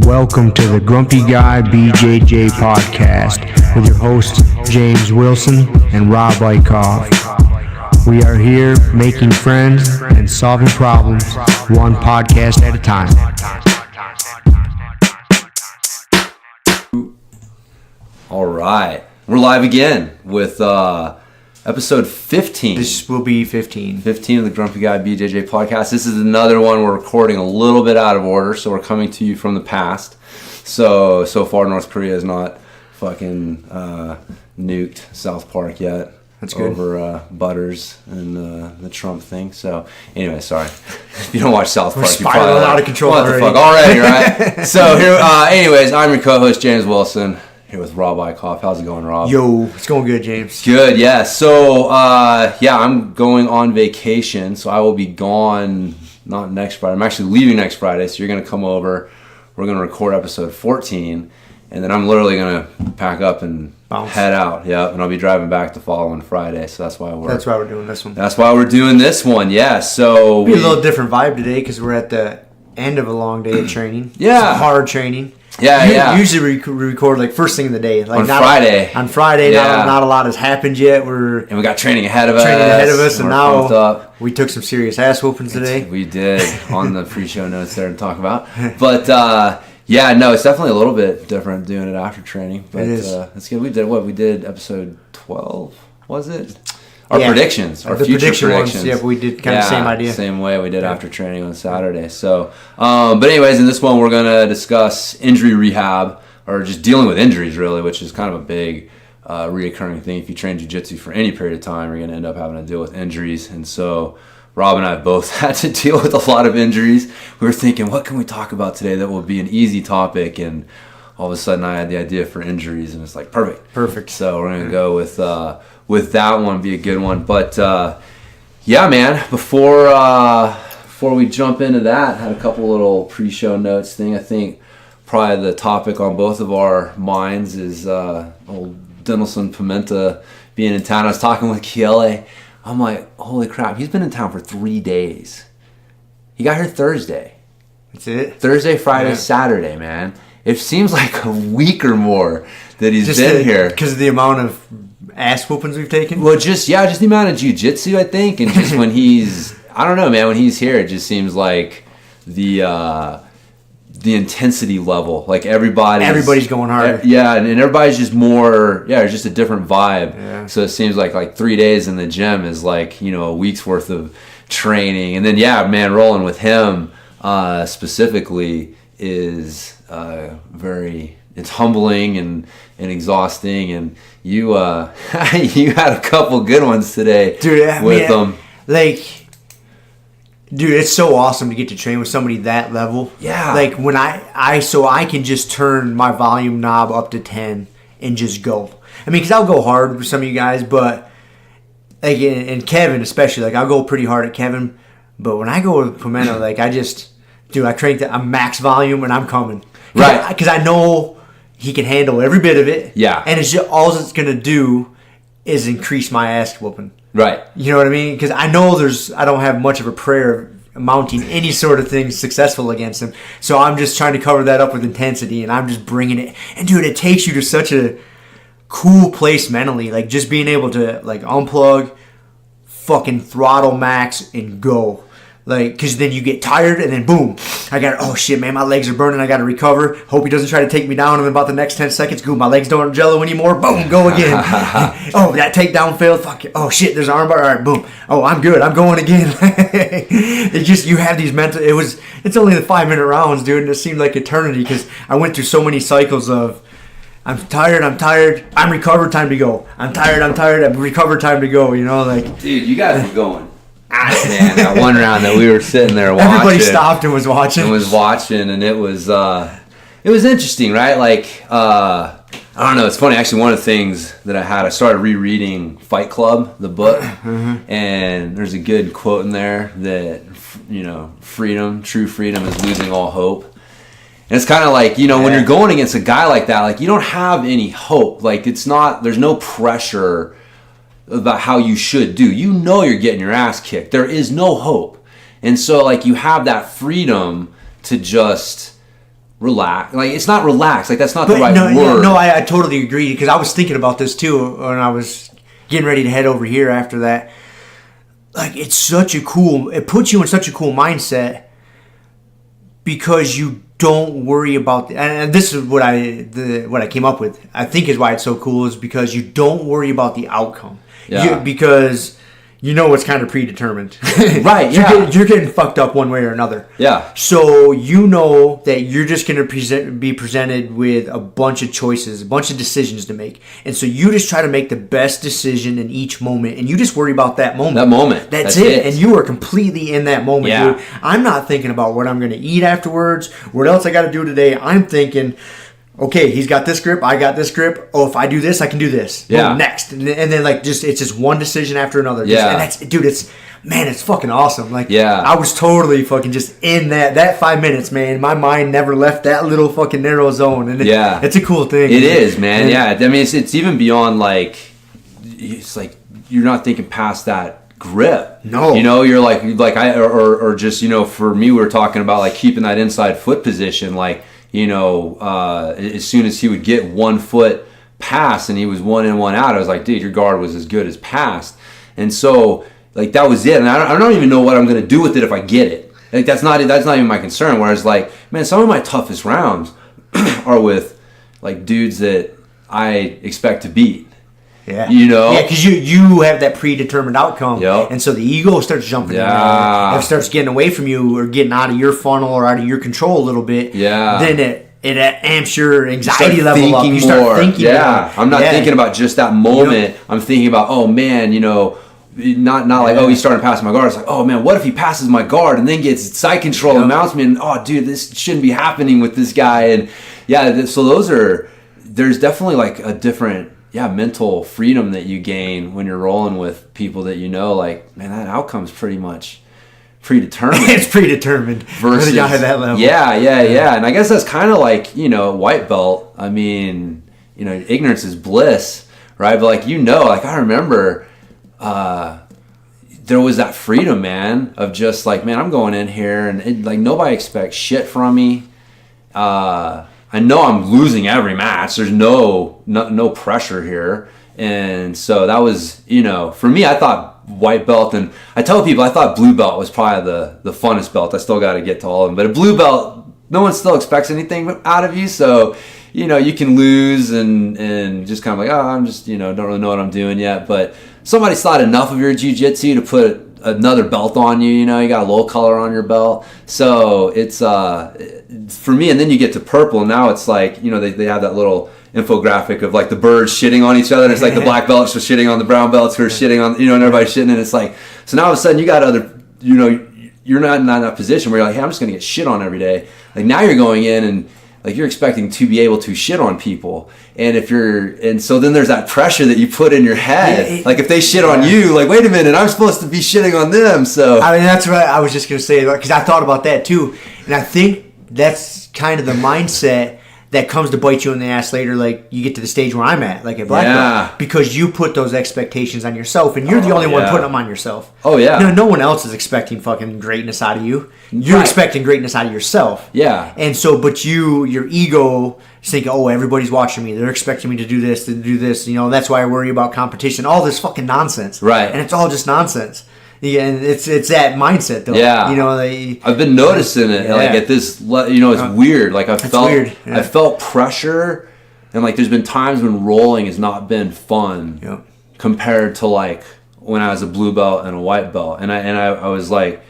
Welcome to the Grumpy Guy BJJ podcast with your hosts James Wilson and Rob Eickhoff. We are here making friends and solving problems one podcast at a time. All right, we're live again with episode 15. This will be 15 of the Grumpy Guy BJJ podcast. This is another one we're recording a little bit out of order, so we're coming to you from the past. So far North Korea has not fucking nuked South Park yet. That's good. Over Butters and the Trump thing. So anyway, sorry. If you don't watch South Park, you're probably spiraling out of control what already. the fuck already, right? So here, anyways, I'm your co-host James Wilson. Here with Rob Eickhoff. How's it going, Rob? Yo, it's going good, James. Good, yeah. So, I'm going on vacation, so I will be gone not next Friday. I'm actually leaving next Friday, so you're going to come over. We're going to record episode 14, and then I'm literally going to pack up and head out. Yeah, and I'll be driving back the following Friday, so that's why we're doing this one. That's why we're doing this one, yeah. So it'll be a little different vibe today because we're at the end of a long day of training. Yeah. Some hard training. Yeah. Usually we record like first thing in the day, like on Friday. On Friday, yeah. not a lot has happened yet. And we got training ahead of us. And now we took some serious ass whoopings today. We did on the pre-show notes there to talk about. But it's definitely a little bit different doing it after training. But it is. It's good. We did episode 12, was it? Our predictions, our future predictions. Yeah, we did kind of the same idea. Same way we did after training on Saturday. So, but anyways, in this one we're going to discuss injury rehab, or just dealing with injuries really, which is kind of a big reoccurring thing. If you train jiu-jitsu for any period of time, you're going to end up having to deal with injuries. And so Rob and I both had to deal with a lot of injuries. We were thinking, what can we talk about today that will be an easy topic? And all of a sudden I had the idea for injuries, and it's like, perfect. So we're going to go with that one, be a good one. But man, before we jump into that, had a couple little pre-show notes thing. I think probably the topic on both of our minds is old Dinelson Pimenta being in town. I was talking with Kiele. I'm like, holy crap, he's been in town for 3 days. He got here Thursday. That's it? Thursday, Friday, Saturday, man. It seems like a week or more that he's been here. Because of the amount of ass whoopings we've taken? Well, just the amount of jiu-jitsu, I think. And just when I don't know, man, when he's here, it just seems like the intensity level. Like everybody's going harder. Yeah, and everybody's just more, it's just a different vibe. Yeah. So it seems like 3 days in the gym is like, a week's worth of training. And then, rolling with him specifically is it's humbling and exhausting, and you had a couple good ones today, dude. With them, dude, it's so awesome to get to train with somebody that level. Yeah, like when I can just turn my volume knob up to 10 and just go. I mean, because I'll go hard with some of you guys, but like and Kevin especially, like I'll go pretty hard at Kevin, but when I go with Pimenta, like I crank I'm max volume and I'm coming. Right. Because I know he can handle every bit of it. Yeah. And it's just, all it's going to do is increase my ass whooping. Right. You know what I mean? Because I know I don't have much of a prayer of mounting any sort of thing successful against him. So I'm just trying to cover that up with intensity, and I'm just bringing it. And dude, it takes you to such a cool place mentally. Like just being able to unplug, fucking throttle max and go. Like, because then you get tired, and then boom, oh shit, man, my legs are burning, I got to recover. Hope he doesn't try to take me down in about the next 10 seconds. Good, my legs don't jello anymore. Boom, go again. Oh, that takedown failed. Fuck it. Oh shit, there's an armbar. All right, boom. Oh, I'm good. I'm going again. It's just, you have these mental, it's only the 5-minute rounds, dude, and it seemed like eternity because I went through so many cycles of, I'm tired, I'm recovered, time to go. I'm tired, I'm recovered, time to go, Dude, you guys were going. Man, that one round that we were sitting there watching. Everybody stopped and was watching. And it was interesting, right? Like, I don't know. It's funny. Actually, one of the things that I started rereading Fight Club, the book, and there's a good quote in there that, true freedom is losing all hope. And it's kind of like, when you're going against a guy like that, like, you don't have any hope. Like, there's no pressure about how you should do. You're getting your ass kicked. There is no hope. And so, like, you have that freedom to just relax. Like, it's not relaxed. Like, that's not the right word. No, I totally agree, because I was thinking about this too when I was getting ready to head over here after that. Like, it puts you in such a cool mindset because you don't worry about, and this is what I came up with. I think is why it's so cool, is because you don't worry about the outcome. Yeah. Because you know it's kind of predetermined. Right, yeah. You're getting fucked up one way or another. Yeah. So you know that you're just going to be presented with a bunch of choices, a bunch of decisions to make. And so you just try to make the best decision in each moment, and you just worry about that moment. That moment. That's it. And you are completely in that moment. Yeah. Dude. I'm not thinking about what I'm going to eat afterwards, what else I got to do today. I'm thinking, okay, he's got this grip, I got this grip. Oh, if I do this, I can do this. Yeah. Next. And then like it's just one decision after another. Yeah. And that's, dude, it's fucking awesome. Like, yeah. I was totally fucking just in that 5 minutes, man. My mind never left that little fucking narrow zone. And it's a cool thing. It is, man. Yeah. I mean, it's even beyond like, it's like you're not thinking past that grip. No. You know, you're like or just, you know, for me, we were talking about like keeping that inside foot position, like, you know, as soon as he would get 1 foot pass and he was 1 in, 1 out, I was like, dude, your guard was as good as passed. And so, like, that was it. And I don't even know what I'm going to do with it if I get it. Like, that's not even my concern. Whereas, like, man, some of my toughest rounds are with, like, dudes that I expect to beat. Yeah. You know? Yeah, because you have that predetermined outcome. Yep. And so the ego starts jumping in there. If it starts getting away from you or getting out of your funnel or out of your control a little bit, then it amps your anxiety level up. You start thinking more. I'm not thinking about just that moment. I'm thinking about, oh, man, you know, not like, oh, he's starting to pass my guard. It's like, oh, man, what if he passes my guard and then gets side control and mounts me? And, oh, dude, this shouldn't be happening with this guy. And, so there's definitely like a different mental freedom that you gain when you're rolling with people that you know, like, man, that outcome's pretty much predetermined. It's predetermined. Versus, guy at that level. Yeah. And I guess that's kind of like, you know, white belt. I mean, you know, ignorance is bliss, right? But like, you know, like I remember there was that freedom, man, of just like, man, I'm going in here and like nobody expects shit from me. I know I'm losing every match. There's no pressure here. And so that was, you know, for me, I thought white belt, and I tell people I thought blue belt was probably the funnest belt. I still got to get to all of them. But a blue belt, no one still expects anything out of you. So, you know, you can lose and just kind of like, oh, I'm just, you know, don't really know what I'm doing yet. But somebody's thought enough of your jiu-jitsu to put another belt on you, you know, you got a little color on your belt. So it's for me, and then you get to purple, and now it's like, you know, they have that little infographic of like the birds shitting on each other, and it's like the black belts are shitting on the brown belts who are shitting on, you know, and everybody's shitting, and it's like, so now all of a sudden you got other, you know, you're not in that position where you're like, hey, I'm just gonna get shit on every day. Like now you're going in and like you're expecting to be able to shit on people, and so then there's that pressure that you put in your head. Like if they shit on you, like wait a minute, I'm supposed to be shitting on them. So I mean, that's what I was just gonna say, because I thought about that too, and I think that's kind of the mindset that comes to bite you in the ass later. Like you get to the stage where I'm at, like at black belt, because you put those expectations on yourself, and you're the only one putting them on yourself. Oh yeah. No one else is expecting fucking greatness out of you. You're expecting greatness out of yourself. Yeah. And so, but your ego is thinking, oh, everybody's watching me. They're expecting me to do this, You know, that's why I worry about competition. All this fucking nonsense. Right. And it's all just nonsense. Yeah, and it's that mindset though. Yeah, you know, I've been noticing it. Like at this, you know, it's weird. Like I felt pressure, and like there's been times when rolling has not been fun compared to like when I was a blue belt and a white belt, and I was like,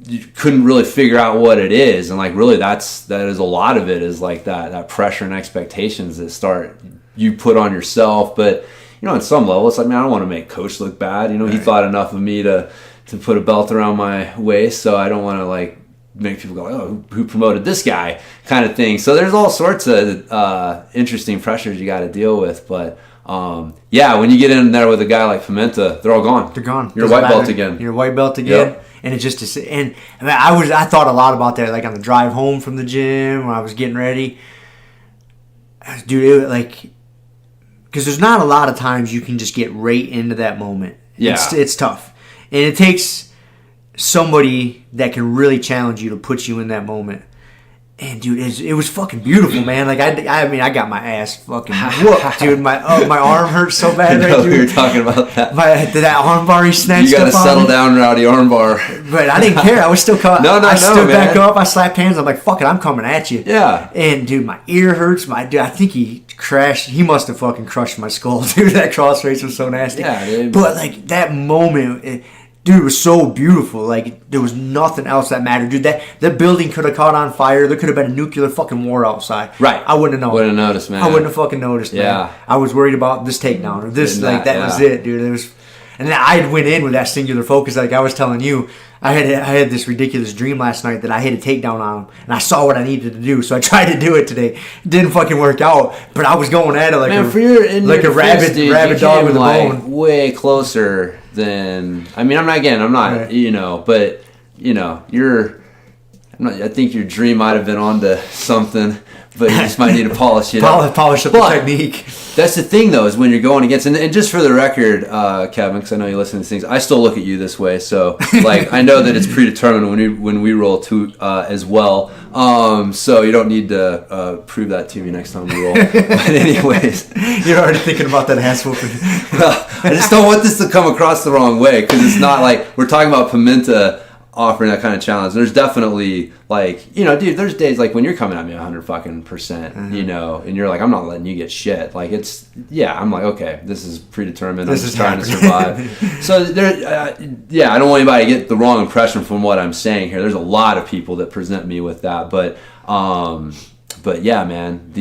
you couldn't really figure out what it is, and like really that is a lot of it is like that pressure and expectations that you put on yourself, but. You know, on some level, it's like, man, I don't want to make coach look bad. You know, he thought enough of me to put a belt around my waist, so I don't want to like make people go, oh, who promoted this guy, kind of thing. So there's all sorts of interesting pressures you got to deal with. But when you get in there with a guy like Pimenta, they're all gone. They're gone. You're a white belt again. You're a white belt again. Yep. And it's just and I mean, I thought a lot about that, like on the drive home from the gym when I was getting ready, dude. Because there's not a lot of times you can just get right into that moment. Yeah. It's tough. And it takes somebody that can really challenge you to put you in that moment. And dude, it was fucking beautiful, man. Like I mean, I got my ass fucking whooped, dude. My arm hurts so bad right dude. We were talking about that. That arm bar he snatched. You got to settle down, Rowdy arm bar. But I didn't care. I was still coming. I stood man. back up. I slapped hands. I'm like, fuck it, I'm coming at you. Yeah. And dude, my ear hurts. Dude, I think he crashed. He must have fucking crushed my skull, dude. That cross race was so nasty. Yeah, dude. But like that moment. Dude, it was so beautiful. Like, there was nothing else that mattered. Dude, that building could have caught on fire. There could have been a nuclear fucking war outside. Right. I wouldn't have known. Wouldn't have noticed, man. I wouldn't have fucking noticed, man. Yeah. I was worried about this takedown or this. That was it, dude. It was, and then I went in with that singular focus. Like I was telling you, I had this ridiculous dream last night that I hit a takedown on him, and I saw what I needed to do, so I tried to do it today. It didn't fucking work out, but I was going at it like a rabid dog with a bone. Way closer than. I mean, I'm not. Right. You know, but you know, I think your dream might have been onto something, but you just might need to polish it up. Polish up the technique. That's the thing, though, is when you're going against, and just for the record, Kevin, because I know you listen to these things, I still look at you this way, so like I know that it's predetermined when we roll too as well. So you don't need to prove that to me next time we roll. But anyways, you're already thinking about that ass whooping. Well, I just don't want this to come across the wrong way, because it's not like we're talking about Pimenta offering that kind of challenge. There's definitely, like, you know, dude, there's days like when you're coming at me 100%, you know, and you're like, I'm not letting you get shit. Like, it's, yeah, I'm like, okay, this is predetermined. I'm just trying to survive. So there, yeah, I don't want anybody to get the wrong impression from what I'm saying here. There's a lot of people that present me with that, but yeah, man,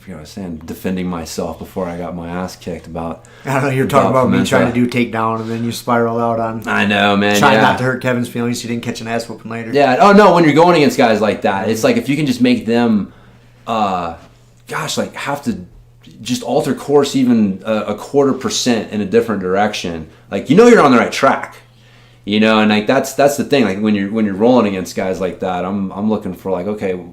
I was saying, defending myself before I got my ass kicked about. I don't know. You're talking about me trying to do takedown, and then you spiral out on. I know, man. Trying not to hurt Kevin's feelings. You didn't catch an ass whooping later. Yeah. Oh no. When you're going against guys like that, it's like if you can just make them, like have to just alter course even a 0.25% in a different direction. Like, you know, you're on the right track. You know, and like that's the thing. Like when you're rolling against guys like that, I'm looking for like, okay,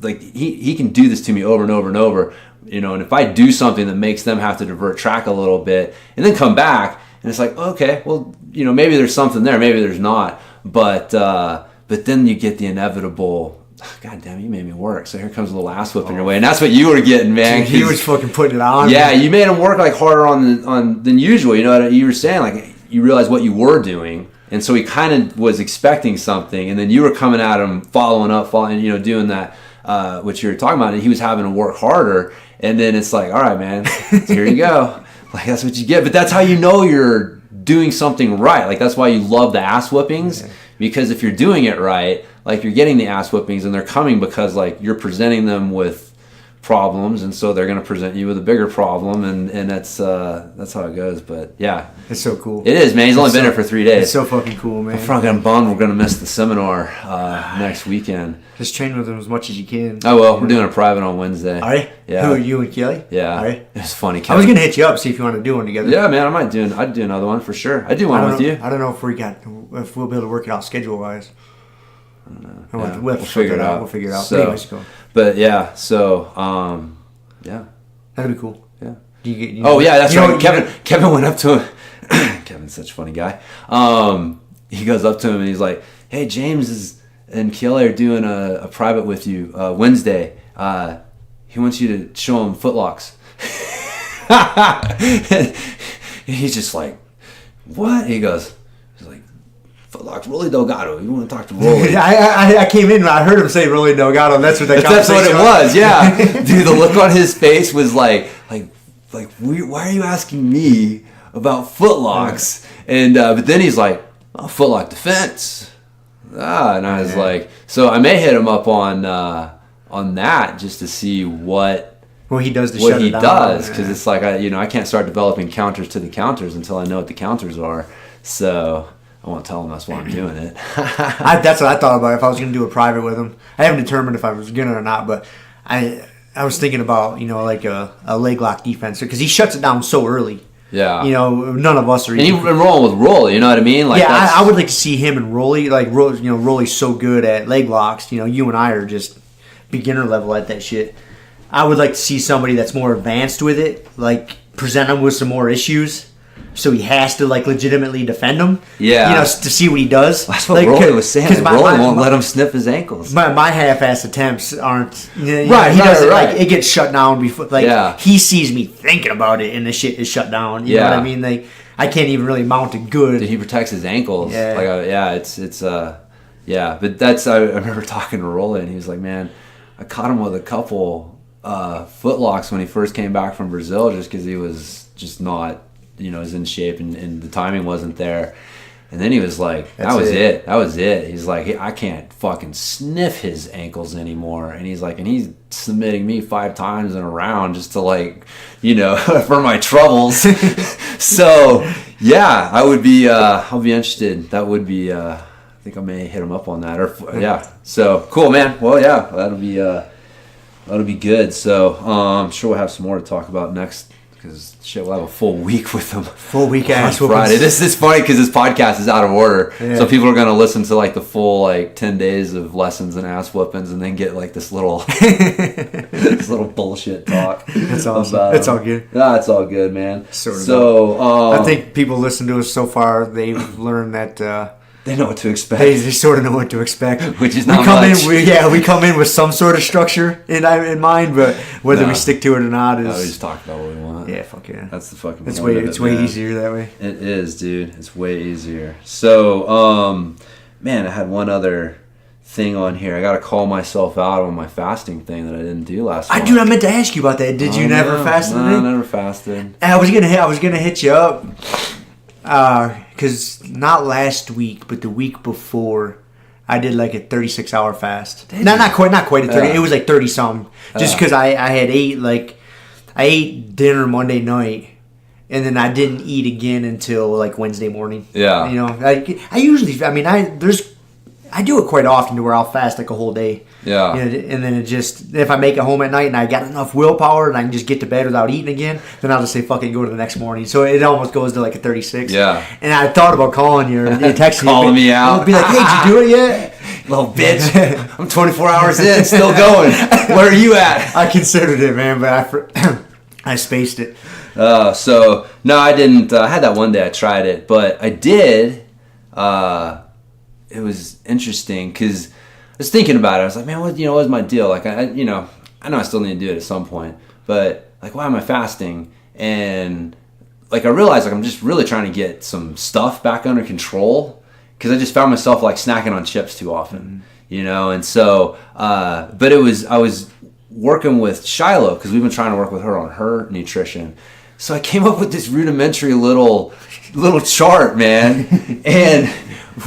like he can do this to me over and over and over, you know, and if I do something that makes them have to divert track a little bit and then come back, and it's like, okay, well, you know, maybe there's something there, maybe there's not, but then you get the inevitable, God damn, you made me work, so here comes a little ass whipping your way, and that's what you were getting, man. He was fucking putting it on. Yeah, you made him work like harder on than usual. You know what you were saying, like you realized what you were doing. And so he kind of was expecting something, and then you were coming at him, following, you know, doing that, what you were talking about, and he was having to work harder, and then it's like, all right, man, here you go. Like, that's what you get. But that's how you know you're doing something right. Like, that's why you love the ass whippings, because if you're doing it right, like, you're getting the ass whippings, and they're coming because, like, you're presenting them with problems, and so they're going to present you with a bigger problem, and that's how it goes. But yeah, it's so cool. It is, man. He's only been here for 3 days. It's so fucking cool, man. I'm fucking bummed we're going to miss the seminar next weekend. Just train with him as much as you can. Oh well, we're doing a private on Wednesday. All right. Yeah. Who are you and Kelly? Yeah. All right. It's funny. I was gonna hit you up, see if you want to do one together. Yeah, man. I'd do another one for sure. I'd do one with you. I don't know if we'll be able to work it out schedule wise. I don't know. We'll figure it out. We'll figure it out. So, anyways, go. But yeah, so yeah, that'd be cool. Yeah. Yeah, that's right. Kevin went up to him. Kevin's such a funny guy. He goes up to him and he's like, "Hey, James and Kelly are doing a private with you Wednesday. He wants you to show him footlocks." He's just like, "What?" He's like, "Footlocks, Rolly Delgado. You want to talk to Rolly?" I came in and I heard him say Rolly Delgado, and that's what that's what it was. Yeah, dude, the look on his face was like, why are you asking me about footlocks? And but then he's like, "Oh, footlock defense." And I was like, so I may hit him up on that just to see what he does because it's like I can't start developing counters to the counters until I know what the counters are. So I won't tell him that's why I'm doing it. That's what I thought about if I was going to do a private with him. I haven't determined if I was going to or not, but I was thinking about like a leg lock defense because he shuts it down so early. Yeah. None of us are. And you've been rolling with Rolly, you know what I mean? Like, yeah, I would like to see him and Rolly. Like, Rolly's so good at leg locks. You and I are just beginner level at that shit. I would like to see somebody that's more advanced with it, like present them with some more issues. So he has to like legitimately defend him. Yeah. You know, to see what he does. That's what like, Rolly was saying. Rolly won't let him sniff his ankles. My half-ass attempts aren't. You know, right. He doesn't right. like it gets shut down before. Like he sees me thinking about it, and the shit is shut down. You know what I mean? Like I can't even really mount it good. Dude, he protects his ankles. Yeah. Like it's yeah. But that's I remember talking to Rolly, and he was like, man, I caught him with a couple foot locks when he first came back from Brazil, just because he was just not. You know, was in shape and the timing wasn't there. And then he was like, that was it. He's like, I can't fucking sniff his ankles anymore. And he's like, and he's submitting me 5 times in a round just to like, you know, for my troubles. So yeah, I'll be interested. That would be, I think I may hit him up on that or So cool, man. Well, yeah, that'll be good. So I'm sure we'll have some more to talk about next. Because shit, we'll have a full week with them. Full week ass Friday. This is funny because this podcast is out of order, so people are gonna listen to like the full like 10 days of lessons and ass whoopings, and then get like this little bullshit talk. That's awesome. It's all good. Yeah, it's all good, man. I think people listen to us so far. They've learned that. They know what to expect. They sort of know what to expect. Which is not much. We come in with some sort of structure in mind, but whether we stick to it or not is... we just talk about what we want. Yeah, fuck yeah. That's the fucking It's way easier that way. It is, dude. It's way easier. So, man, I had one other thing on here. I got to call myself out on my fasting thing that I didn't do last month. Dude, I meant to ask you about that. Did you never fast? No, I never fasted. I was gonna hit you up. Because not last week, but the week before, I did like a 36-hour fast. Not quite a 30. It was like 30-some. Just because I had I ate dinner Monday night, and then I didn't eat again until like Wednesday morning. Yeah. You know, I usually, I do it quite often to where I'll fast like a whole day. Yeah. You know, and then it just, if I make it home at night and I got enough willpower and I can just get to bed without eating again, then I'll just say fucking go to the next morning. So it almost goes to like a 36. Yeah. And I thought about calling you or texting calling me out. I'll be like, hey, did you do it yet? Little bitch. I'm 24 hours in, still going. Where are you at? I considered it, man, but I spaced it. So, no, I didn't. I had that one day I tried it, but I did. It was interesting because I was thinking about it. I was like, man, what's my deal? Like, I know I still need to do it at some point, but like, why am I fasting? And like, I realized like I'm just really trying to get some stuff back under control because I just found myself like snacking on chips too often, you know. And so, but I was working with Shiloh because we've been trying to work with her on her nutrition. So I came up with this rudimentary little chart, man, and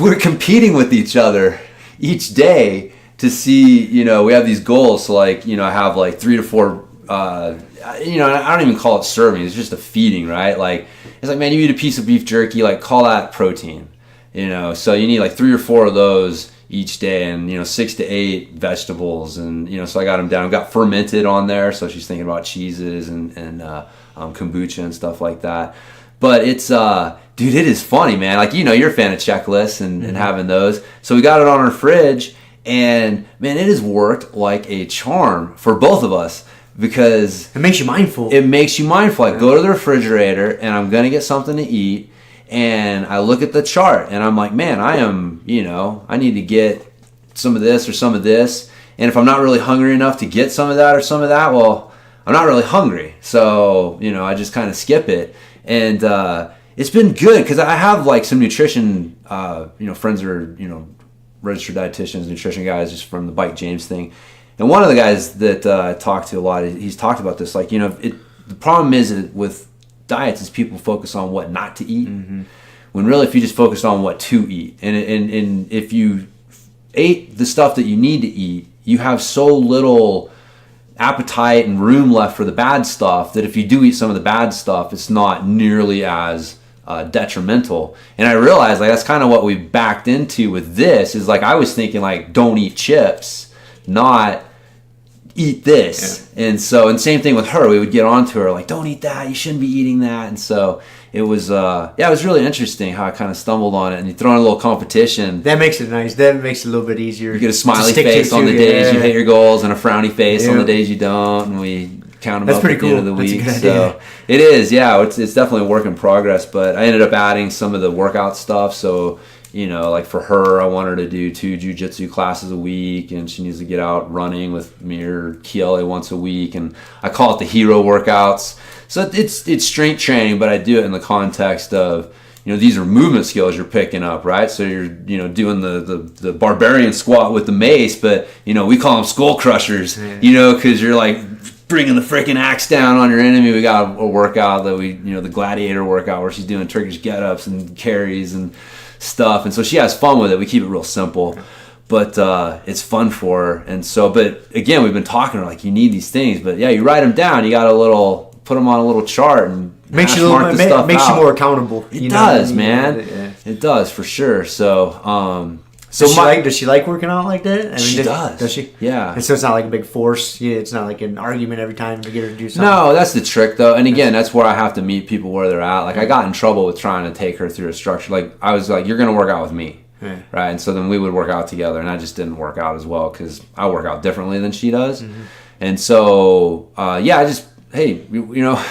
we're competing with each other each day to see, we have these goals. So like, I have like 3 to 4, I don't even call it serving. It's just a feeding, right? Like, it's like, man, you eat a piece of beef jerky, like call that protein, so you need like 3 or 4 of those each day and, 6 to 8 vegetables. And, so I got them down. I've got fermented on there. So she's thinking about cheeses and kombucha and stuff like that. But it's, dude, it is funny, man. Like, you're a fan of checklists and having those. So we got it on our fridge, and man, it has worked like a charm for both of us because it makes you mindful. Like, go to the refrigerator, and I'm gonna get something to eat, and I look at the chart, and I'm like, man, I am, I need to get some of this or some of this, and if I'm not really hungry enough to get some of that or some of that, well, I'm not really hungry, so I just kind of skip it. And it's been good because I have like some nutrition, friends are, registered dietitians, nutrition guys, just from the BJJJames thing. And one of the guys that I talk to a lot, he's talked about this. Like, the problem is with diets is people focus on what not to eat, when really if you just focused on what to eat, and if you ate the stuff that you need to eat, you have so little appetite and room left for the bad stuff that if you do eat some of the bad stuff, it's not nearly as detrimental. And I realized like that's kind of what we backed into with this is like I was thinking like don't eat chips, not eat this. Yeah. And same thing with her, we would get on to her like don't eat that, you shouldn't be eating that. And so it was it was really interesting how I kind of stumbled on it, and you throw in a little competition. That makes it nice. That makes it a little bit easier. You get a smiley face on the days you hit your goals and a frowny face on the days you don't, and we count them That's up pretty at the end of cool. the week. That's a good idea. So it is, yeah. It's definitely a work in progress. But I ended up adding some of the workout stuff. So, you know, like for her, I want her to do 2 jiu-jitsu classes a week, and she needs to get out running with me or Kiele once a week. And I call it the hero workouts. So it's strength training, but I do it in the context of, you know, these are movement skills you're picking up, right? So you're, you know, doing the barbarian squat with the mace, but, you know, we call them skull crushers, you know, because you're like bringing the freaking axe down on your enemy. We got a workout that the gladiator workout where she's doing Turkish get-ups and carries and stuff. And so she has fun with it. We keep it real simple, but it's fun for her. And so, but again, we've been talking to her like, you need these things, but yeah, you write them down. You got put them on a little chart and makes you more accountable. It does, man. It does for sure. So, does she like working out like that? I mean, she does. Does she? Yeah. And so it's not like a big force. Yeah, it's not like an argument every time to get her to do something. No, that's the trick though. And again, that's where I have to meet people where they're at. Like I got in trouble with trying to take her through a structure. Like I was like, you're going to work out with me. Yeah. Right. And so then we would work out together, and I just didn't work out as well because I work out differently than she does. Mm-hmm. And so, hey, you know,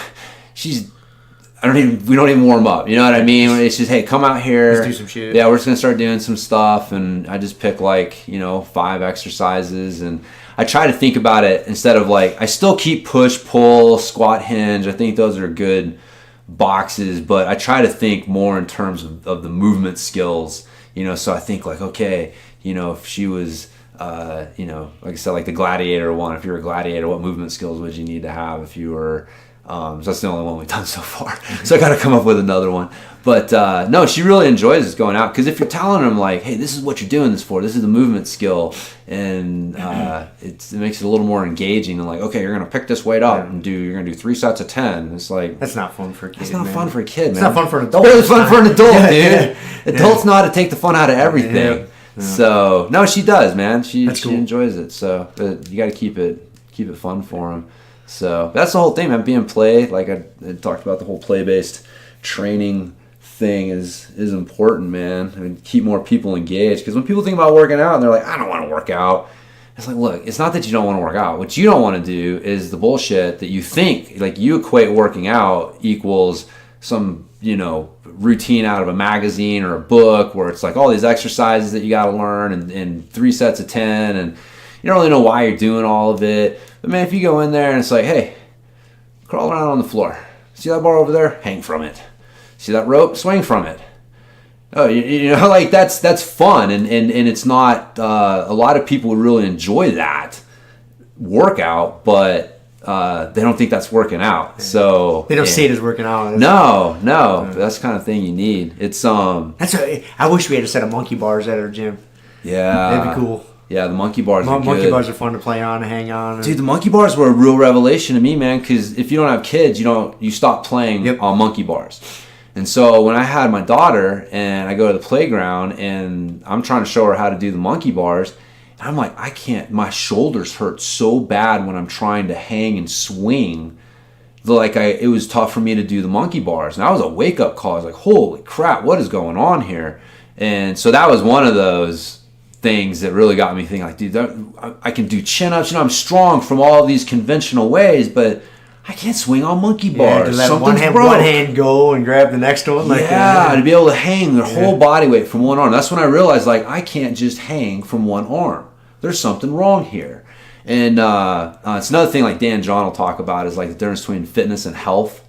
we don't even warm up. You know what I mean? It's just, hey, come out here. Let's do some shit. Yeah, we're just going to start doing some stuff. And I just pick 5 exercises. And I try to think about it instead of I still keep push, pull, squat, hinge. I think those are good boxes. But I try to think more in terms of the movement skills. You know, so I think okay, you know, if she was, you know, like I said, like the gladiator one, if you're a gladiator, what movement skills would you need to have if you were... so that's the only one we've done so far. So I got to come up with another one. But no, she really enjoys going out because if you're telling them hey, this is what you're doing this for, this is the movement skill, and it makes it a little more engaging than okay, you're gonna pick this weight up and you're gonna do 3 sets of 10. It's that's not fun for a kid. It's not fun for a kid, man. It's not fun for an adult. It's fun for an adult, dude. Yeah. Adults know how to take the fun out of everything. Yeah. Yeah. So no, she does, man. She enjoys it. So you got to keep it fun for them. So that's the whole thing, man. Being play, like I talked about, the whole play-based training thing is important, man. I mean, keep more people engaged. Because when people think about working out and they're like, I don't want to work out. It's like, look, it's not that you don't want to work out. What you don't want to do is the bullshit that you think, you equate working out equals some, you know, routine out of a magazine or a book where it's all these exercises that you got to learn and 3 sets of 10 and you don't really know why you're doing all of it. But man, if you go in there and it's hey, crawl around on the floor. See that bar over there? Hang from it. See that rope? Swing from it. Oh, you know, that's fun, and it's not. A lot of people would really enjoy that workout, but they don't think that's working out. So they don't see it as working out. No, that's the kind of thing you need. It's I wish we had a set of monkey bars at our gym. Yeah, that'd be cool. Yeah, the monkey bars are good. Monkey bars are fun to play on and hang on. Dude, the monkey bars were a real revelation to me, man, because if you don't have kids, you stop playing on monkey bars. And so when I had my daughter and I go to the playground and I'm trying to show her how to do the monkey bars, and I'm like, I can't, my shoulders hurt so bad when I'm trying to hang and swing. It was tough for me to do the monkey bars. And that was a wake-up call. I was like, holy crap, what is going on here? And so that was one of those things that really got me thinking, dude, I can do chin-ups. You know, I'm strong from all these conventional ways, but I can't swing on monkey bars. To let one hand go and grab the next one. To be able to hang their whole body weight from one arm. That's when I realized, I can't just hang from one arm. There's something wrong here. And it's another thing Dan John will talk about is the difference between fitness and health.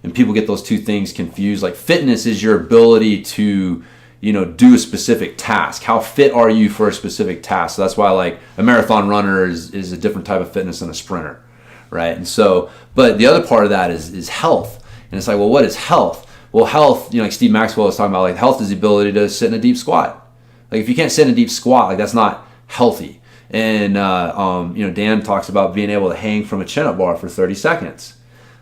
And people get those two things confused. Fitness is your ability to, do a specific task. How fit are you for a specific task? So that's why a marathon runner is a different type of fitness than a sprinter. Right. And so, but the other part of that is health. And it's what is health? Well, health, like Steve Maxwell was talking about, health is the ability to sit in a deep squat. If you can't sit in a deep squat, that's not healthy. And, Dan talks about being able to hang from a chin-up bar for 30 seconds.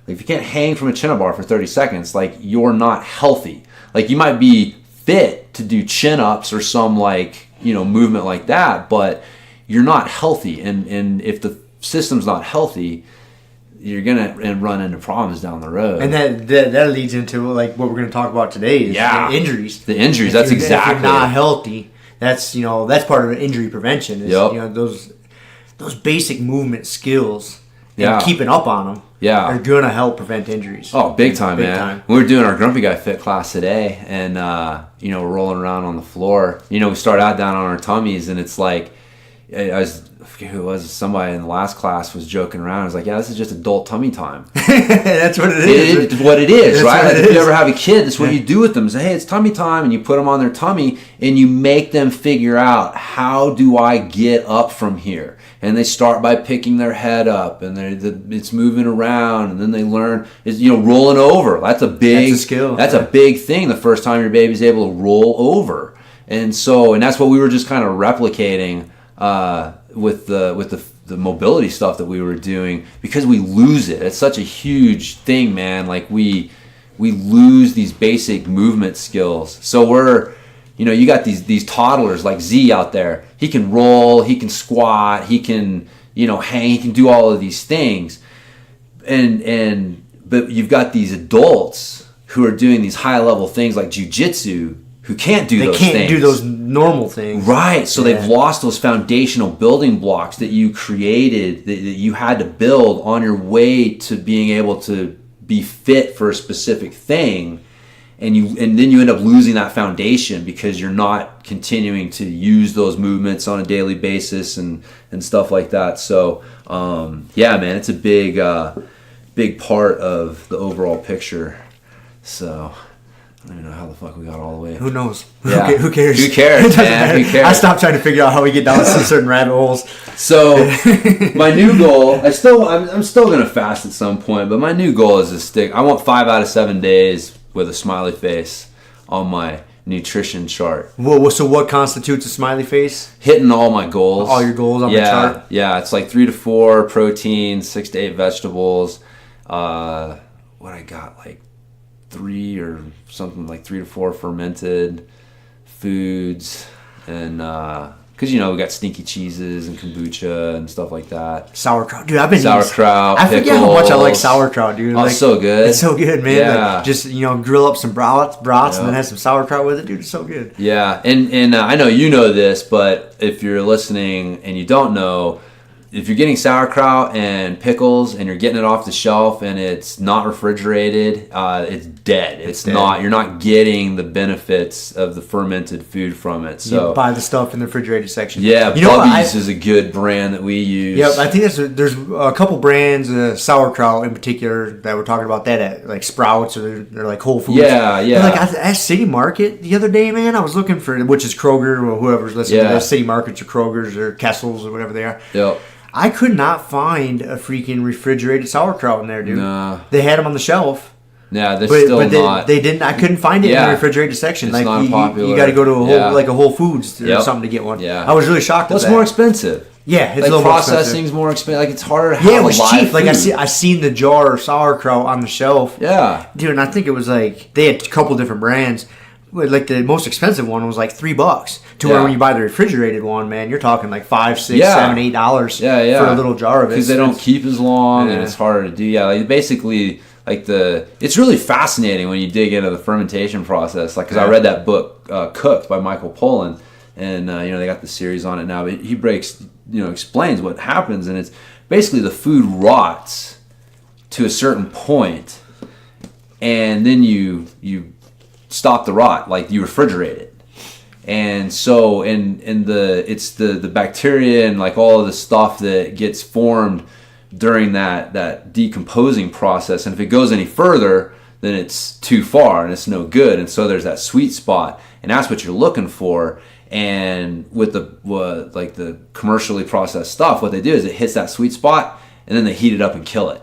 If you can't hang from a chin-up bar for 30 seconds, you're not healthy. You might be fit to do chin-ups or some movement like that, but you're not healthy. And if the system's not healthy, you're gonna run into problems down the road. And that leads into what we're gonna talk about today is the injuries. The injuries. That's exactly. If you're not healthy, that's part of injury prevention. Is, those basic movement skills. and keeping up on them are going to help prevent injuries. Oh, big time, man. We were doing our Grumpy Guy Fit class today, and, we're rolling around on the floor. We start out down on our tummies, and it's like, I forget who it was, somebody in the last class was joking around. I was like, this is just adult tummy time. That's what it is. It's what it is, right? Like if you ever have a kid, that's what you do with them. Say, hey, it's tummy time, and you put them on their tummy, and you make them figure out, how do I get up from here? And they start by picking their head up, and it's moving around, and then they learn, rolling over. That's a skill. That's a big thing the first time your baby's able to roll over. And that's what we were just kind of replicating with the mobility stuff that we were doing, because we lose it. It's such a huge thing, man. Like we lose these basic movement skills. So we're, you got these toddlers like Z out there. He can roll, he can squat, he can, hang, he can do all of these things. But you've got these adults who are doing these high level things like jujitsu, who can't do those things. They can't do those normal things. Right. So they've lost those foundational building blocks that you created, that you had to build on your way to being able to be fit for a specific thing. And then you end up losing that foundation because you're not continuing to use those movements on a daily basis and stuff like that. So, man, it's a big part of the overall picture. So I don't even know how the fuck we got all the way. Who knows? Yeah. Who cares? Who cares, man? Who cares? I stopped trying to figure out how we get down some certain rabbit holes. So my new goal, I'm still gonna fast at some point, but my new goal is to stick. I want 5 out of 7 days with a smiley face on my nutrition chart. Well, so what constitutes a smiley face? Hitting all my goals. All your goals on the chart? Yeah, it's like 3 to 4 protein, 6 to 8 vegetables. What I got, like 3 or something, like 3 to 4 fermented foods, and because we got stinky cheeses and kombucha and stuff like that. Sauerkraut, dude. I've been sauerkraut. I forget how much I like sauerkraut, dude. Oh, it's so good. It's so good, man. Yeah. Like, just grill up some brats, and then have some sauerkraut with it, dude. It's so good. Yeah, and I know you know this, but if you're listening and you don't know, if you're getting sauerkraut and pickles and you're getting it off the shelf and it's not refrigerated, it's dead. It's dead. You're not getting the benefits of the fermented food from it. So you buy the stuff in the refrigerated section. Yeah, Bubby's is a good brand that we use. Yep, I think there's a couple brands, sauerkraut in particular, that we're talking about that at like Sprouts or they're like Whole Foods. Yeah. But like at City Market the other day, man, I was looking for, which is Kroger or whoever's listening to this, City Markets or Kroger's or Kessel's or whatever they are. Yep. I could not find a freaking refrigerated sauerkraut in there, dude. No. They had them on the shelf. Yeah, they're still not. They didn't. I couldn't find it in the refrigerated section. It's like not popular. You got to go to a Whole Foods or something to get one. Yeah. I was really shocked at that. It's more expensive. Yeah, it's like a little processing's more expensive. Like it's harder to have it was cheap. Food. Like I seen the jar of sauerkraut on the shelf. Yeah, dude, and I think it was like they had a couple different brands. Like the most expensive one was like $3. To where when you buy the refrigerated one, man, you're talking like $5, $6, $7, $8. For a little jar of it because they don't keep as long and it's harder to do. Yeah, like basically, like it's really fascinating when you dig into the fermentation process. Like, because I read that book Cooked by Michael Pollan, and they got the series on it now. But he explains what happens, and it's basically the food rots to a certain point, and then you stop the rot, like you refrigerate it. And so it's the bacteria and like all of the stuff that gets formed during that decomposing process, and if it goes any further, then it's too far and it's no good. And so there's that sweet spot, and that's what you're looking for. And with the commercially processed stuff, what they do is it hits that sweet spot and then they heat it up and kill it,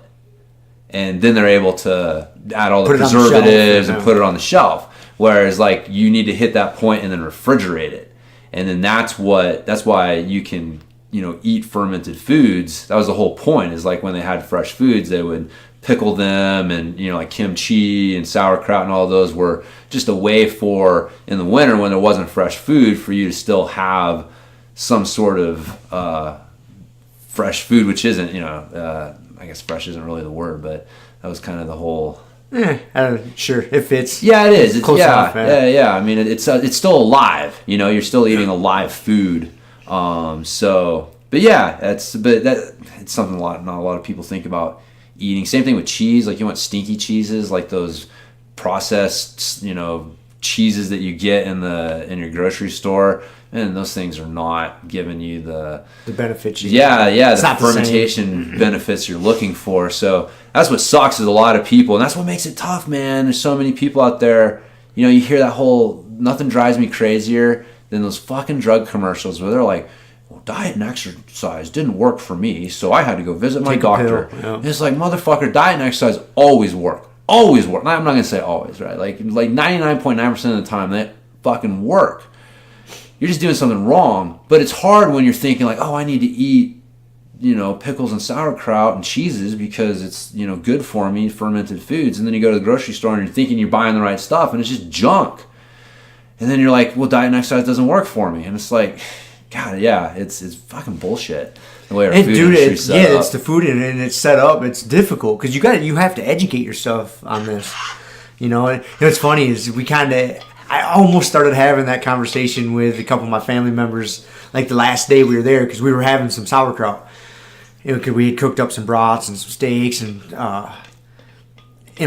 and then they're able to add all the preservatives and put it on the shelf. Whereas like you need to hit that point and then refrigerate it, and then that's why you can eat fermented foods. That was the whole point. Is like when they had fresh foods, they would pickle them, and like kimchi and sauerkraut and all those were just a way for, in the winter when there wasn't fresh food, for you to still have some sort of fresh food, which isn't I guess fresh isn't really the word, but that was kind of the whole. Sure, it fits. Yeah, it is. It's close enough, yeah. I mean, it's still alive. You're still eating alive food. So But yeah, it's something not a lot of people think about eating. Same thing with cheese. Like, you want stinky cheeses, like those processed, cheeses that you get in your grocery store, and those things are not giving you the benefits. The fermentation benefits you're looking for. So that's what sucks is a lot of people, and that's what makes it tough, man. There's so many people out there. You hear that whole, nothing drives me crazier than those fucking drug commercials where they're like, well, diet and exercise didn't work for me, so I had to go visit my doctor. Yeah. It's like, motherfucker, diet and exercise always work. Always work. I'm not going to say always, right? Like 99.9% of the time, they fucking work. You're just doing something wrong. But it's hard when you're thinking like, oh, I need to eat, pickles and sauerkraut and cheeses because it's, good for me, fermented foods. And then you go to the grocery store and you're thinking you're buying the right stuff and it's just junk. And then you're like, well, diet and exercise doesn't work for me. And it's like, God, yeah, it's fucking bullshit. The way our food industry is set up. It's the food and it's set up. It's difficult because you have to educate yourself on this. And what's funny is I almost started having that conversation with a couple of my family members like the last day we were there because we were having some sauerkraut. Because we had cooked up some brats and some steaks and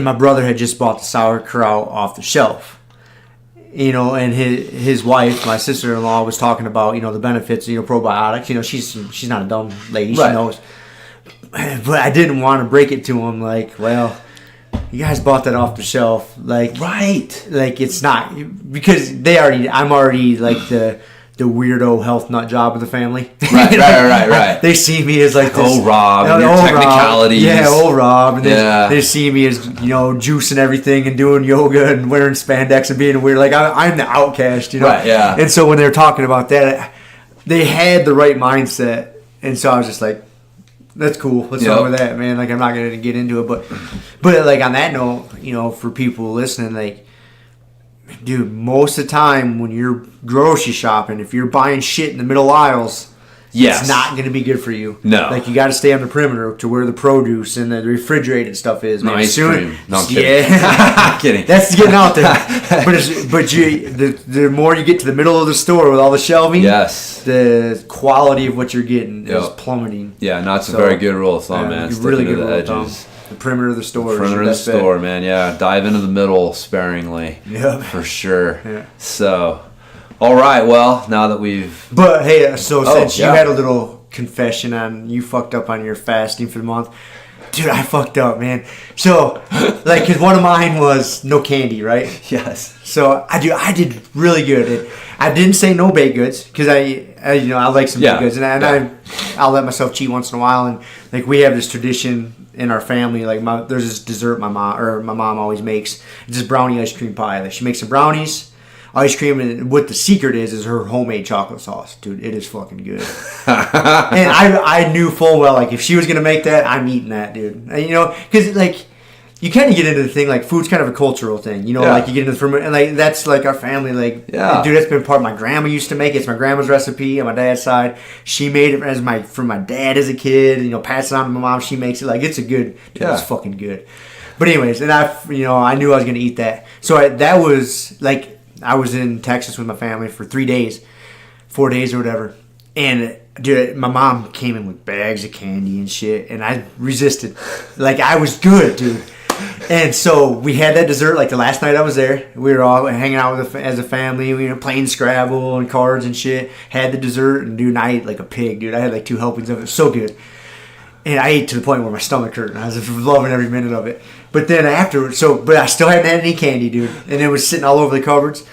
my brother had just bought the sauerkraut off the shelf. And his wife, my sister-in-law, was talking about, the benefits, probiotics. She's not a dumb lady. Right. She knows. But I didn't want to break it to him like, well, you guys bought that off the shelf. Like, right. Like, it's not. Because I'm already like the weirdo health nut job of the family. Right, right. They see me as like this. Oh, Rob, and your technicalities. Rob. Yeah, old Rob. And they see me as, juicing everything and doing yoga and wearing spandex and being weird. Like, I'm the outcast, Right, yeah. And so when they were talking about that, they had the right mindset. And so I was just like, that's cool. What's wrong with that, man? Like, I'm not going to get into it. But like, on that note, for people listening, like, dude, most of the time when you're grocery shopping, if you're buying shit in the middle aisles, it's not going to be good for you. No. Like, you got to stay on the perimeter to where the produce and the refrigerated stuff is. Man. Ice cream. No, I'm kidding. Yeah. I'm kidding. That's getting out there. But the more you get to the middle of the store with all the shelving, the quality of what you're getting is plummeting. Yeah, no, it's a very good rule of thumb, man. Really good rule of thumb. The perimeter of the store. The perimeter of the store, man. Yeah, dive into the middle sparingly. Yeah, for sure. Yeah. So, all right. Well, now that we've. But hey, since you had a little confession on you fucked up on your fasting for the month, dude, I fucked up, man. So, like, cause one of mine was no candy, right? Yes. So I did really good. I didn't say no baked goods because I like some baked goods, and I'll let myself cheat once in a while. And like, we have this tradition in our family, like there's this dessert my mom always makes. It's this brownie ice cream pie. Like, she makes some brownies, ice cream, and what the secret is her homemade chocolate sauce. Dude, it is fucking good. And I knew full well, like, if she was gonna make that, I'm eating that, dude. Because like, you kind of get into the thing, like, food's kind of a cultural thing, like, you get into the and like, that's like our family, like, dude, that's been part of my grandma used to make it. It's my grandma's recipe on my dad's side. She made it from my dad as a kid, passed it on to my mom. She makes it, like, it's it's fucking good. But anyways, and I knew I was gonna eat that. So that was like, I was in Texas with my family for 4 days or whatever, and dude, my mom came in with bags of candy and shit, and I resisted. Like, I was good, dude. And so we had that dessert. Like, the last night I was there, we were all hanging out as a family. We were playing Scrabble and cards and shit. Had the dessert, and dude, I ate like a pig, dude. I had like 2 helpings of it. So good. And I ate to the point where my stomach hurt, and I was loving every minute of it. But then afterwards, but I still hadn't had any candy, dude. And it was sitting all over the cupboards.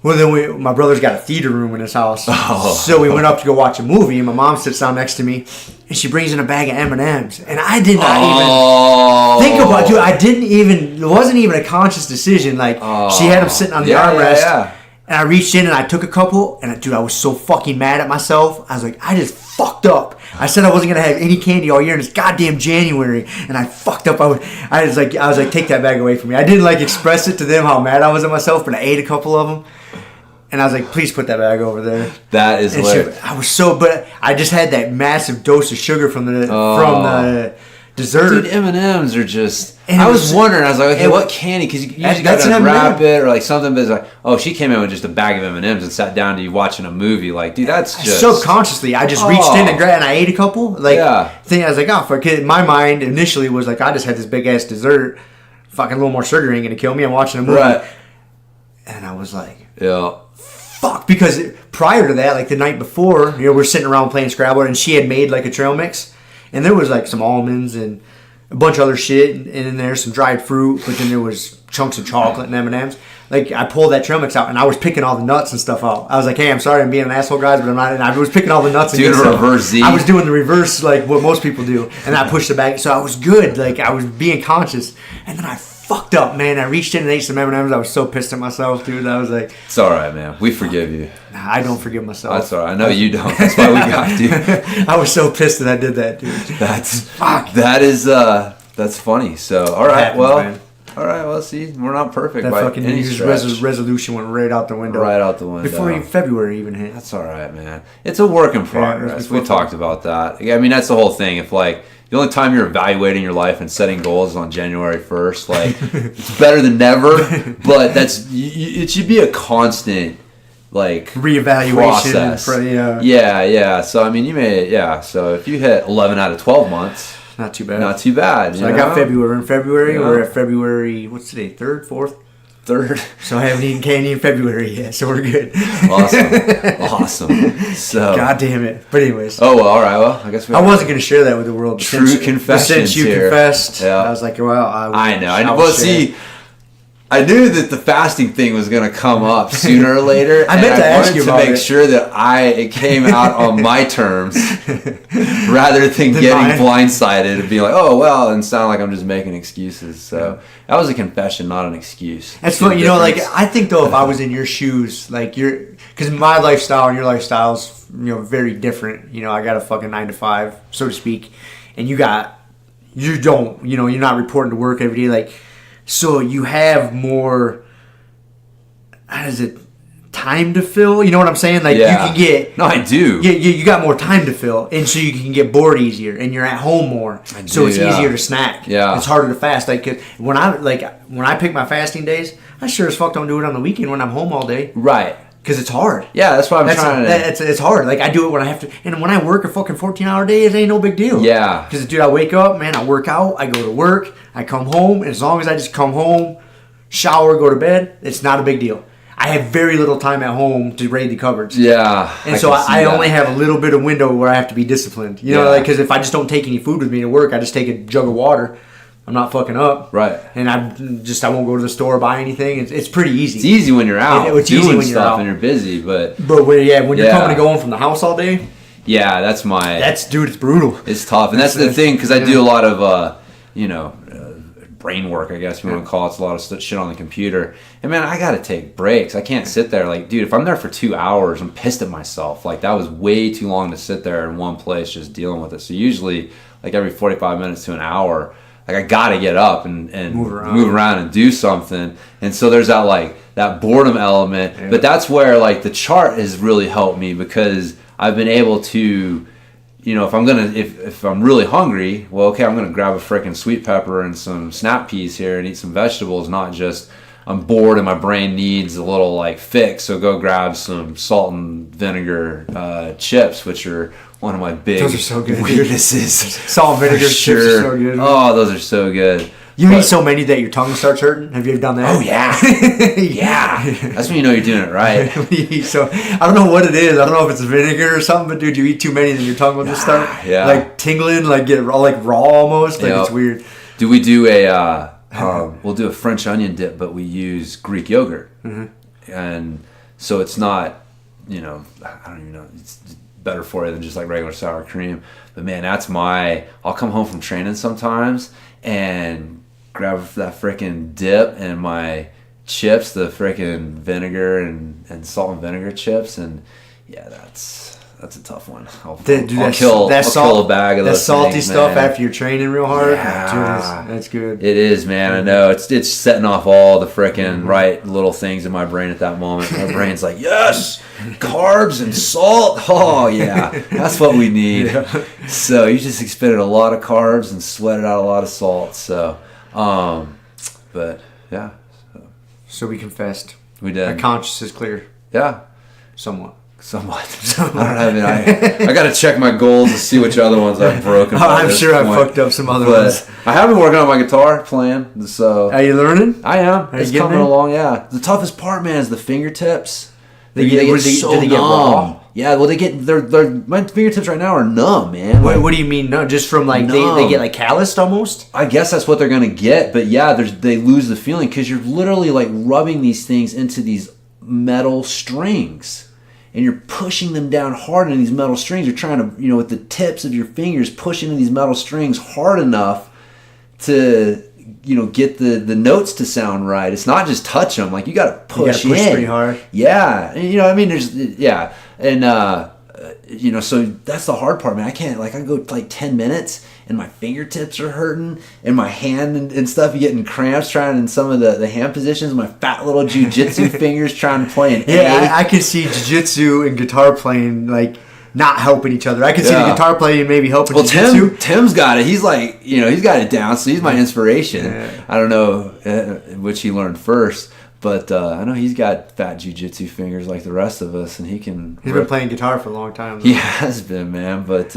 Well, then my brother's got a theater room in his house. Oh. So we went up to go watch a movie, and my mom sits down next to me, and she brings in a bag of M&Ms. And I did not even think about it. Dude, it wasn't even a conscious decision. Like, she had them sitting on the armrest. Yeah. And I reached in and I took a couple, and dude, I was so fucking mad at myself. I was like, I just fucked up. I said I wasn't gonna have any candy all year, and it's goddamn January, and I fucked up. I was like, take that bag away from me. I didn't like express it to them how mad I was at myself, but I ate a couple of them, and I was like, please put that bag over there. That is lit. But I just had that massive dose of sugar from the dessert. Dude, M&Ms are just... And I was wondering, I was like, okay, what candy? Because you usually got to wrap it or like something, but it's like, oh, she came in with just a bag of M&Ms and sat down to you watching a movie. Like, dude, that's just... Subconsciously, I just reached in and I ate a couple. Like, I was like, oh, fuck it. My mind initially was like, I just had this big-ass dessert. Fucking a little more sugar ain't going to kill me. I'm watching a movie. Right. And I was like... Yeah. Fuck, because prior to that, like the night before, we're sitting around playing Scrabble, and she had made like a trail mix, and there was like some almonds and a bunch of other shit, and in there some dried fruit, but then there was chunks of chocolate and M&Ms. Like, I pulled that trail mix out, and I was picking all the nuts and stuff out. I was like, hey, I'm sorry I'm being an asshole, guys, but I'm not. And I was picking all the nuts and doing a reverse Z. I was doing the reverse, like what most people do, and I pushed it back, so I was good. Like, I was being conscious, and then I fucked up, man. I reached in and ate some M&Ms. I was so pissed at myself, dude. I was like... It's all right, man. We forgive you. Nah, I don't forgive myself. That's all right. I know you don't. That's why we got you. I was so pissed that I did that, dude. That's funny. So, all right. Happens, well... Man. All right, well, see, we're not perfect that by fucking any stretch. Resolution went right out the window. Right out the window. Before February even hit. That's all right, man. It's a work in progress. We talked about that. I mean, that's the whole thing. If, like, the only time you're evaluating your life and setting goals is on January 1st, like, it's better than never, but it should be a constant, like, reevaluation process. Yeah. So, I mean, so if you hit 11 out of 12 months... Not too bad. Not too bad. So I got February. In February, we're at February, what's today, 3rd, 4th? 3rd. So I haven't eaten candy in February yet, so we're good. Awesome. So. God damn it. But anyways. Oh, well, all right. Well, I guess I wasn't going to share that with the world. True confessions since you here. Confessed, I was like, well, I know. Well, see... I knew that the fasting thing was going to come up sooner or later. I meant to ask you about it. To make sure that it came out on my terms rather than getting blindsided and being like, oh, well, and sound like I'm just making excuses. So that was a confession, not an excuse. That's funny. Like, I think, though, if I was in your shoes, like, because my lifestyle and your lifestyle is, very different. I got a fucking 9 to 5, so to speak. And you're not reporting to work every day. Like, so you have more, time to fill? You know what I'm saying? Like, you can get... No, I do. You got more time to fill, and so you can get bored easier, and you're at home more. So it's easier to snack. Yeah. It's harder to fast. Like, 'cause when I pick my fasting days, I sure as fuck don't do it on the weekend when I'm home all day. Right. Because it's hard. Yeah, that's why I'm trying to... It's hard. Like, I do it when I have to... And when I work a fucking 14-hour day, it ain't no big deal. Yeah. Because, dude, I wake up, man, I work out, I go to work, I come home, and as long as I just come home, shower, go to bed, it's not a big deal. I have very little time at home to raid the cupboards. Yeah. And so I only have a little bit of window where I have to be disciplined. Because if I just don't take any food with me to work, I just take a jug of water. I'm not fucking up. Right. And I won't go to the store or buy anything. It's pretty easy. It's easy when you're out doing stuff and you're busy. But when you're coming and going from the house all day. Yeah, dude, it's brutal. It's tough. And that's the thing, because I do a lot of, brain work, I guess you want to call it. It's a lot of shit on the computer. And man, I got to take breaks. I can't sit there. Like, dude, if I'm there for 2 hours, I'm pissed at myself. Like, that was way too long to sit there in one place just dealing with it. So usually, like, every 45 minutes to an hour, like, I got to get up and move around and do something. And so there's that boredom element. Yeah. But that's where, like, the chart has really helped me, because I've been able to, if I'm really hungry, well, okay, I'm gonna grab a freaking sweet pepper and some snap peas here and eat some vegetables, not just I'm bored and my brain needs a little like fix, so go grab some salt and vinegar chips, which are one of my big weirdnesses. Salt and vinegar chips are so good. Oh, those are so good. You eat so many that your tongue starts hurting? Have you ever done that? Oh, yeah. Yeah. That's when you know you're doing it right. So, I don't know what it is. I don't know if it's vinegar or something, but dude, you eat too many and your tongue will just start like tingling, like get raw almost. Like it's weird. Do we do we'll do a French onion dip, but we use Greek yogurt. Mm-hmm. And so it's not, I don't even know, it's better for you than just like regular sour cream. But man, I'll come home from training sometimes and grab that freaking dip and my chips, the freaking vinegar and salt and vinegar chips, and yeah, that's That's a tough one. I'll kill a bag of those that salty things, stuff man. after you're training real hard. Yeah. That's good. It is, man. I know. It's setting off all the frickin' right little things in my brain at that moment. My brain's like, yes, carbs and salt. Oh, yeah. That's what we need. Yeah. So you just expended a lot of carbs and sweated out a lot of salt. So, but, yeah. So we confessed. We did. Our conscience is clear. Yeah. Somewhat. I don't have it. I got to check my goals to see which other ones I've broken. I'm sure I've fucked up some other ones. I have been working on my guitar playing. So are you learning? I am. It's coming along. Yeah. The toughest part, man, is the fingertips. Do they get raw? Yeah. Well, my fingertips right now are numb, man. What do you mean? No, just from like they get like calloused almost. I guess that's what they're gonna get. But yeah, they lose the feeling because you're literally like rubbing these things into these metal strings. And you're pushing them down hard in these metal strings. You're trying to, with the tips of your fingers, pushing these metal strings hard enough to, get the notes to sound right. It's not just touch them. Like, you got to push in. Pretty hard. Yeah. And, there's, yeah. And, so that's the hard part, man. I can't, I go like 10 minutes and my fingertips are hurting and my hand and stuff, you getting cramps trying in some of the hand positions, my fat little jiu-jitsu fingers trying to play an A. Yeah, I can see jiu-jitsu and guitar playing, not helping each other. I can see the guitar playing maybe helping jiu-jitsu. Tim's got it. He's like, he's got it down, so he's my inspiration. Yeah. I don't know which he learned first. But I know he's got fat jiu-jitsu fingers like the rest of us, and he's been playing guitar for a long time. He has been, man. But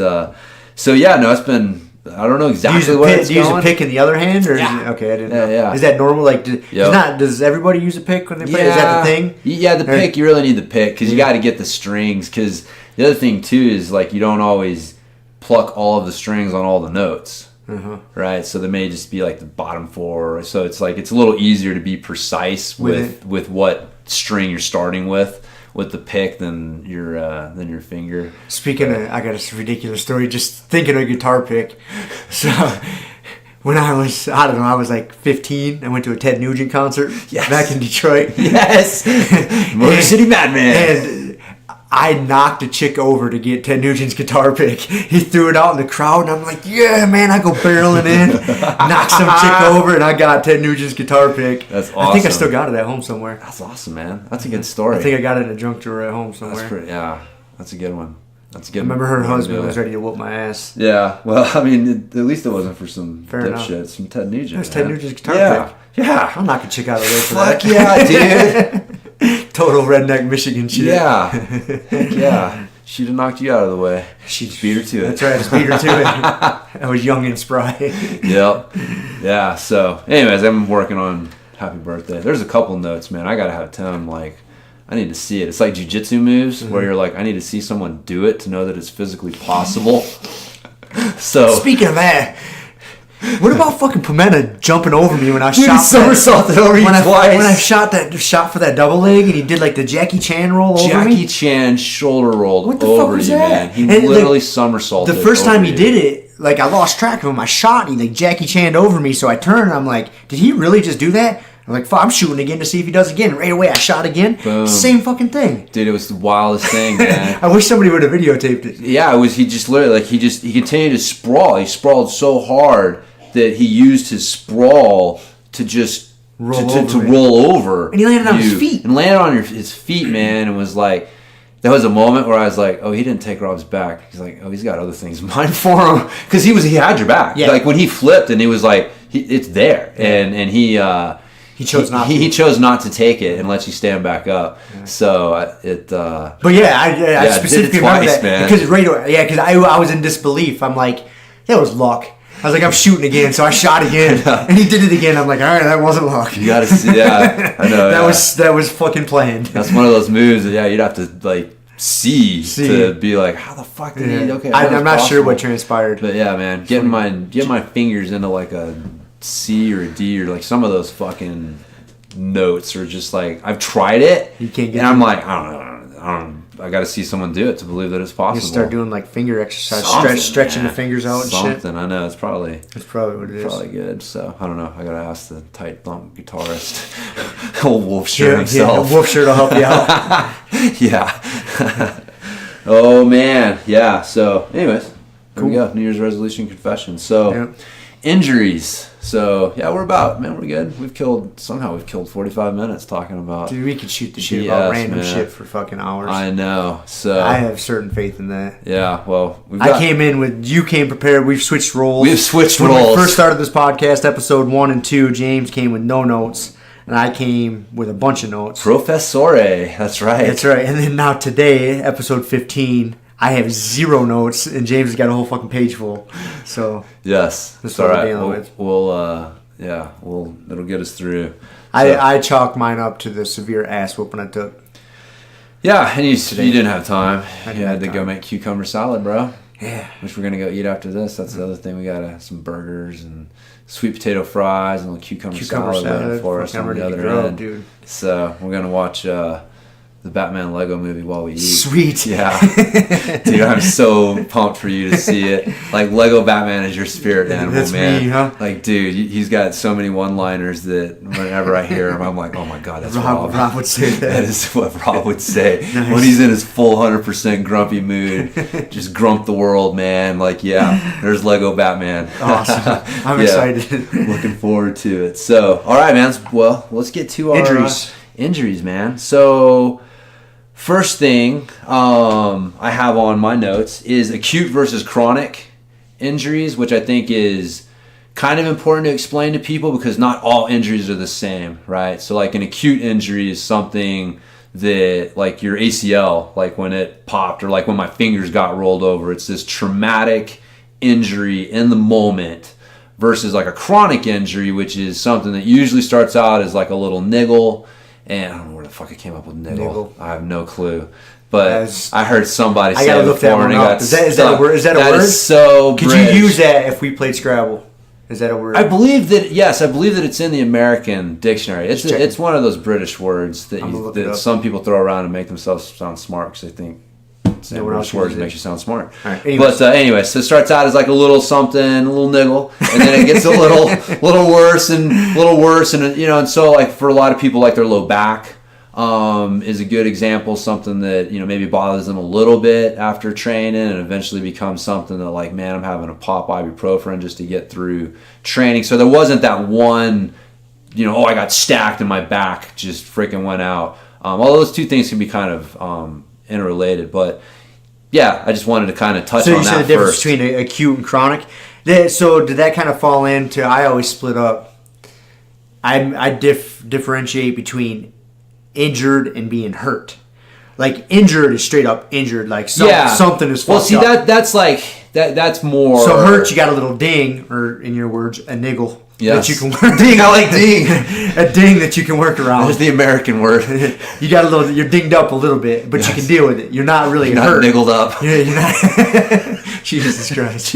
so yeah, no, it's been. I don't know exactly what it's going. Do you use a going. pick in the other hand, or Yeah. Okay, I didn't know. Yeah. Is that normal? Does everybody use a pick when they play? Is that the thing? Yeah, the pick. You really need the pick because you got to get the strings. Because the other thing too is you don't always pluck all of the strings on all the notes. Right, so they may just be the bottom four. So it's it's a little easier to be precise with what string you're starting with the pick than your finger. Speaking of, I got a ridiculous story. Just thinking of a guitar pick. So when I was 15. I went to a Ted Nugent concert back in Detroit. Yes, Motor City Madman. And I knocked a chick over to get Ted Nugent's guitar pick. He threw it out in the crowd, and I'm like, yeah, man. I go barreling in, knock some chick over, and I got Ted Nugent's guitar pick. That's awesome. I think I still got it at home somewhere. That's awesome, man. That's a good story. I think I got it in a junk drawer at home somewhere. That's a good one. That's a good I remember her husband was ready to whoop my ass. Yeah, well, at least it wasn't for some dipshit, some Ted Nugent. It was Ted Nugent's guitar pick. Yeah. I'll knock a chick out of the way for that. Fuck yeah, dude. Total redneck Michigan shit. Yeah. Heck yeah. She'd have knocked you out of the way. She beat her to it. That's right, I just beat her to it. I was young and spry. Yep. Yeah, so anyways, I'm working on Happy Birthday. There's a couple notes, man. I gotta have Tim, I need to see it. It's like jiu-jitsu moves where you're I need to see someone do it to know that it's physically possible. So speaking of that, what about fucking Pimenta jumping over me when I shot? He somersaulted over you twice. When I shot for that double leg and he did the Jackie Chan roll over me. Jackie Chan shoulder rolled what the over fuck was you, that? man. He literally somersaulted. The first time he did it, I lost track of him. I shot and he Jackie Chan'd over me, so I turned and I'm like, did he really just do that? I'm like, fuck, I'm shooting again to see if he does again. Right away, I shot again. Boom. Same fucking thing. Dude, it was the wildest thing, man. I wish somebody would have videotaped it. Yeah, it was. He just literally, he continued to sprawl. He sprawled so hard that he used his sprawl to just roll over. And he landed on his feet. And landed on his feet, man, and was that was a moment where I was like, oh, he didn't take Rob's back. He's like, oh, he's got other things in mind for him. Because he had your back. Yeah. When he flipped and he was it's there. Yeah. And he chose not to. He chose not to take it and let you stand back up. Yeah. So But yeah, I specifically remember that. Man. Because right away, because I was in disbelief. I'm like, that was luck. I was like, I'm shooting again, so I shot again, and he did it again. I'm like, all right, that wasn't luck. You gotta see, yeah, I know. that was fucking planned. That's one of those moves that you'd have to see to be like, how the fuck did he? Okay, I'm not sure what transpired. But yeah, man, getting my fingers into a C or a D or some of those fucking notes are just I've tried it, you can't get and I'm like, I don't know. I got to see someone do it to believe that it's possible. You start doing finger exercise, stretching the fingers out and shit. I know it's probably what it is. Probably good. So I don't know. I got to ask the tight thump guitarist, old Wolf Shirt himself. Yeah, Wolf Shirt will help you out. Yeah. Oh, man. Yeah. So, anyways, there we go. New Year's resolution confession. So, injuries. So, yeah, we're good. We've killed 45 minutes talking about. Dude, we could shoot the shit about random shit for fucking hours. I know. So I have certain faith in that. Yeah, well, you came prepared. We've switched roles. When we first started this podcast, episode 1 and 2, James came with no notes, and I came with a bunch of notes. Professore, that's right. That's right. And then now today, episode 15, I have 0 notes, and James has got a whole fucking page full. So yes, that's all right. It'll get us through. I chalked mine up to the severe ass whooping I took. Yeah, and you didn't have time. You had to go make cucumber salad, bro. Yeah. Which we're gonna go eat after this. That's the other thing. We got some burgers and sweet potato fries and a little cucumber salad waiting for us on the other end. Dude. So we're gonna watch the Batman Lego movie while we eat. Sweet. Yeah. Dude, I'm so pumped for you to see it. Like, Lego Batman is your spirit animal, That's man. Me, huh? Like, dude, he's got so many one-liners that whenever I hear him, I'm like, oh my God, that's Rob. Rob would say that. That is what Rob would say. Nice. When he's in his full 100% grumpy mood. Just grump the world, man. Like, yeah, there's Lego Batman. Awesome. I'm excited. Looking forward to it. So, all right, man. Well, let's get to our injuries, man. So, first thing I have on my notes is acute versus chronic injuries, which I think is kind of important to explain to people because not all injuries are the same, right? So like an acute injury is something that, like your ACL, like when it popped, or like when my fingers got rolled over, it's this traumatic injury in the moment, versus like a chronic injury, which is something that usually starts out as like a little niggle. And I don't know where the fuck I came up with niggle. I have no clue. But I heard somebody say it before, and it got stuck. Is that a word? That is so Could you use that if we played Scrabble? Is that a word? I believe that it's in the American dictionary. It's one of those British words that some people throw around and make themselves sound smart because they think saying British words makes you sound smart. Right, but anyway, so it starts out as like a little something, a little niggle, and then it gets a little worse, and and so like for a lot of people, like their low back is a good example, something that maybe bothers them a little bit after training, and eventually becomes something that, like, man, I'm having to pop ibuprofen just to get through training. So there wasn't that one, I got stacked and my back just freaking went out. All those two things can be kind of interrelated, but yeah, I just wanted to kind of touch on that first. So you said the difference between acute and chronic. So did that kind of fall into? I always split up. I differentiate between injured and being hurt. Like, injured is straight up injured. Like something is fucked up. Well, see, that's more. So hurt, you got a little ding, or in your words, a niggle. Yes. That you can work. Ding, I like ding. A ding that you can work around. There's the American word. You got you're dinged up a little bit, but you can deal with it. You're not really hurt. Not niggled up. Yeah, you're not. Jesus Christ.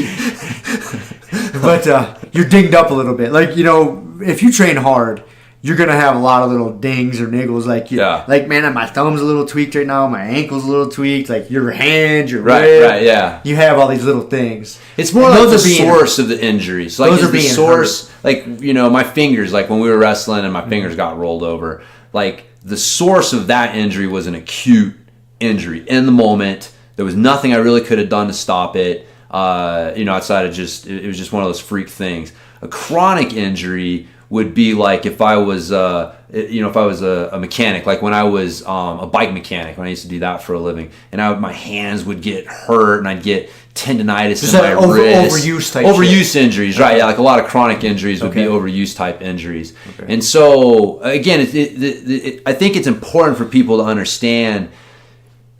But you're dinged up a little bit. Like, if you train hard, you're going to have a lot of little dings or niggles. Like, like, man, my thumb's a little tweaked right now. My ankle's a little tweaked. Like, your hand, your rib. Right, yeah. You have all these little things. It's more like the source of the injuries. Like, those are the source. Hurt. Like, my fingers, like when we were wrestling and my fingers got rolled over, like, the source of that injury was an acute injury in the moment. There was nothing I really could have done to stop it. Outside of it was just one of those freak things. A chronic injury would be like if I was, a mechanic, like when I was a bike mechanic, when I used to do that for a living, and my hands would get hurt, and I'd get tendonitis in my wrist. Overuse injuries, right? Yeah, like a lot of chronic injuries would be overuse type injuries. Okay. And so, again, I think it's important for people to understand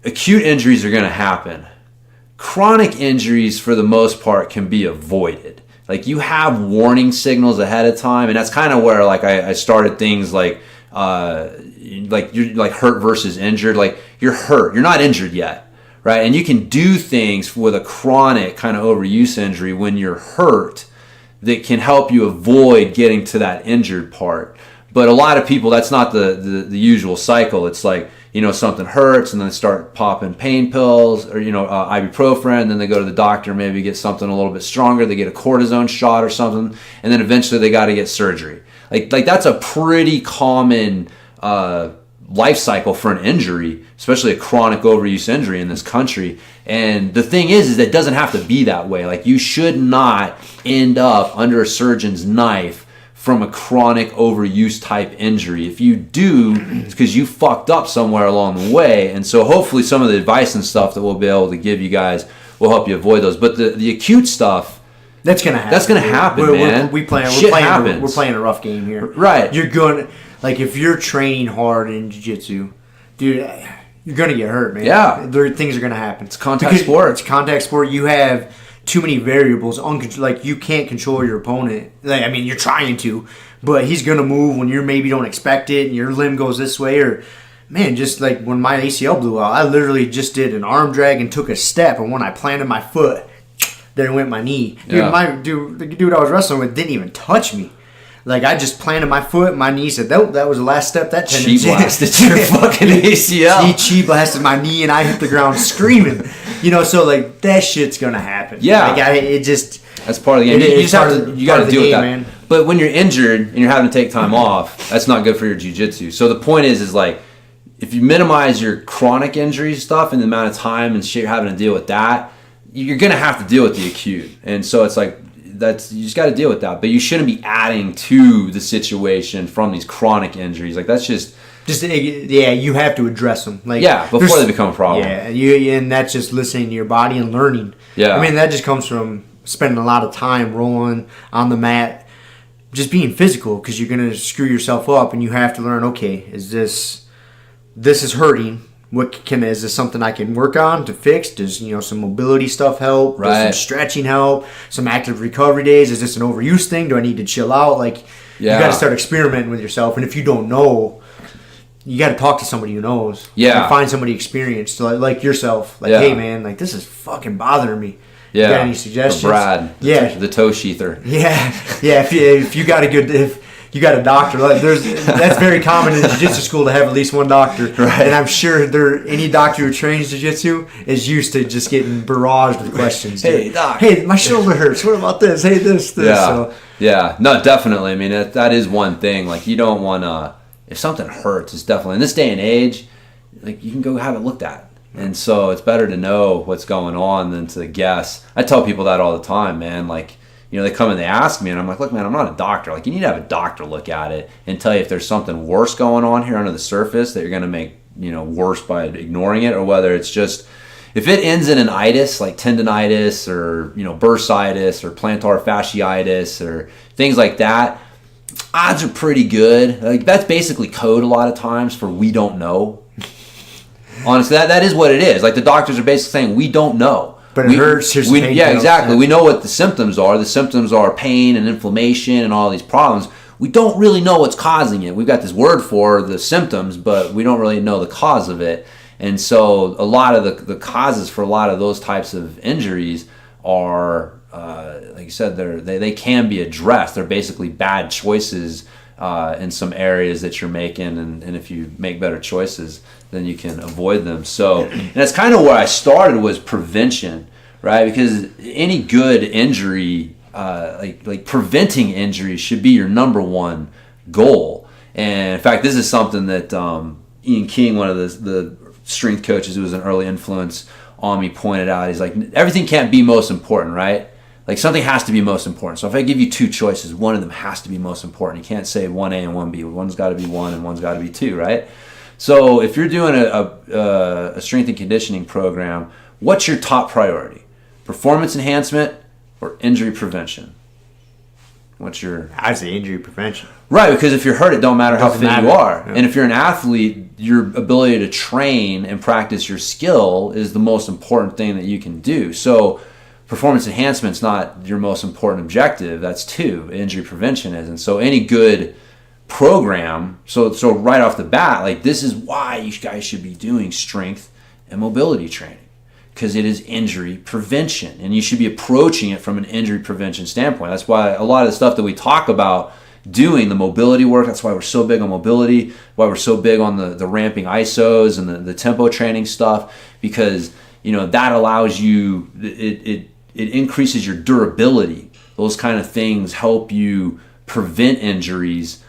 acute injuries are going to happen. Chronic injuries, for the most part, can be avoided. Like, you have warning signals ahead of time, and that's kind of where, like, I started things like you're like hurt versus injured. Like, you're hurt, you're not injured yet, right? And you can do things with a chronic kind of overuse injury when you're hurt that can help you avoid getting to that injured part. But a lot of people, that's not the usual cycle. It's like, something hurts, and then they start popping pain pills or, ibuprofen, and then they go to the doctor, maybe get something a little bit stronger. They get a cortisone shot or something, and then eventually they got to get surgery. Like that's a pretty common life cycle for an injury, especially a chronic overuse injury in this country. And the thing is that it doesn't have to be that way. Like, you should not end up under a surgeon's knife from a chronic overuse type injury. If you do, it's because you fucked up somewhere along the way. And so hopefully some of the advice and stuff that we'll be able to give you guys will help you avoid those. But the acute stuff, that's gonna happen. That's gonna happen, man. We're playing a rough game here. Right. You're going, like, if you're training hard in jiu-jitsu, dude, you're gonna get hurt, man. Yeah. Things are gonna happen. It's contact sport. It's contact sport. You have too many variables. Like, you can't control your opponent. Like, I mean, you're trying to, but he's gonna move when you maybe don't expect it, and your limb goes this way. Or, man, just like when my ACL blew out, I literally just did an arm drag and took a step, and when I planted my foot, there went my knee. Dude, the dude I was wrestling with didn't even touch me. Like, I just planted my foot, my knee said, nope, that was the last step. That tendon blasted your fucking ACL. He blasted my knee, and I hit the ground screaming. So, like, that shit's gonna happen. Yeah. Like, that's part of the game. You got to deal with that. Man. But when you're injured and you're having to take time off, that's not good for your jiu-jitsu. So the point is like, if you minimize your chronic injury stuff and the amount of time and shit you're having to deal with that, you're going to have to deal with the acute. And so it's like, you just got to deal with that. But you shouldn't be adding to the situation from these chronic injuries. Like, that's just you have to address them. Like, before they become a problem. Yeah, and that's just listening to your body and learning. Yeah. I mean, that just comes from spending a lot of time rolling on the mat, just being physical, because you're going to screw yourself up, and you have to learn, okay, is this is hurting. Is this something I can work on to fix? Does some mobility stuff help? Right. Does some stretching help? Some active recovery days? Is this an overuse thing? Do I need to chill out? Like, you got to start experimenting with yourself. And if you don't know, you got to talk to somebody who knows. Yeah. And find somebody experienced, like yourself. Like, hey man, like, this is fucking bothering me. Yeah. You got any suggestions? Brad. The toe sheather. Yeah. If you got you got a doctor. Like, that's very common in jiu-jitsu school to have at least one doctor. Right. And I'm sure any doctor who trains jiu-jitsu is used to just getting barraged with questions. Hey, doc. Hey, my shoulder hurts. What about this? Hey, this. Yeah. So, yeah. No, definitely. I mean, that is one thing. Like, you don't want to, if something hurts, it's definitely, in this day and age, like, you can go have it looked at. And so it's better to know what's going on than to guess. I tell people that all the time, man. Like, they come and they ask me, and I'm like, look, man, I'm not a doctor. Like, you need to have a doctor look at it and tell you if there's something worse going on here under the surface that you're going to make, worse by ignoring it, or whether it's just, if it ends in an itis, like tendonitis or, bursitis or plantar fasciitis or things like that, odds are pretty good. Like, that's basically code a lot of times for we don't know. Honestly, that is what it is. Like, the doctors are basically saying, we don't know. But it hurts. Here's the pain. Yeah, exactly. We know what the symptoms are. The symptoms are pain and inflammation and all these problems. We don't really know what's causing it. We've got this word for the symptoms, but we don't really know the cause of it. And so a lot of the causes for a lot of those types of injuries are, like you said, they can be addressed. They're basically bad choices in some areas that you're making, and if you make better choices, then you can avoid them. So, and that's kind of where I started, was prevention, right? Because any good injury, like preventing injuries, should be your number one goal. And in fact, this is something that Ian King, one of the strength coaches who was an early influence on me, pointed out. He's like, everything can't be most important, right? Like, something has to be most important. So if I give you two choices, one of them has to be most important. You can't say 1A and 1B. One's got to be 1 and one's got to be 2, right? So if you're doing a strength and conditioning program, what's your top priority? Performance enhancement or injury prevention? I say injury prevention. Right, because if you're hurt, it don't matter how fit you are. Yeah. And if you're an athlete, your ability to train and practice your skill is the most important thing that you can do. So performance enhancement's not your most important objective. That's 2. Injury prevention is. And so any good program, so right off the bat, like, this is why you guys should be doing strength and mobility training, because it is injury prevention, and you should be approaching it from an injury prevention standpoint. That's why a lot of the stuff that we talk about doing, the mobility work, that's why we're so big on mobility, why we're so big on the ramping ISOs and the tempo training stuff, because that allows you, it increases your durability. Those kind of things help you prevent injuries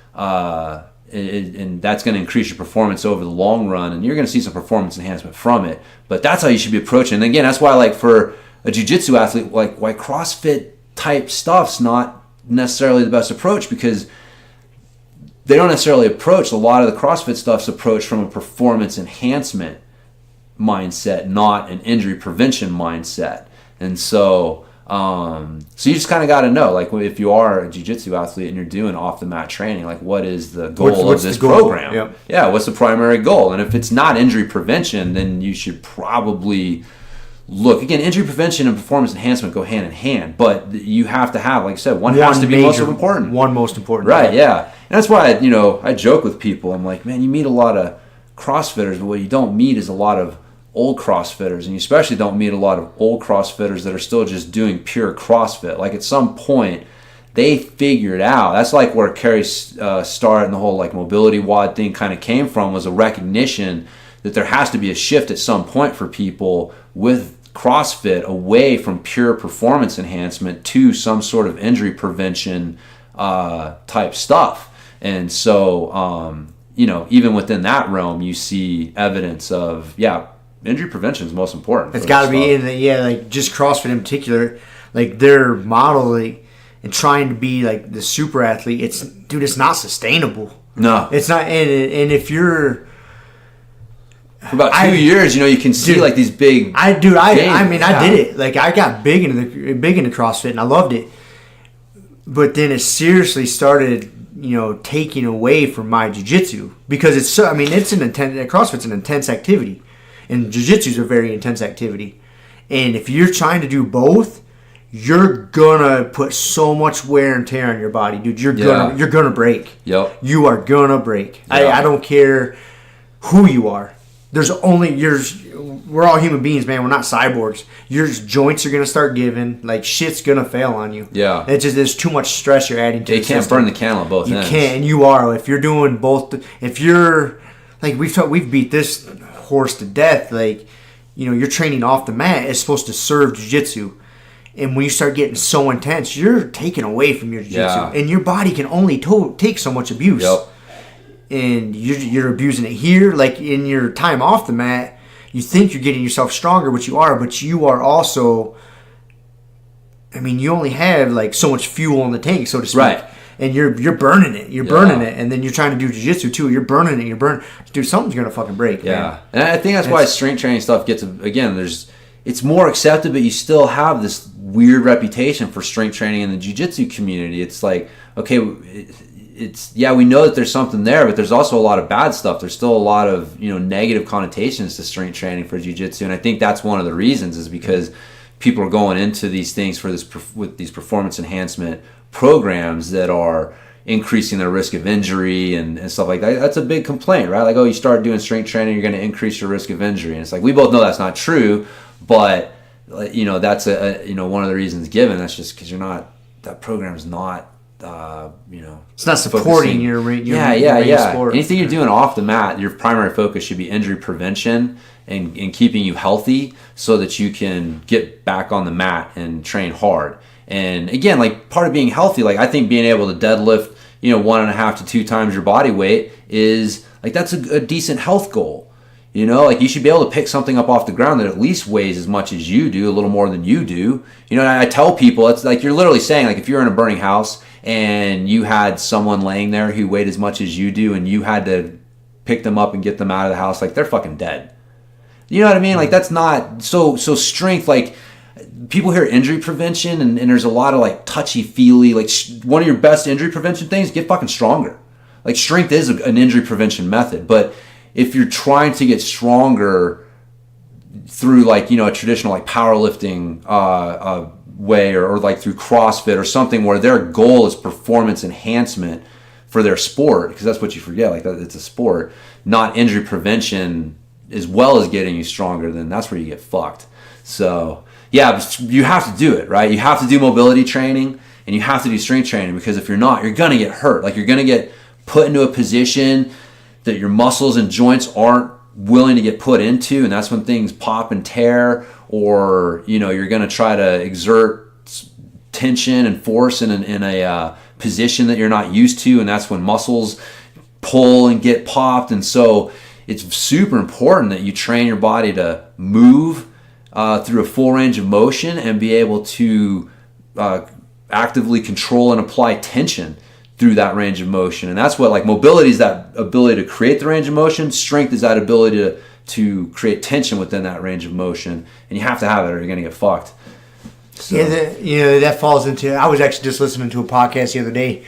and that's going to increase your performance over the long run, and you're going to see some performance enhancement from it. But that's how you should be approaching. And again, that's why, like, for a jiu-jitsu athlete, like, why CrossFit type stuff's not necessarily the best approach, because they don't necessarily approach a lot of the CrossFit stuff's approach from a performance enhancement mindset, not an injury prevention mindset. And so you just kind of got to know, like, if you are a jiu-jitsu athlete and you're doing off the mat training, like, what is the goal of this program? Yep. Yeah, what's the primary goal? And if it's not injury prevention, then you should probably look. Again, injury prevention and performance enhancement go hand in hand, but you have to have, like I said, one has to be most important. One most important. Right, yeah. And that's why, I joke with people. I'm like, man, you meet a lot of CrossFitters, but what you don't meet is a lot of old CrossFitters, and you especially don't meet a lot of old CrossFitters that are still just doing pure CrossFit. Like, at some point, they figured out. That's like where Kerry's start and the whole, like, mobility WOD thing kind of came from, was a recognition that there has to be a shift at some point for people with CrossFit away from pure performance enhancement to some sort of injury prevention type stuff. And so, even within that realm, you see evidence of, injury prevention is most important. It's got to be in like, just CrossFit in particular, like, their model, like, and trying to be like the super athlete. It's not sustainable. No, it's not. And if you're for about 2 years, you can see, like, these big. I did it. Like, I got big into CrossFit and I loved it, but then it seriously started, taking away from my jiu-jitsu, because it's so. I mean, CrossFit's an intense activity. And jiu-jitsu is a very intense activity. And if you're trying to do both, you're gonna put so much wear and tear on your body, dude. You're gonna break. Yep. You are gonna break. Yep. I don't care who you are. We're all human beings, man. We're not cyborgs. Your joints are gonna start giving. Like, shit's gonna fail on you. Yeah. It's just, there's too much stress you're adding to the system. You can't burn the candle at both ends. You can't, and you are. If you're doing both, if you're, like, we've beat this horse to death. Like, you're training off the mat. It's supposed to serve jiu-jitsu, and when you start getting so intense, you're taking away from your jiu-jitsu, and your body can only take so much abuse. Yep. And you're abusing it here. Like, in your time off the mat, you think you're getting yourself stronger, but you are also, I mean, you only have, like, so much fuel in the tank, so to speak. Right. And you're burning it. You're burning it. And then you're trying to do jiu-jitsu too. You're burning it. Dude, something's going to fucking break. Yeah. Man. And I think that's why strength training stuff gets, again, it's more accepted, but you still have this weird reputation for strength training in the jiu-jitsu community. It's like, okay, we know that there's something there, but there's also a lot of bad stuff. There's still a lot of, negative connotations to strength training for jiu-jitsu. And I think that's one of the reasons, is because people are going into these things with these performance enhancement programs that are increasing their risk of injury and stuff like that. That's a big complaint, right? Like, you start doing strength training, you're going to increase your risk of injury. And it's like, we both know that's not true, but, that's one of the reasons given. That's just because that program is not, it's not supporting your sport. Anything you're doing off the mat, your primary focus should be injury prevention and keeping you healthy so that you can get back on the mat and train hard. And again, like, part of being healthy, like, I think being able to deadlift, 1.5 to 2 times your body weight is, like, that's a decent health goal. Like, you should be able to pick something up off the ground that at least weighs as much as you do, a little more than you do. And I tell people, it's like, you're literally saying, like, if you're in a burning house and you had someone laying there who weighed as much as you do and you had to pick them up and get them out of the house, like, they're fucking dead. You know what I mean? Like, that's not so strength, like, people hear injury prevention and there's a lot of, like, touchy-feely, like, one of your best injury prevention things, get fucking stronger. Like, strength is an injury prevention method, but if you're trying to get stronger through, like, a traditional, like, powerlifting way or like through CrossFit or something where their goal is performance enhancement for their sport, because that's what you forget, like, that it's a sport, not injury prevention as well as getting you stronger, then that's where you get fucked. So yeah, you have to do it, right? You have to do mobility training and you have to do strength training, because if you're not, you're going to get hurt. Like, you're going to get put into a position that your muscles and joints aren't willing to get put into, and that's when things pop and tear, or, you're going to try to exert tension and force in a position that you're not used to, and that's when muscles pull and get popped. And so it's super important that you train your body to move through a full range of motion and be able to actively control and apply tension through that range of motion. And that's what, like, mobility is that ability to create the range of motion. Strength is that ability to create tension within that range of motion. And you have to have it or you're going to get fucked. So. Yeah, that falls into... I was actually just listening to a podcast the other day.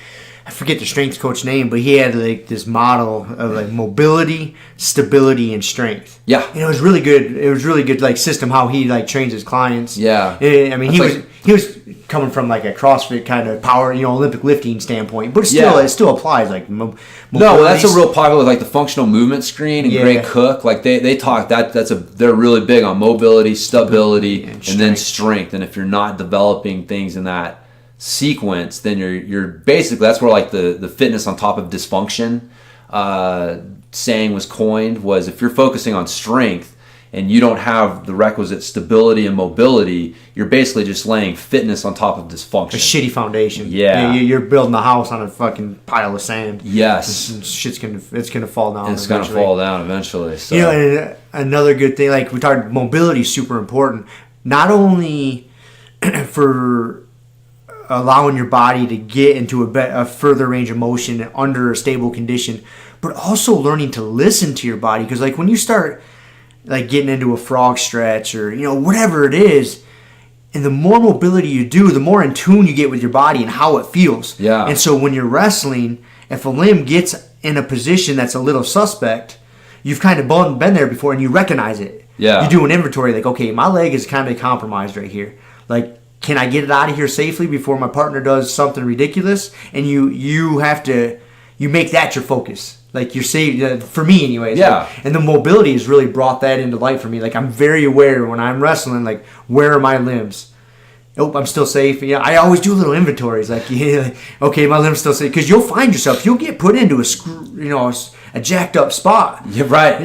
I forget the strength coach name, but he had like this model of like mobility, stability, and strength. Yeah, and it was really good. It was really good, like system how he like trains his clients. Yeah, I mean he was coming from like a CrossFit kind of power, Olympic lifting standpoint, but it still applies like. No, that's a real popular like the functional movement screen and Gray Cook. Like they talk they're really big on mobility, stability, and then strength. And if you're not developing things in that sequence, then you're basically, that's where like the fitness on top of dysfunction saying was coined, was if you're focusing on strength and you don't have the requisite stability and mobility, you're basically just laying fitness on top of dysfunction. A shitty foundation. Yeah. You're building a house on a fucking pile of sand. Yes. It's gonna fall down. It's gonna fall down eventually. So. And another good thing, like we talked, mobility is super important. Not only for allowing your body to get into a further range of motion under a stable condition, but also learning to listen to your body. Because like when you start like getting into a frog stretch or whatever it is, and the more mobility you do, the more in tune you get with your body and how it feels. Yeah. And so when you're wrestling, if a limb gets in a position that's a little suspect, you've kind of been there before and you recognize it. Yeah. You do an inventory like, okay, my leg is kind of compromised right here. Like, can I get it out of here safely before my partner does something ridiculous? And you have to make that your focus. Like you're safe, for me anyways. Yeah. Like, and the mobility has really brought that into light for me. Like I'm very aware when I'm wrestling, like where are my limbs? Oh, I'm still safe. Yeah, I always do little inventories. Like, okay, my limb's still safe. Because you'll find yourself, you'll get put into a jacked up spot. Yeah, right.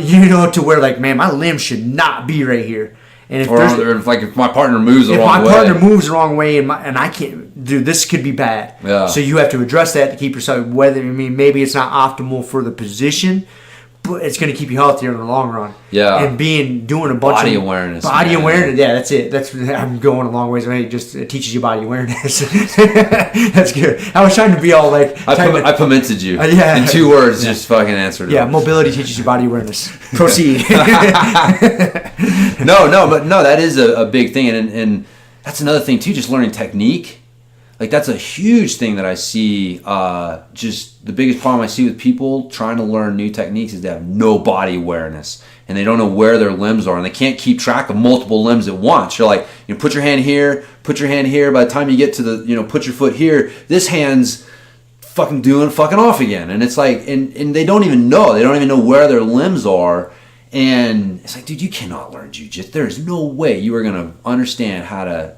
To where like, man, my limb should not be right here. And if if my partner moves the wrong way. If my partner moves the wrong way and I can't, dude, this could be bad. Yeah. So you have to address that to keep yourself, maybe it's not optimal for the position, but it's going to keep you healthier in the long run. Yeah. And doing a bunch body of awareness. Body awareness. Yeah, that's it. I'm going a long ways. It just teaches you body awareness. That's good. I was trying to be all like. I pimented you. Yeah. In 2 words, just fucking answered it. Yeah, mobility teaches you body awareness. Proceed. No, that is a big thing, and that's another thing too. Just learning technique, like that's a huge thing that I see. Just the biggest problem I see with people trying to learn new techniques is they have no body awareness, and they don't know where their limbs are, and they can't keep track of multiple limbs at once. You're like, put your hand here, put your hand here. By the time you get to the, put your foot here, this hand's fucking off again, and it's like, and they don't even know. They don't even know where their limbs are. And it's like, dude, you cannot learn jiu-jitsu. There's no way you are going to understand how to,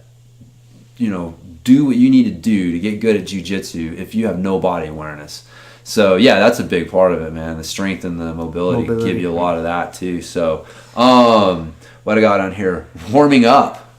do what you need to do to get good at jiu-jitsu if you have no body awareness. So, yeah, that's a big part of it, man. The strength and the mobility give you a lot of that, too. So, what I got on here, warming up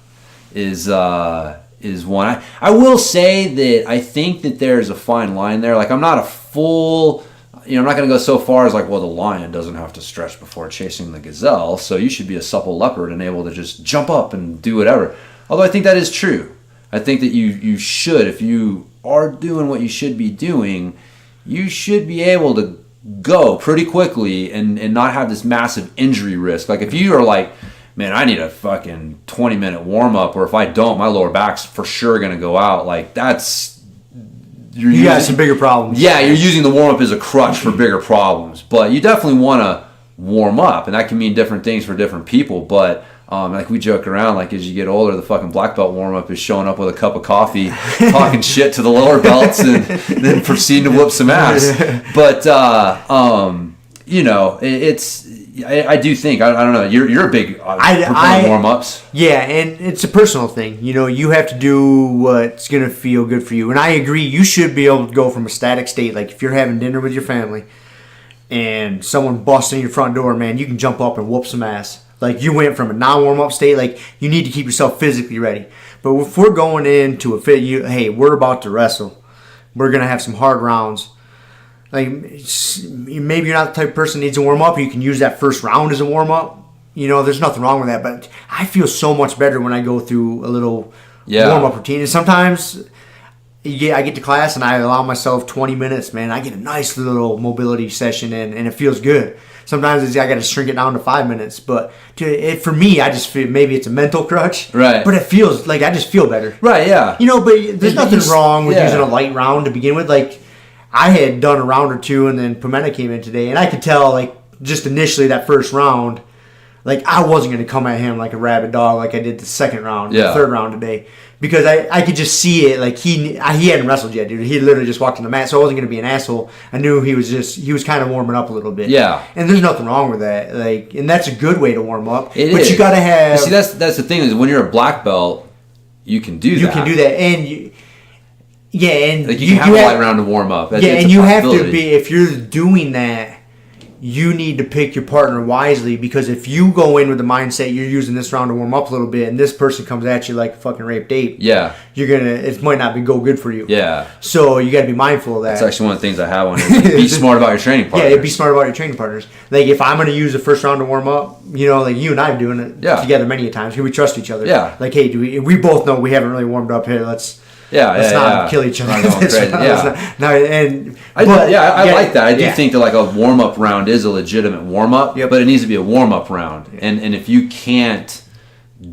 is one. I will say that I think that there's a fine line there. Like, I'm not a full... I'm not going to go so far as like, well, the lion doesn't have to stretch before chasing the gazelle, so you should be a supple leopard and able to just jump up and do whatever. Although I think that is true. I think that you should, if you are doing what you should be doing, you should be able to go pretty quickly and not have this massive injury risk. Like if you are like, man, I need a fucking 20-minute warm-up, or if I don't, my lower back's for sure going to go out. Like that's... You got some bigger problems. Yeah, you're using the warm-up as a crutch for bigger problems. But you definitely want to warm up, and that can mean different things for different people. But like we joke around, like as you get older, the fucking black belt warm-up is showing up with a cup of coffee, talking shit to the lower belts, and then proceeding to whoop some ass. But, it's... I do think, I don't know, you're a big warm-ups. Yeah, and it's a personal thing. You have to do what's going to feel good for you. And I agree, you should be able to go from a static state. Like if you're having dinner with your family and someone busts in your front door, man, you can jump up and whoop some ass. Like you went from a non-warm-up state, like you need to keep yourself physically ready. But if we're going into a fit, hey, we're about to wrestle. We're going to have some hard rounds. Like, maybe you're not the type of person that needs a warm-up. You can use that first round as a warm-up. There's nothing wrong with that. But I feel so much better when I go through a little warm-up routine. And sometimes I get to class and I allow myself 20 minutes, man. I get a nice little mobility session in, and it feels good. Sometimes I got to shrink it down to 5 minutes. But for me, I just feel maybe it's a mental crutch. Right. But it feels like I just feel better. Right, yeah. But there's nothing wrong with using a light round to begin with. Like, I had done a round or two, and then Pimenta came in today, and I could tell, like, just initially that first round, like, I wasn't going to come at him like a rabid dog like I did the second round, the third round today, because I could just see it. Like, he hadn't wrestled yet, dude. He literally just walked on the mat, so I wasn't going to be an asshole. I knew he was kind of warming up a little bit. Yeah. And there's nothing wrong with that. Like, and that's a good way to warm up. But you got to have... See, that's the thing is when you're a black belt, you can do that. You can do that, and and like you can have a light round to warm up. And you have to be, if you're doing that, you need to pick your partner wisely, because if you go in with the mindset you're using this round to warm up a little bit, and this person comes at you like a fucking raped ape, it might not go good for you. Yeah. So you got to be mindful of that. That's actually one of the things I have on here. Be smart about your training partners. Yeah, be smart about your training partners. Like, if I'm going to use the first round to warm up, like you and I are doing it together many times, we trust each other. Yeah. Like, hey, we both know we haven't really warmed up here. Let's not kill each other. I like that. I do think that like a warm up round is a legitimate warm up, but it needs to be a warm up round. Yeah. And if you can't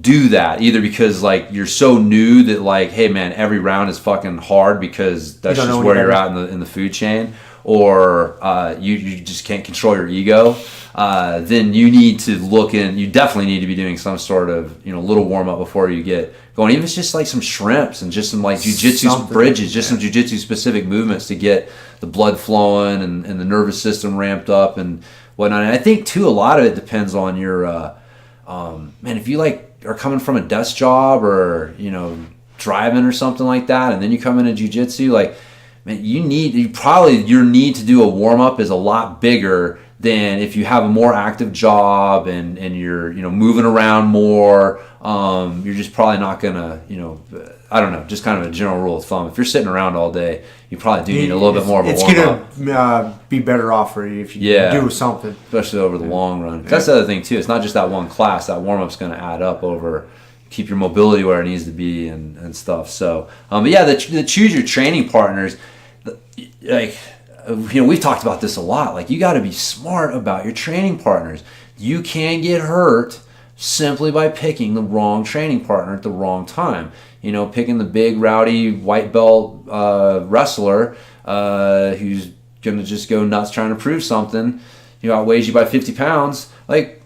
do that, either because like you're so new that like, hey man, every round is fucking hard because that's just where you're at in the food chain, or you just can't control your ego, then you need to look in. You definitely need to be doing some sort of little warm up before you get going. Even if it's just like some shrimps and just some like jujitsu bridges, just some jujitsu specific movements to get the blood flowing and the nervous system ramped up and whatnot. And I think too, a lot of it depends on your man. If you like are coming from a desk job or driving or something like that, and then you come into jujitsu, like man, your need to do a warm up is a lot bigger than if you have a more active job and you're moving around more. You're just probably not gonna I don't know, just kind of a general rule of thumb. If you're sitting around all day, you probably do need a little bit more of a warm up. It's gonna be better off for you if you do something, especially over the long run. That's the other thing too. It's not just that one class. That warm up's gonna add up over. Keep your mobility where it needs to be and stuff. So, but yeah, the choose your training partners. Like, we've talked about this a lot. Like, you got to be smart about your training partners. You can get hurt simply by picking the wrong training partner at the wrong time. Picking the big, rowdy, white belt wrestler who's going to just go nuts trying to prove something, outweighs you by 50 pounds. Like,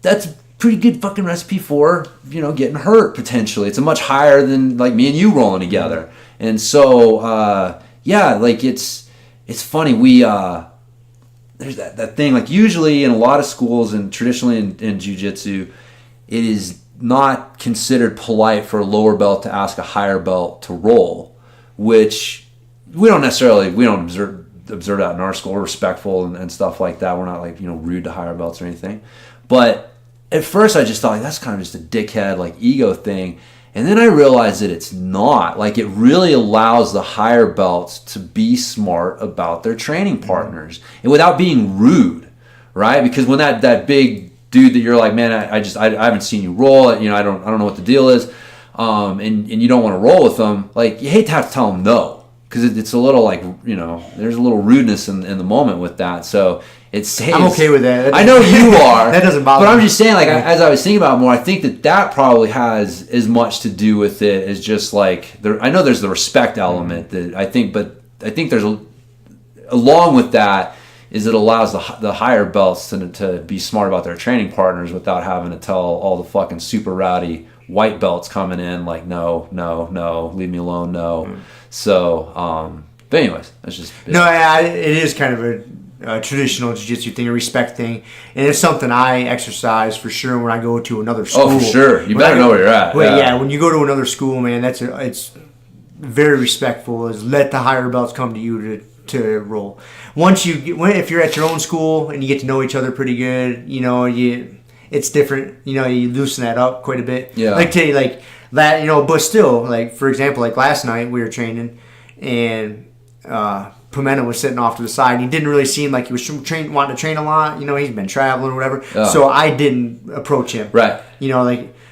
that's a pretty good fucking recipe for, getting hurt, potentially. It's a much higher than, like, me and you rolling together. And so, like, it's funny. There's that thing, like, usually in a lot of schools and traditionally in jiu-jitsu, it is not considered polite for a lower belt to ask a higher belt to roll, which we don't observe that in our school. We're respectful and stuff like that. We're not like, rude to higher belts or anything. But at first I just thought, like, that's kind of just a dickhead, like, ego thing. And then I realized that it's not. Like, it really allows the higher belts to be smart about their training partners and without being rude, right? Because when that big dude that you're like, man, I haven't seen you roll, I don't know what the deal is, and you don't want to roll with them, like, you hate to have to tell them no, because it's a little like, there's a little rudeness in the moment with that. So I'm okay with that. I know you are. That doesn't bother me. But I'm just saying, like, as I was thinking about it more, I think that probably has as much to do with it as just like I know there's the respect element that I think there's along with that is it allows the higher belts to be smart about their training partners without having to tell all the fucking super rowdy white belts coming in like no, leave me alone, no. So, but anyways, that's just it is kind of a traditional jiu-jitsu thing, a respect thing, and it's something I exercise for sure when I go to another school. Oh, for sure. You better know where you're at. When you go to another school, man, it's very respectful. Is let the higher belts come to you to roll. If you're at your own school and you get to know each other pretty good, it's different. You loosen that up quite a bit. Yeah. Like today, like that, but still, like, for example, like last night we were training and. Pimenta was sitting off to the side. And he didn't really seem like he was wanting to train a lot. He's been traveling or whatever. Oh. So I didn't approach him. Right.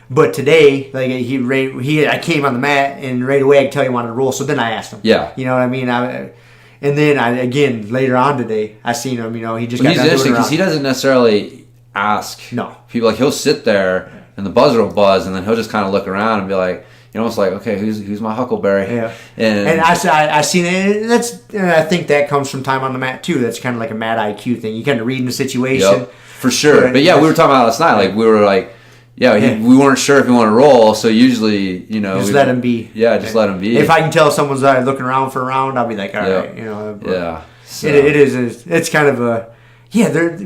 But today, I came on the mat and right away I could tell he wanted to roll. So then I asked him. Yeah. You know what I mean? And then again later on today, I seen him. He just got he's interesting because he doesn't necessarily ask. No. People he'll sit there and the buzzer will buzz and then he'll just kind of look around and be like, almost like, okay, who's my huckleberry? Yeah. And I seen it. I think that comes from time on the mat too. That's kind of like a mat IQ thing. You kind of reading the situation. Yep, for sure. But yeah, we were talking about last night. Like we were like. Yeah, we weren't sure if he wanted to roll, so usually, just let him be. Yeah, just let him be. If I can tell someone's looking around for a round, I'll be like, all right, Yeah. So. It is. It's kind of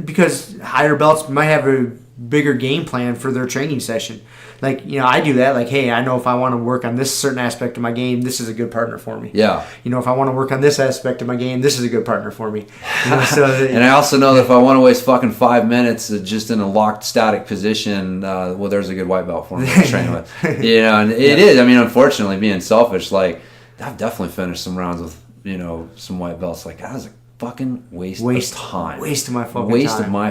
because higher belts might have a bigger game plan for their training session. I do that. Like, hey, I know if I want to work on this certain aspect of my game, this is a good partner for me. Yeah. If I want to work on this aspect of my game, this is a good partner for me. And I also know that if I want to waste fucking 5 minutes just in a locked static position, there's a good white belt for me to train with. And it is. I mean, unfortunately, being selfish, like I've definitely finished some rounds with some white belts. Like that was a fucking waste of time. Waste of my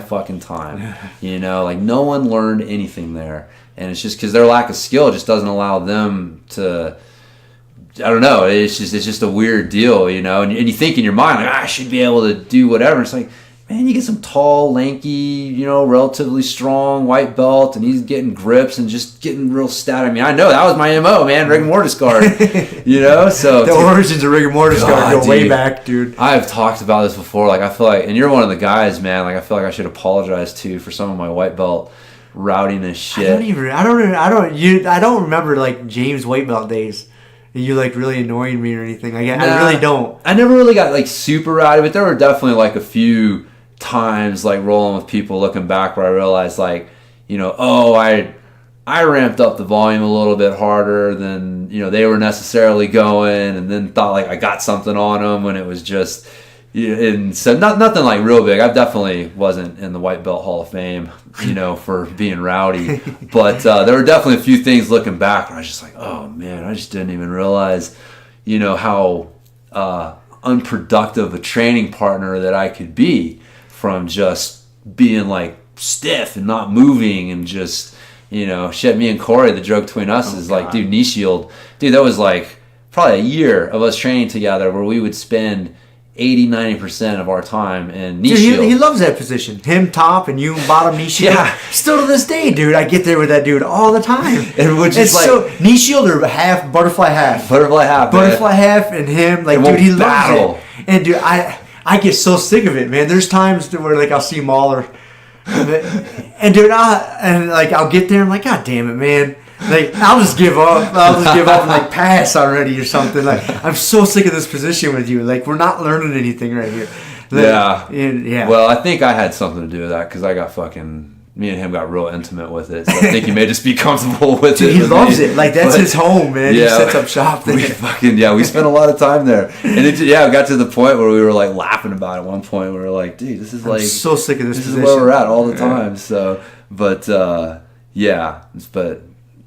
fucking time. No one learned anything there. And it's just because their lack of skill just doesn't allow them to. I don't know. It's just a weird deal, And you think in your mind like I should be able to do whatever. It's like, man, you get some tall, lanky, relatively strong white belt, and he's getting grips and just getting real stat. I mean, I know that was my MO, man. Rigor mortis guard. So the origins of rigor mortis guard go way back, dude. I've talked about this before. Like I feel like, and you're one of the guys, man. Like I feel like I should apologize to for some of my white belt rowdiness shit. I don't remember like James white belt days. You like really annoying me or anything. I really don't. I never really got like super rowdy, but there were definitely like a few times like rolling with people looking back where I realized like, I ramped up the volume a little bit harder than, they were necessarily going, and then thought like I got something on them when it was just. And so nothing like real big. I definitely wasn't in the white belt Hall of Fame, for being rowdy. But there were definitely a few things looking back where I was just like, oh man, I just didn't even realize, how unproductive a training partner that I could be from just being like stiff and not moving and just, shit. Me and Corey, the joke between us is like, dude, knee shield. Dude, that was like probably a year of us training together where we would spend 80-90% of our time in knee shield. He loves that position. Him top and you bottom knee shield. Yeah. Still to this day, dude, I get there with that dude all the time. And which is like knee shield or half, butterfly half. Butterfly half, and him, like, dude, he loves it. And dude, I get so sick of it, man. There's times where like I'll see Mahler, and dude, I'll get there and I'm like, God damn it, man. Like I'll just give up and like pass already or something. Like I'm so sick of this position with you. Like we're not learning anything right here. Like, yeah. Well, I think I had something to do with that because I got me and him got real intimate with it. So I think he may just be comfortable with it. He loves it. Like that's his home, man. Yeah, he sets up shop there. We spent a lot of time there, and it got to the point where we were like laughing about it. At one point, we were like, dude, this is like I'm so sick of this position. This is where we're at all the time. So, but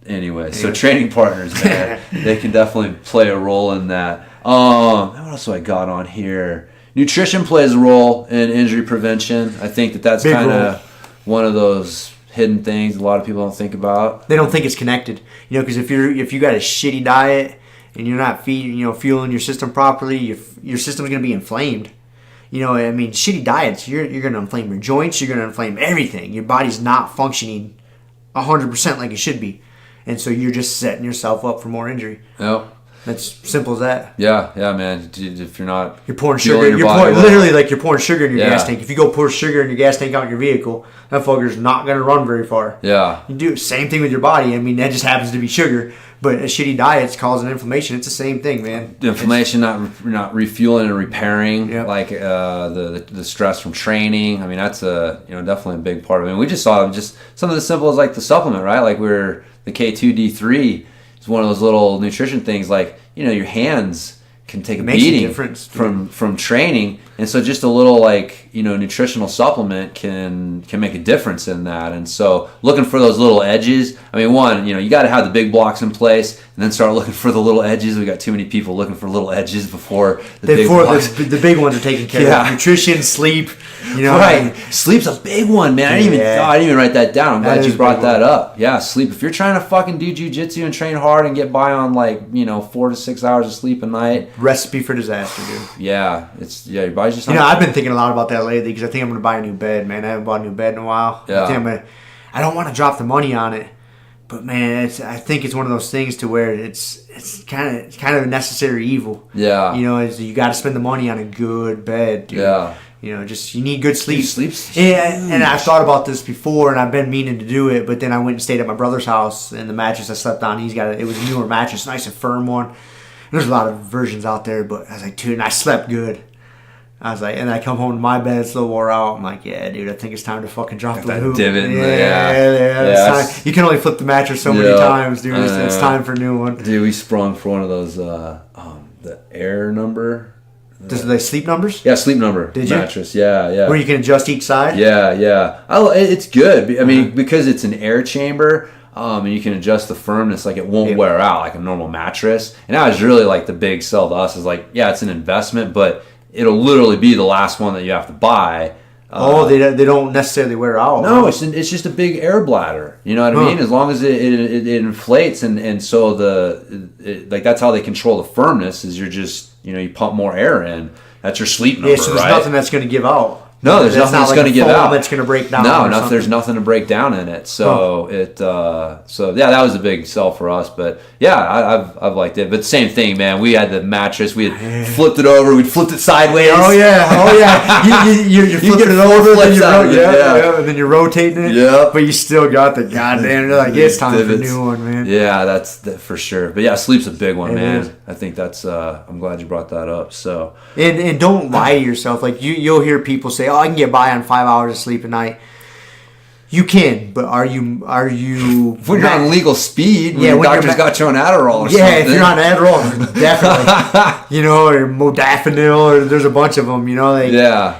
anyway, so training partners, man, they can definitely play a role in that. What else do I got on here? Nutrition plays a role in injury prevention. I think that's kind of one of those hidden things a lot of people don't think about. They don't think it's connected, because if you got a shitty diet and you're not fueling your system properly, your system's going to be inflamed. Shitty diets, you're going to inflame your joints, you're going to inflame everything. Your body's not functioning 100% like it should be. And so you're just setting yourself up for more injury. Yep. That's simple as that. Yeah, man. If you're not... You're pouring sugar. You're pouring sugar in your gas tank. If you go pour sugar in your gas tank out in your vehicle, that fucker's not going to run very far. Yeah. You do the same thing with your body. That just happens to be sugar. But a shitty diet's causing inflammation. It's the same thing, man. Inflammation, not refueling and repairing, like the stress from training. That's definitely a big part of it. We just saw just something as simple as like the supplement, right? Like the K2D3 is one of those little nutrition things. Like your hands can take a beating from training, and so just a little nutritional supplement can make a difference in that. And so looking for those little edges. One, you got to have the big blocks in place, and and then start looking for the little edges. We got too many people looking for little edges before the big ones are taken care of. Nutrition, sleep, right. Sleep's a big one, man. I didn't even write that down. I'm glad you brought that up. Yeah, sleep. If you're trying to fucking do jiu-jitsu and train hard and get by on 4 to 6 hours of sleep a night, recipe for disaster, dude. Yeah, your body's just. I've been thinking a lot about that lately because I think I'm gonna buy a new bed, man. I haven't bought a new bed in a while. Yeah. I don't want to drop the money on it, but man, I think it's one of those things to where it's kind of a necessary evil. Yeah. You got to spend the money on a good bed, dude. Yeah. You need good sleep. Sleep's and I've thought about this before, and I've been meaning to do it, but then I went and stayed at my brother's house, and the mattress I slept on, it was a newer mattress, nice and firm one. And there's a lot of versions out there, but I was like, dude, and I slept good. I was like, and I come home to my bed, it's a little wore out. I'm like, yeah, dude, I think it's time to fucking drop the hoop. Divot. Yeah. You can only flip the mattress so many times, dude. It's time for a new one. Dude, we sprung for one of those, the Air number. The sleep numbers? Yeah, sleep number. Did you? Mattress, yeah. Where you can adjust each side? Yeah. It's good. I mean, because it's an air chamber, and you can adjust the firmness, it won't wear out like a normal mattress. And that was really the big sell to us is it's an investment, but it'll literally be the last one that you have to buy. They don't necessarily wear out. No, it's just a big air bladder. You know what I mean? As long as it inflates, and so that's how they control the firmness. Is you're just you pump more air in. That's your sleep number, so there's nothing that's going to give out. No, there's nothing that's going to give out. That's going to break down. No, there's nothing to break down in it. So that was a big sell for us. But yeah, I've liked it. But same thing, man. We had the mattress. We had flipped it over. We'd flipped it sideways. Oh yeah. You're flipping it over, and then you're rotating it. Yeah. But you still got the goddamn. It's time for a new one, man. Yeah, that's for sure. But yeah, sleep's a big one, man. I think that's. I'm glad you brought that up. So and don't lie to yourself. You'll hear people say, "Oh, I can get by on 5 hours of sleep a night." You can, but are you? When you're on legal speed, when your doctor's got you on Adderall or something. Yeah, if you're on Adderall, definitely. Or modafinil, or there's a bunch of them. Yeah.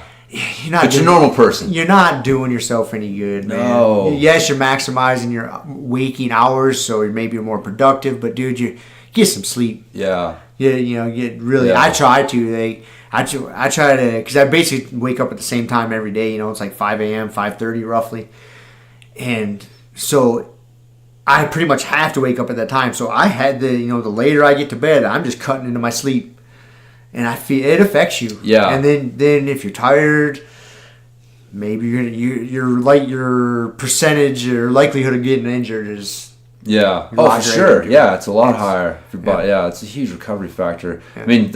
But you're a normal person. You're not doing yourself any good, man. No. Yes, you're maximizing your waking hours, so maybe you're more productive. But dude, you get some sleep. Yeah. Get really. Yeah. I try to. I try to, because I basically wake up at the same time every day. It's 5 a.m., 5:30 roughly. And so I pretty much have to wake up at that time. So I had the later I get to bed, I'm just cutting into my sleep. And I feel it affects you. Yeah. And then if you're tired, maybe your percentage or likelihood of getting injured is. Yeah. Oh, for sure. Yeah, it's a lot higher. It's a huge recovery factor. Yeah. I mean,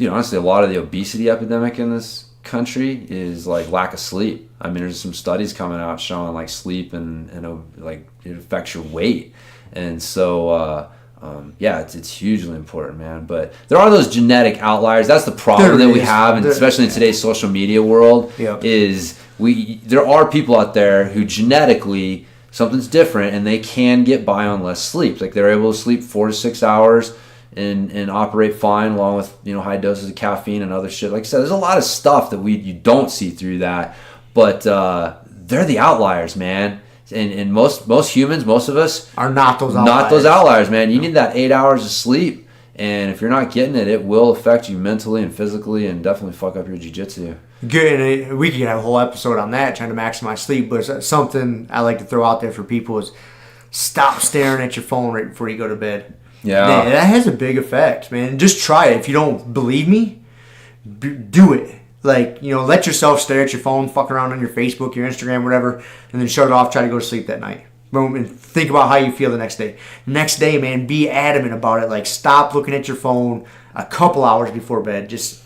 honestly, a lot of the obesity epidemic in this country is lack of sleep. I mean, there's some studies coming out showing sleep and it affects your weight, and so it's hugely important, man. But there are those genetic outliers. That's the problem that we have, and especially in today's social media world, is there are people out there who genetically something's different, and they can get by on less sleep. They're able to sleep 4 to 6 hours. And operate fine along with high doses of caffeine and other shit. Like I said, there's a lot of stuff that you don't see through that, but they're the outliers, man. And most humans, most of us are not those outliers. Not those outliers, man. You need that 8 hours of sleep, and if you're not getting it, it will affect you mentally and physically, and definitely fuck up your jiu-jitsu. Good, and we could have a whole episode on that, trying to maximize sleep. But something I like to throw out there for people is stop staring at your phone right before you go to bed. Yeah. That has a big effect, man. Just try it. If you don't believe me, do it. Let yourself stare at your phone, fuck around on your Facebook, your Instagram, whatever, and then shut it off, try to go to sleep that night. Boom, and think about how you feel the next day. Next day, man, be adamant about it. Stop looking at your phone a couple hours before bed. Just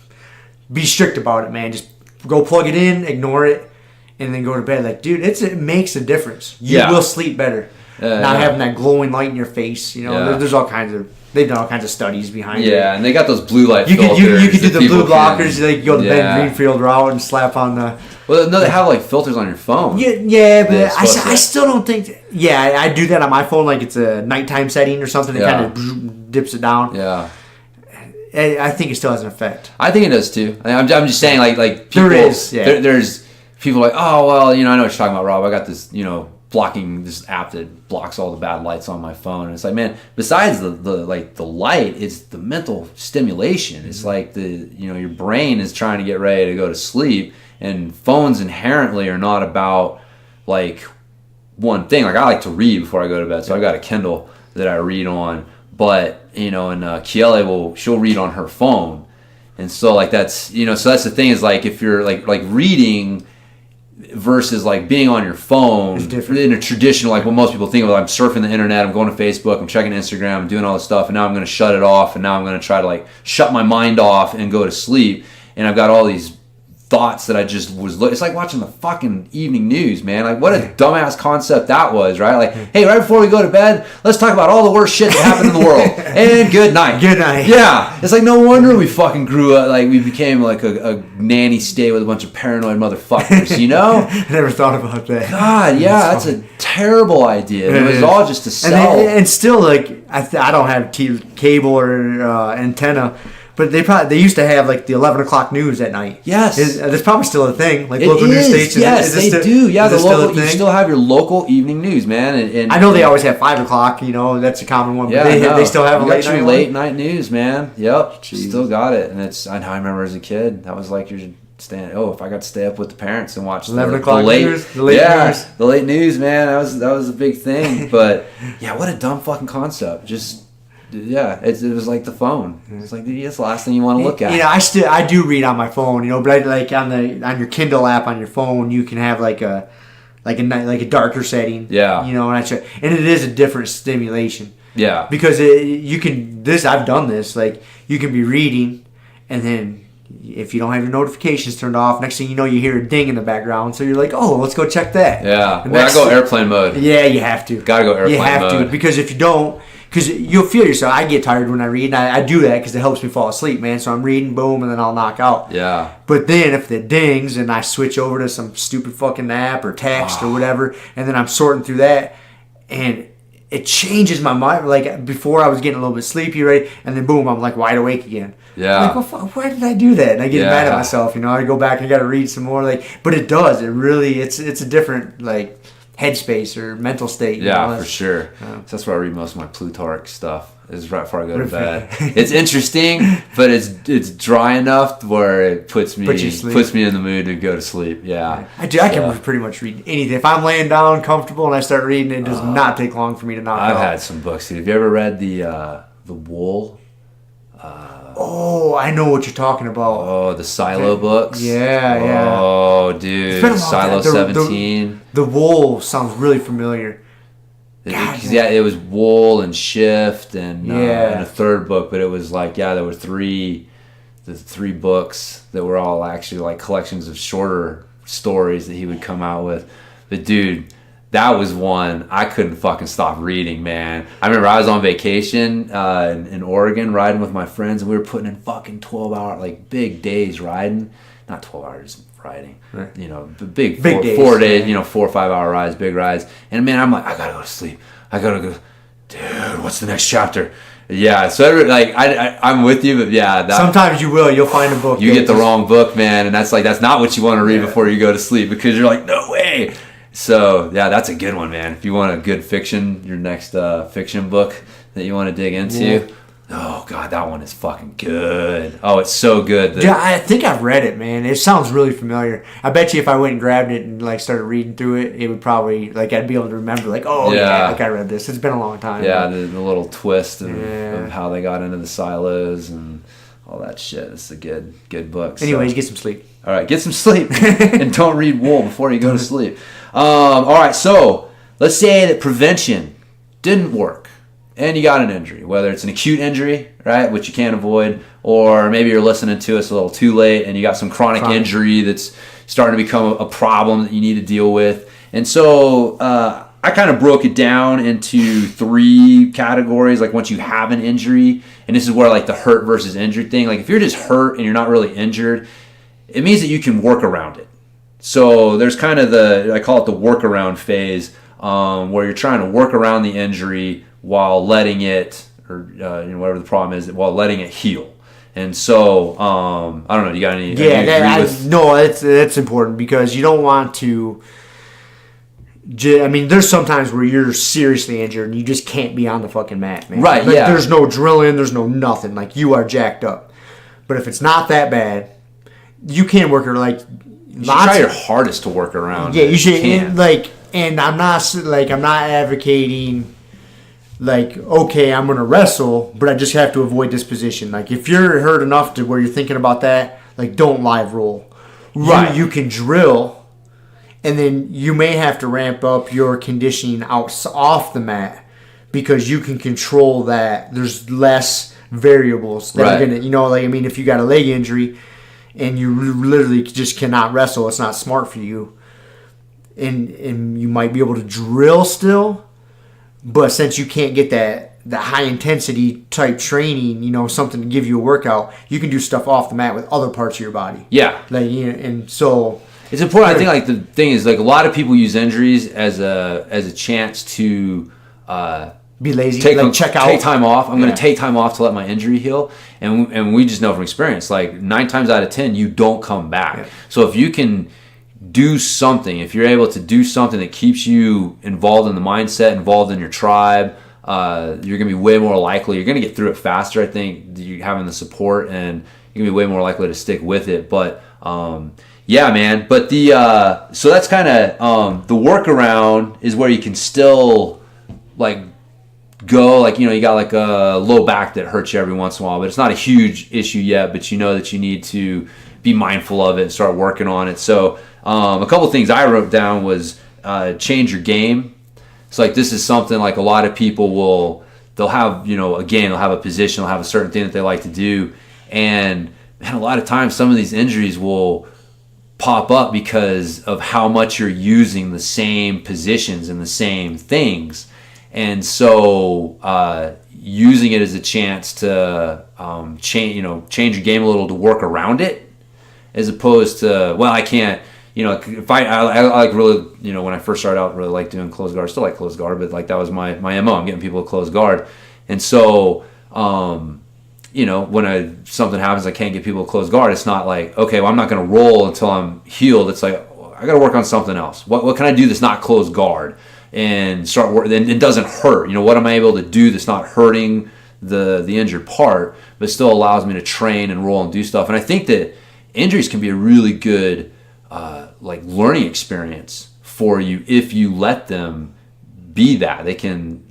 be strict about it, man. Just go plug it in, ignore it, and then go to bed. Dude, it makes a difference. You will sleep better. Not having that glowing light in your face, there's all kinds of. They've done all kinds of studies behind it. Yeah, and they got those blue light filters. You can do the blue blockers. You go the Ben Greenfield route and slap on the. Well, no, they have filters on your phone. Yeah, but I still don't think. I do that on my phone, it's a nighttime setting or something. It kind of dips it down. Yeah. I think it still has an effect. I think it does too. I'm just saying, people. There is. Yeah. There's people oh well, I know what you're talking about, Rob. I got this, blocking this app that blocks all the bad lights on my phone. And it's like, man, besides the light, it's the mental stimulation. It's like your brain is trying to get ready to go to sleep, and phones inherently are not about like one thing. Like I like to read before I go to bed, so I've got a Kindle that I read on. But and Kiele she'll read on her phone, and so like that's so that's the thing is like if you're like reading versus like being on your phone in a traditional like what most people think of, I'm surfing the internet, I'm going to Facebook, I'm checking Instagram, I'm doing all this stuff, and now I'm going to shut it off, and now I'm going to try to like shut my mind off and go to sleep, and I've got all these thoughts that I just was it's like watching the fucking evening news, man. Like what a dumbass concept that was, right? Like, hey, right before we go to bed, let's talk about all the worst shit that happened in the world and good night. Yeah, it's like no wonder we fucking grew up, like we became like a nanny state with a bunch of paranoid motherfuckers, I never thought about that. God, yeah, that's a terrible idea. It was all just to sell. And still, like I don't have cable or antenna. But they used to have like the 11 o'clock news at night. Yes, that's probably still a thing. Like local news stations. Yes, they do. Yeah, the local. You still have your local evening news, man. And I know they always have 5 o'clock. That's a common one. But they still have a late night news, man. Yep, jeez. Still got it. And it's I remember as a kid that was like you're staying. Oh, if I got to stay up with the parents and watch 11 o'clock news, the late news, man. That was a big thing. But yeah, what a dumb fucking concept. Just. Yeah, it was like the phone. It's like that's the last thing you want to look at. I do read on my phone, but like on your Kindle app on your phone, you can have like a darker setting. Yeah. And it is a different stimulation. Yeah. Because I've done this. Like you can be reading, and then if you don't have your notifications turned off, next thing you know, you hear a ding in the background. So you're like, oh, let's go check that. Yeah. I go airplane mode. Yeah, you have to. Gotta go airplane mode. You have to, because if you don't. Because you'll feel yourself. I get tired when I read, and I do that because it helps me fall asleep, man. So I'm reading, boom, and then I'll knock out. Yeah. But then if it dings and I switch over to some stupid fucking app or text or whatever, and then I'm sorting through that, and it changes my mind. Like before I was getting a little bit sleepy, right? And then boom, I'm like wide awake again. Yeah. I'm like, well, why did I do that? And I get mad at myself. I go back and I got to read some more. But it does. It really, it's a different, headspace or mental state. For sure. So that's where I read most of my Plutarch stuff. Is right before I go to bed. It's interesting, but it's dry enough where it puts me in the mood to go to sleep. Yeah. I can pretty much read anything. If I'm laying down comfortable and I start reading, it does not take long for me to knock out. I've had some books, dude. Have you ever read the Wool? I know what you're talking about. Oh, the Silo books? Yeah. Oh, dude. Silo 17. The Wool sounds really familiar. It was Wool and Shift and a third book, but it was there were three books that were all actually like collections of shorter stories that he would come out with. But dude, that was one I couldn't fucking stop reading, man. I remember I was on vacation in Oregon riding with my friends, and we were putting in fucking 12-hour, big days riding. Not 12 hours riding, right. Big 4 days, 4 or 5 hour rides, big rides. And man, I'm like, I gotta go to sleep. I gotta go, dude, what's the next chapter? Yeah, so I'm with you, but yeah. Sometimes you'll find a book. You get the wrong book, man, and that's not what you want to read before you go to sleep, because you're like, no way. So yeah, that's a good one, man. If you want a good fiction, your next fiction book that you want to dig into. Oh god, that one is fucking good. Oh, it's so good. Yeah, I think I've read it, man. It sounds really familiar. I bet you if I went and grabbed it and started reading through it, it would probably I'd be able to remember I read this. It's been a long time. Yeah, the little twist of how they got into the silos and all that shit. It's a good book. Anyways, get some sleep. All right, get some sleep and don't read Wool before you go to sleep. All right, so let's say that prevention didn't work. And you got an injury, whether it's an acute injury, right, which you can't avoid, or maybe you're listening to us a little too late and you got some chronic injury that's starting to become a problem that you need to deal with. And so I kind of broke it down into 3 categories, once you have an injury, and this is where the hurt versus injured thing, if you're just hurt and you're not really injured, it means that you can work around it. So there's kind of I call it the workaround phase, where you're trying to work around the injury while letting it, or whatever the problem is, while letting it heal. And so, I don't know, you got any... No, that's important, because you don't want to... I mean, there's sometimes where you're seriously injured and you just can't be on the fucking mat, man. Right, like, there's no drilling, there's no nothing. Like, you are jacked up. But if it's not that bad, you can work it. Like, you should try your hardest to work around. Yeah, you should. And I'm not advocating, like, okay, I'm going to wrestle, but I just have to avoid this position. Like, if you're hurt enough to where you're thinking about that, like, don't live roll. Right. You can drill. And then you may have to ramp up your conditioning off the mat because you can control that. There's less variables that are going to, if you got a leg injury and you literally just cannot wrestle, it's not smart for you. And you might be able to drill still, but since you can't get that high intensity type training, something to give you a workout, you can do stuff off the mat with other parts of your body. Yeah. And so... It's important. I think like the thing is like a lot of people use injuries as a chance to be lazy, take time off. I'm going to take time off to let my injury heal, and we just know from experience like 9 times out of 10 you don't come back. Yeah. So if you can do something, if you're able to do something that keeps you involved in the mindset, involved in your tribe, you're going to be way more likely. You're going to get through it faster. I think you having the support, and you're going to be way more likely to stick with it. But yeah, man. But so that's kind of the workaround is where you can still like go, like, you got like a low back that hurts you every once in a while, but it's not a huge issue yet, but you know that you need to be mindful of it and start working on it. So a couple of things I wrote down was change your game. So like this is something like a lot of people they'll have, they'll have a position, they'll have a certain thing that they like to do. And man, a lot of times some of these injuries will pop up because of how much you're using the same positions and the same things. And so using it as a chance to change your game a little to work around it, as opposed to, well, I can't, if I like really, when I first started out, really like doing closed guard. I still like closed guard, but like that was my MO. I'm getting people to close guard. And so, when something happens, I can't get people to close guard. It's not like, okay, well, I'm not going to roll until I'm healed. It's like, I got to work on something else. What can I do that's not close guard and start work? Then it doesn't hurt. What am I able to do that's not hurting the injured part, but still allows me to train and roll and do stuff. And I think that injuries can be a really good learning experience for you if you let them be that. They can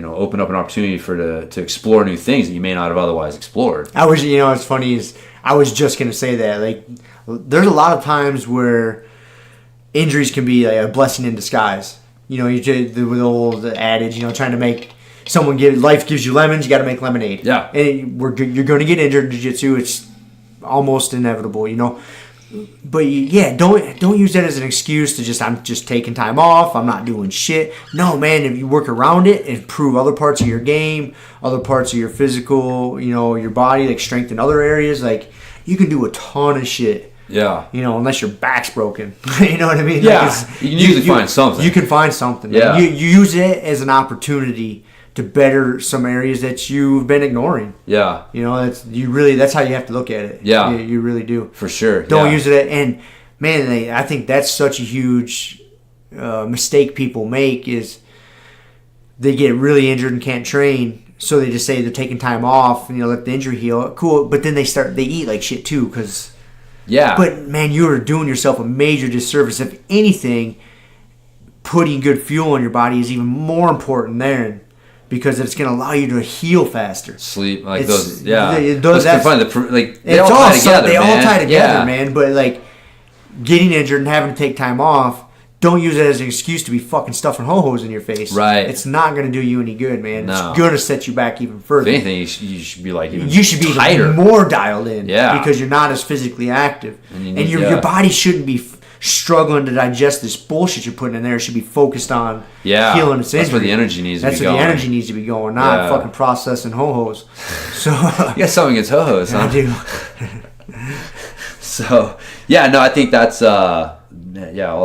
open up an opportunity to explore new things that you may not have otherwise explored. What's funny is I was just going to say that, like, there's a lot of times where injuries can be a blessing in disguise. The old adage, trying to make someone life gives you lemons, you got to make lemonade. Yeah. And you're going to get injured in jiu-jitsu. It's almost inevitable, But don't use that as an excuse to I'm just taking time off. I'm not doing shit. No, man, if you work around it and improve other parts of your game, other parts of your physical, your body, like strength in other areas, like you can do a ton of shit. Yeah. Unless your back's broken. You know what I mean? Yeah. You can usually find something. You can find something. Yeah. You use it as an opportunity to better some areas that you've been ignoring. Yeah. That's how you have to look at it. Yeah. You really do. For sure. Don't use it. And man, I think that's such a huge mistake people make is they get really injured and can't train. So they just say they're taking time off and let the injury heal. Cool. But then they eat like shit too. But man, you are doing yourself a major disservice. If anything, putting good fuel in your body is even more important there. Because it's going to allow you to heal faster. Sleep, like those, yeah. That's fun. They all tie together, They all tie together, man. But like getting injured and having to take time off, don't use it as an excuse to be fucking stuffing ho-hos in your face. Right. It's not going to do you any good, man. No. It's going to set you back even further. If anything, you should be like even tighter. More dialed in. Yeah. Because you're not as physically active. And your body shouldn't be struggling to digest this bullshit you're putting in there. It should be focused on healing its injury. That's where the energy needs to be going. That's where the energy needs to be going, not fucking processing ho-hos. So you got something against ho-hos, huh? I do. So, I think that's all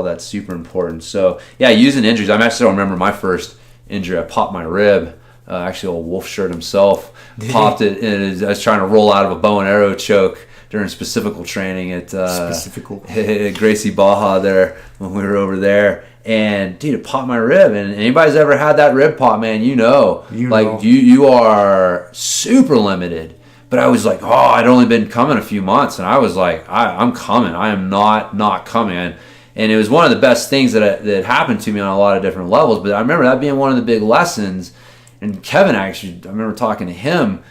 that's super important. So, using injuries. I actually don't remember my first injury. I popped my rib. Actually, old Wolf Shirt himself popped it, and I was trying to roll out of a bow and arrow choke during specifical training at Specifical. at Gracie Baja there when we were over there. And dude, it popped my rib. And anybody's ever had that rib pop, man, you know. You are super limited. But I was like, I'd only been coming a few months, and I was like, I'm coming. I am not coming. And it was one of the best things that happened to me on a lot of different levels. But I remember that being one of the big lessons. And Kevin, actually, I remember talking to him,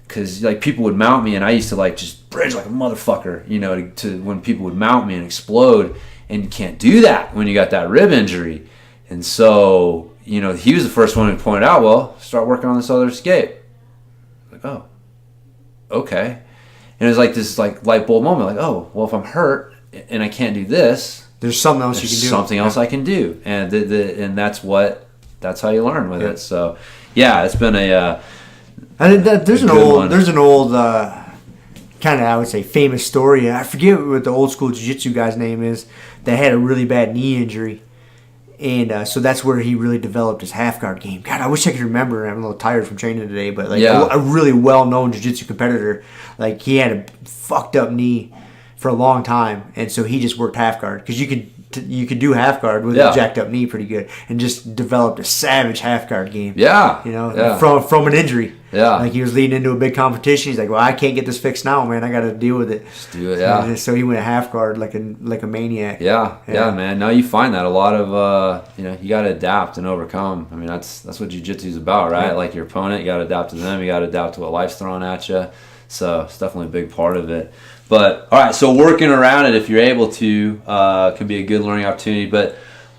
because like people would mount me, and I used to like just bridge like a motherfucker, you know, to when people would mount me and explode. And you can't do that when you got that rib injury. And so, you know, he was the first one who pointed out, well, start working on this other escape. Like, oh, okay. And it was like this like light bulb moment, like, oh, well, if I'm hurt and I can't do this, there's something else you can do. Something else I can do. And and that's how you learn with it. So, yeah, it's been there's an old kind of, I would say, famous story. I forget what the old school jiu-jitsu guy's name is, that had a really bad knee injury. And so that's where he really developed his half guard game. God, I wish I could remember. I'm a little tired from training today, but like a really well-known jiu-jitsu competitor, like he had a fucked up knee for a long time, and so he just worked half guard, because you could do half guard with a jacked up knee pretty good, and just developed a savage half guard game. From an injury. Like he was leading into a big competition. He's like, well, I can't get this fixed now, man. I got to deal with it. Just do it. Yeah. So he went half guard like a maniac. Yeah, man. Now you find that a lot of you got to adapt and overcome. I mean, that's what jiu-jitsu is about, right? Like your opponent, you got to adapt to them. You got to adapt to what life's throwing at you. So it's definitely a big part of it. But all right, so working around it if you're able to can be a good learning opportunity. But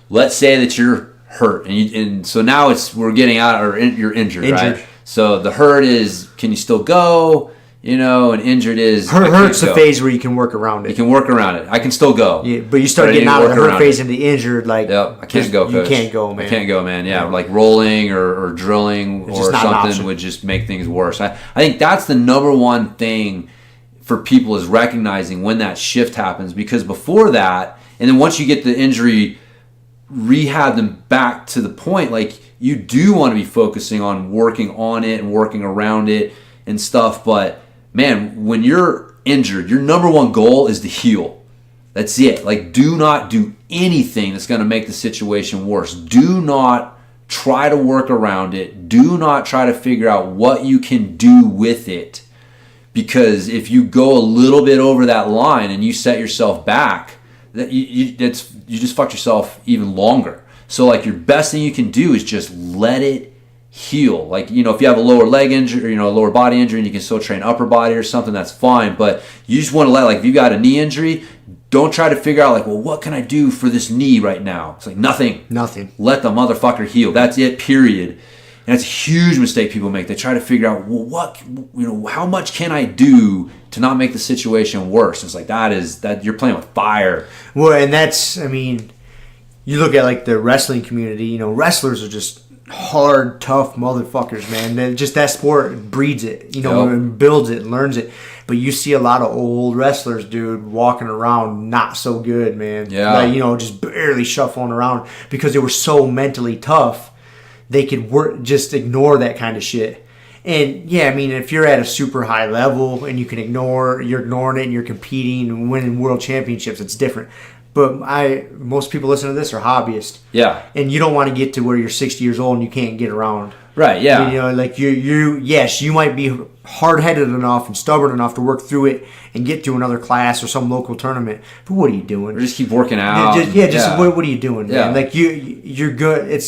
let's say that you're hurt, and so now we're getting out, or you're injured, right? So the hurt is, can you still go? You know, and injured is hurt's the phase where you can work around it. You can work around it. I can still go. Yeah, but you start getting out of the hurt phase into injured, like I can't go, coach. You can't go, man. I can't go, man. Yeah, like rolling or drilling or something would just make things worse. I think that's the number one thing for people, is recognizing when that shift happens, because before that, and then once you get the injury, rehab them back to the point, like you do want to be focusing on working on it and working around it and stuff. But man, when you're injured, your number one goal is to heal. That's it. Like, do not do anything that's going to make the situation worse. Do not try to work around it. Do not try to figure out what you can do with it. Because if you go a little bit over that line and you set yourself back, you just fucked yourself even longer. So like your best thing you can do is just let it heal. Like, you know, if you have a lower leg injury, or, you know, a lower body injury, and you can still train upper body or something, that's fine. But you just want to like if you got a knee injury, don't try to figure out like, well, what can I do for this knee right now? It's like nothing. Let the motherfucker heal. That's it, period. And it's a huge mistake people make. They try to figure out, well, how much can I do to not make the situation worse? It's like that you're playing with fire. Well, and that's, I mean, you look at like the wrestling community, you know, wrestlers are just hard, tough motherfuckers, man. And just that sport breeds it, you know, and builds it and learns it. But you see a lot of old wrestlers, dude, walking around not so good, man. Yeah. Like, you know, just barely shuffling around because they were so mentally tough. They could just ignore that kind of shit. And yeah, I mean, if you're at a super high level and you're ignoring it and you're competing and winning world championships, it's different. But most people listening to this are hobbyists. Yeah. And you don't want to get to where you're 60 years old and you can't get around. Right, yeah. You know, like you might be hard-headed enough and stubborn enough to work through it and get to another class or some local tournament. But what are you doing? Or just keep working out. What are you doing, man? Like you're good.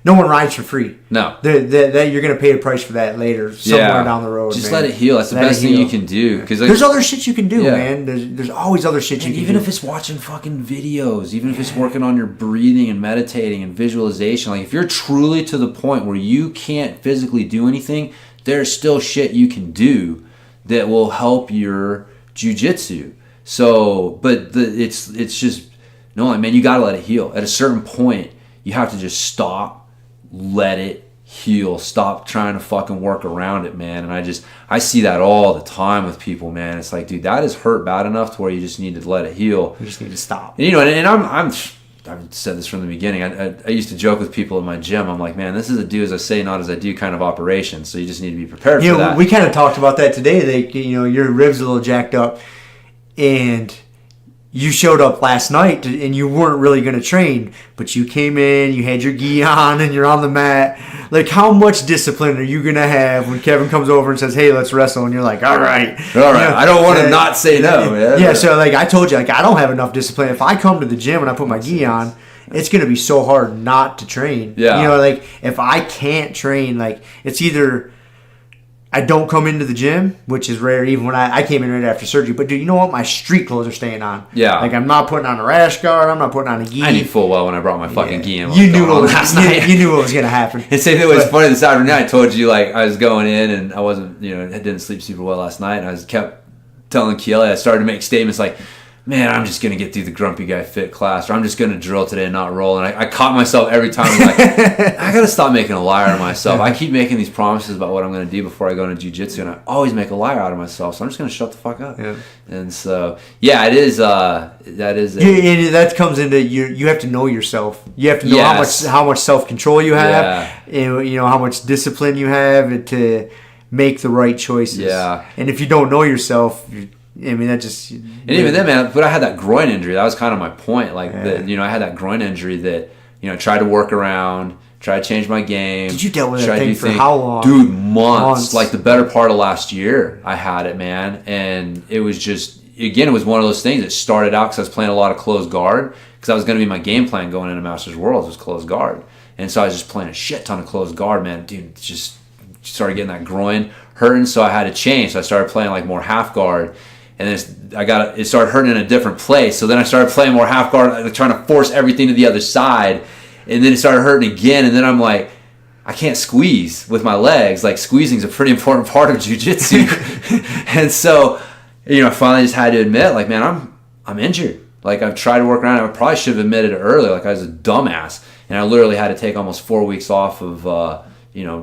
No one rides for free. No. You're going to pay a price for that later, somewhere down the road. Just let it heal. That's the best thing you can do. Because there's other shit you can do, man. There's always other shit you can do. Even if it's watching fucking videos, even if it's working on your breathing and meditating and visualization, like if you're truly to the point where you can't physically do anything, there's still shit you can do that will help your jiu-jitsu. So, but it's just, no, man, you got to let it heal. At a certain point, you have to just stop. Let it heal. Stop trying to fucking work around it, man. And I see that all the time with people, man. It's like, dude, that is hurt bad enough to where you just need to let it heal. You just need to stop. And, you know, and I'm I've said this from the beginning. I used to joke with people in my gym. I'm like, man, this is a do as I say, not as I do kind of operation. So you just need to be prepared for that. We kind of talked about that today. Your ribs are a little jacked up, and you showed up last night and you weren't really going to train, but you came in, you had your gi on, and you're on the mat. Like, how much discipline are you going to have when Kevin comes over and says, hey, let's wrestle? And you're like, all right. I don't want to not say no, man. Yeah, so like I told you, like I don't have enough discipline. If I come to the gym and I put my gi on, it's going to be so hard not to train. Yeah. Like if I can't train, like it's either I don't come into the gym, which is rare even when I came in right after surgery. But dude, you know what? My street clothes are staying on. Yeah. Like I'm not putting on a rash guard. I'm not putting on a gi. I knew full well when I brought my fucking gi in. You knew what was going to happen. And say it was funny this afternoon. I told you like I was going in and I wasn't, I didn't sleep super well last night. And I kept telling Keely, I started to make statements like, man, I'm just going to get through the Grumpy Guy Fit class, or I'm just going to drill today and not roll. And I caught myself every time. I'm like, I got to stop making a liar of myself. I keep making these promises about what I'm going to do before I go into jiu-jitsu, and I always make a liar out of myself. So I'm just going to shut the fuck up. Yeah. And so, yeah, it is. That comes into you have to know yourself. You have to know how much self-control you have, and how much discipline you have to make the right choices. Yeah. And if you don't know yourself, that just... And even then, man, but I had that groin injury. That was kind of my point. Like, I had that groin injury that, I tried to work around, tried to change my game. Did you deal with that thing for how long? Dude, months. Like, the better part of last year, I had it, man. And it was just, again, it was one of those things that started out because I was playing a lot of closed guard. Because that was going to be my game plan going into Masters Worlds was closed guard. And so I was just playing a shit ton of closed guard, man. Dude, just started getting that groin hurting. So I had to change. So I started playing, like, more half guard. And then it started hurting in a different place. So then I started playing more half guard, like trying to force everything to the other side. And then it started hurting again. And then I'm like, I can't squeeze with my legs. Like squeezing is a pretty important part of jiu-jitsu. And so, I finally just had to admit, like, man, I'm injured. Like I've tried to work around it. I probably should have admitted it earlier. Like I was a dumbass. And I literally had to take almost 4 weeks off of,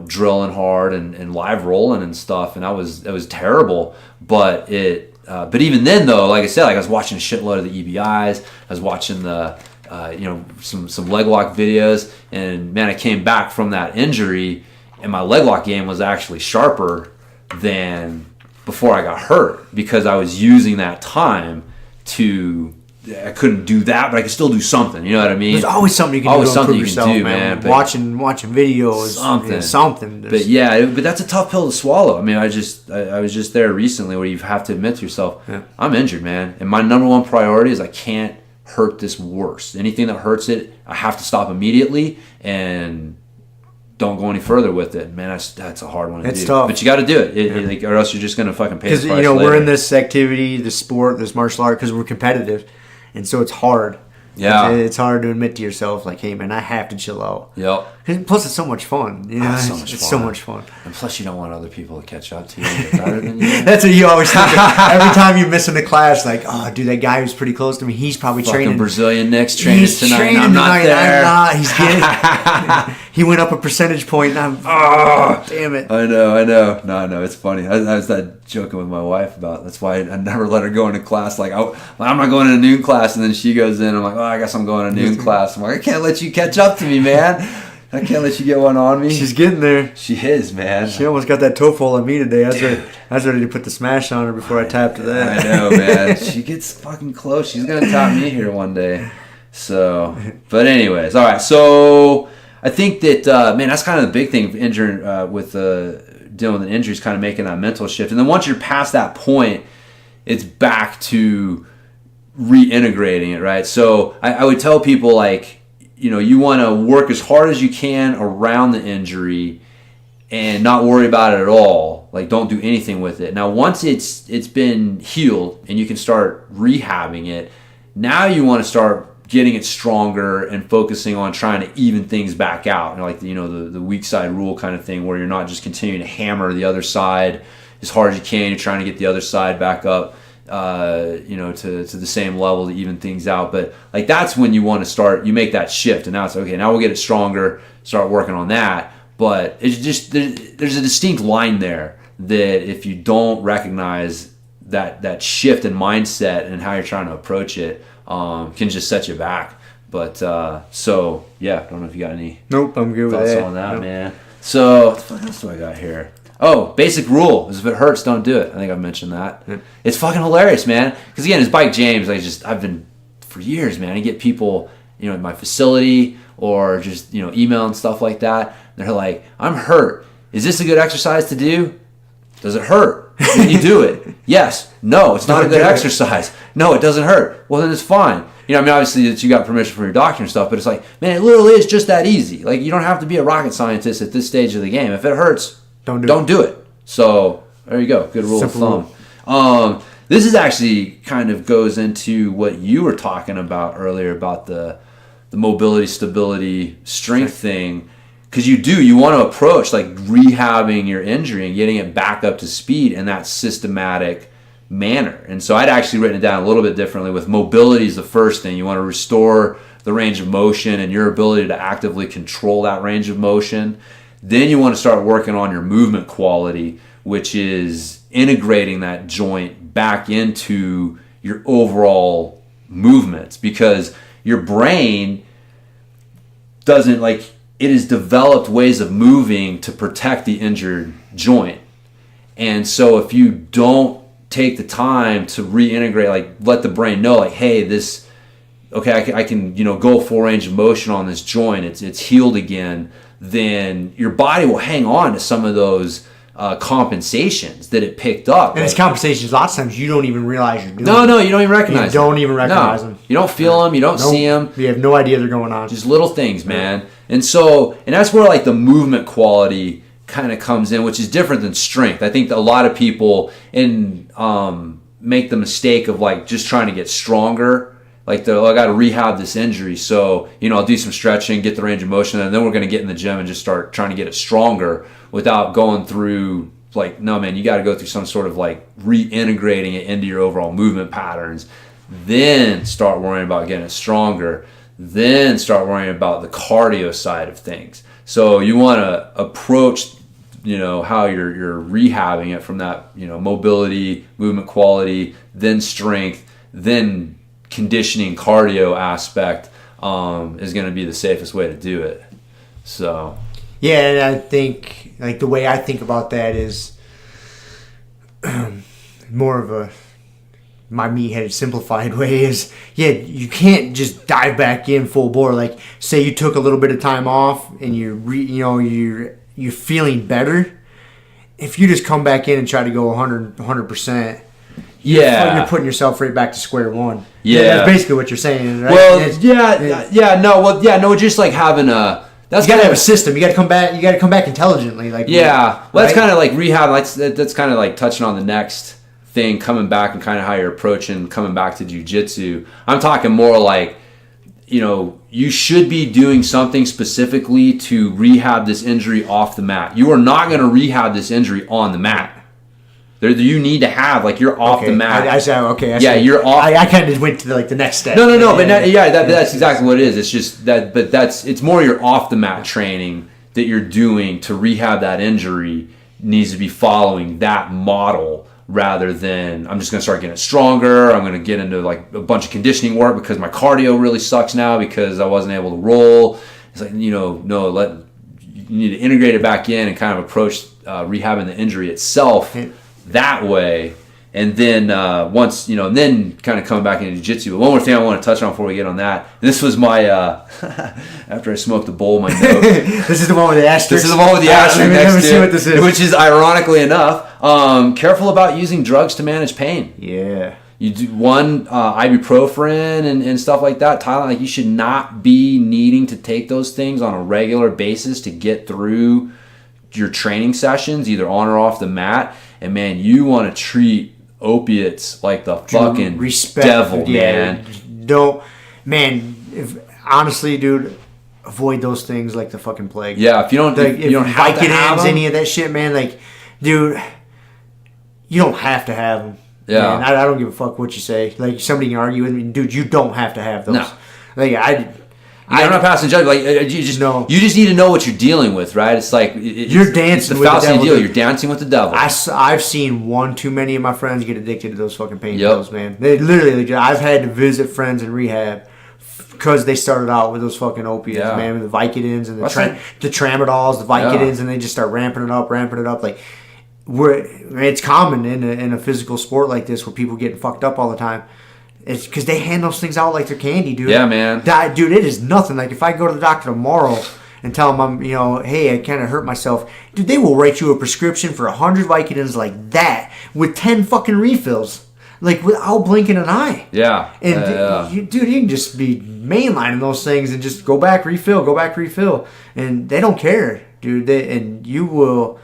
drilling hard and live rolling and stuff. And it was terrible. But but even then, though, like I said, like I was watching a shitload of the EBIs. I was watching the, some leg lock videos. And, man, I came back from that injury, and my leg lock game was actually sharper than before I got hurt because I was using that time I couldn't do that, but I could still do something. You know what I mean? There's always something you can do to improve yourself, man. Watching videos, something. But yeah, but that's a tough pill to swallow. I mean, I was just there recently where you have to admit to yourself, I'm injured, man, and my number one priority is I can't hurt this worse. Anything that hurts it, I have to stop immediately and don't go any further with it. Man, that's a hard one to do. It's tough. But you got to do it, or else you're just going to fucking pay the price later. We're in this activity, this sport, this martial art because we're competitive. And so it's hard. Yeah. It's hard to admit to yourself, like, hey, man, I have to chill out. Yep. Plus, it's so much fun. It's so much fun. And plus, you don't want other people to catch up to you and get better than you. That's what you always think. Every time you're missing a class, like, oh, dude, that guy who's pretty close to me, he's probably training. Brazilian Nick's training tonight. I'm not there. I'm not. He's getting. He went up a percentage point, and damn it. I know. No, it's funny. I was joking with my wife about. That's why I never let her go into class. Like, I'm not going to noon class, and then she goes in. I'm like, I guess I'm going to noon class. I'm like, I can't let you catch up to me, man. I can't let you get one on me. She's getting there. She is, man. She almost got that toe fall on me today. I was ready to put the smash on her before I tapped to that. I know, man. She gets fucking close. She's going to top me here one day. So, but anyways, all right. So I think that, man, that's kind of the big thing of injuring, dealing with injuries, kind of making that mental shift. And then once you're past that point, it's back to reintegrating it, right? So I would tell people, like, you want to work as hard as you can around the injury and not worry about it at all. Like, don't do anything with it. Now, once it's been healed and you can start rehabbing it, now you want to start getting it stronger and focusing on trying to even things back out. Like, the weak side rule kind of thing, where you're not just continuing to hammer the other side as hard as you can. You're trying to get the other side back up, to the same level to even things out. But like, that's when you want to start, you make that shift, and now it's okay, now we'll get it stronger, start working on that. But it's just, there's a distinct line there that if you don't recognize that shift in mindset and how you're trying to approach it, can just set you back. But so yeah, I don't know if you got any. Nope, I'm good with thoughts that. on that, man. So what else do I got here? Oh, basic rule is if it hurts, don't do it. I think I've mentioned that. Yeah. It's fucking hilarious, man. Because again, it's BJJJames. I've been for years, man. I get people, in my facility or just email and stuff like that. They're like, I'm hurt. Is this a good exercise to do? Does it hurt when you do it? Yes. No, it's not a good exercise. No, it doesn't hurt. Well, then it's fine. Obviously that you got permission from your doctor and stuff, but it's like, man, it literally is just that easy. Like, you don't have to be a rocket scientist at this stage of the game. If it hurts, don't do it. So there you go. Good rule of thumb. This is actually kind of goes into what you were talking about earlier about the mobility, stability, strength thing. Because you want to approach like rehabbing your injury and getting it back up to speed in that systematic manner. And so I'd actually written it down a little bit differently. With mobility is the first thing. You want to restore the range of motion and your ability to actively control that range of motion. Then you want to start working on your movement quality, which is integrating that joint back into your overall movements, because your brain doesn't it has developed ways of moving to protect the injured joint. And so if you don't take the time to reintegrate, let the brain know, hey, I can go full range of motion on this joint, it's healed again, then your body will hang on to some of those compensations that it picked up. And it's compensations lots of times you don't even realize you're doing. No, you don't even recognize them. You don't even recognize them. You don't feel them. You don't see them. You have no idea they're going on. Just little things, man. And that's where the movement quality kind of comes in, which is different than strength. I think that a lot of people make the mistake of just trying to get stronger. I got to rehab this injury, so I'll do some stretching, get the range of motion, and then we're going to get in the gym and just start trying to get it stronger without going through no, man, you got to go through some sort of reintegrating it into your overall movement patterns. Then start worrying about getting it stronger. Then start worrying about the cardio side of things. So you want to approach how you're rehabbing it from that mobility, movement quality, then strength, then conditioning, cardio aspect is going to be the safest way to do it. So yeah, and I think the way I think about that is more of my me-headed simplified way is, you can't just dive back in full bore. Say you took a little bit of time off and you're feeling better. If you just come back in and try to go 100%, you're putting yourself right back to square one. Yeah, that's basically what you're saying, right? Well, just having a. You gotta have a system. You gotta come back. You gotta come back intelligently. That's kind of like rehab. That's kind of like touching on the next thing, coming back and kind of how you're approaching coming back to jiu-jitsu. I'm talking more you should be doing something specifically to rehab this injury off the mat. You are not going to rehab this injury on the mat. You need to have you're off the mat. You're off. I kind of went to the next step. No, but that's exactly what it is. It's just that, but it's more your off the mat training that you're doing to rehab that injury needs to be following that model rather than I'm just going to start getting stronger. I'm going to get into a bunch of conditioning work because my cardio really sucks now because I wasn't able to roll. It's you need to integrate it back in and kind of approach rehabbing the injury itself that way, and then once then kind of coming back into jiu-jitsu. But one more thing I want to touch on before we get on that. This was my after I smoked a bowl, my note. This is the one with the asterisk. This is the one with the asterisk next to see what this is. Which is ironically enough, careful about using drugs to manage pain. Yeah. You do ibuprofen and stuff like that. Tylenol, you should not be needing to take those things on a regular basis to get through your training sessions, either on or off the mat. And man, you want to treat opiates like the fucking devil, man. Honestly, dude, avoid those things like the fucking plague. Yeah, if you don't, you don't have to have them. Any of that shit, man. Dude, you don't have to have them. Yeah, man. I don't give a fuck what you say. Somebody can argue with me, dude. You don't have to have those. No. I'm not passing judgment. You just need to know what you're dealing with, right? It's you're dancing with the devil. You're dancing with the devil. I've seen one too many of my friends get addicted to those fucking pain pills, man. They literally, I've had to visit friends in rehab because they started out with those fucking opiates, man, with the Vicodins and the Tramadols, the Vicodins, and they just start ramping it up. Like, it's common in a physical sport like this where people getting fucked up all the time. It's because they hand those things out like they're candy, dude. Yeah, man. Dude, it is nothing. Like, if I go to the doctor tomorrow and tell them I'm, hey, I kind of hurt myself, dude, they will write you a prescription for 100 Vicodins like that with 10 fucking refills. Like, without blinking an eye. Yeah. And, dude, you can just be mainlining those things and just go back, refill. And they don't care, dude. And you will,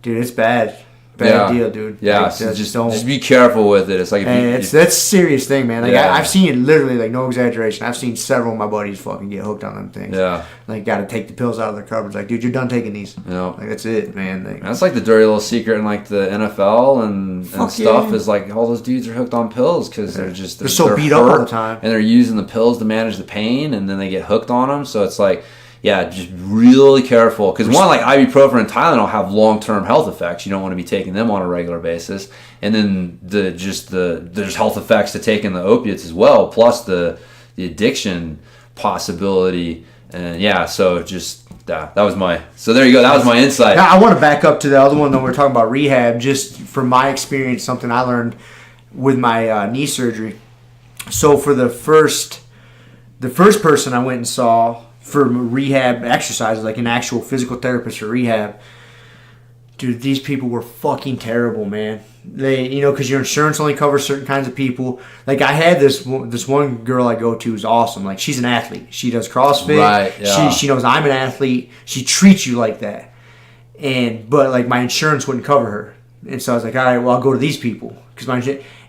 dude, it's bad. Bad deal, dude. Yeah, like, so just be careful with it. It's like that's a serious thing, man. Like I've seen it literally, like no exaggeration. I've seen several of my buddies fucking get hooked on them things. Yeah, like got to take the pills out of their cupboards. Like, dude, you're done taking these. Like that's it, man. Like, that's like the dirty little secret in like the NFL and stuff is like all those dudes are hooked on pills because they're so beat up all the time and they're using the pills to manage the pain and then they get hooked on them. So it's like. Yeah, just really careful. Because one, like ibuprofen and Tylenol have long-term health effects. You don't want to be taking them on a regular basis. And then there's health effects to taking the opiates as well, plus the addiction possibility. And yeah, so just that was so there you go. That was my insight. Now, I want to back up to the other one that we're talking about, rehab. Just from my experience, something I learned with my knee surgery. So for the first person I went and saw for rehab exercises, like an actual physical therapist for rehab, dude, these people were fucking terrible, man. They, because your insurance only covers certain kinds of people. Like, I had this one girl I go to who's awesome. Like, she's an athlete. She does CrossFit. Right, yeah. She knows I'm an athlete. She treats you like that. But like, my insurance wouldn't cover her. And so I was like, all right, well, I'll go to these people.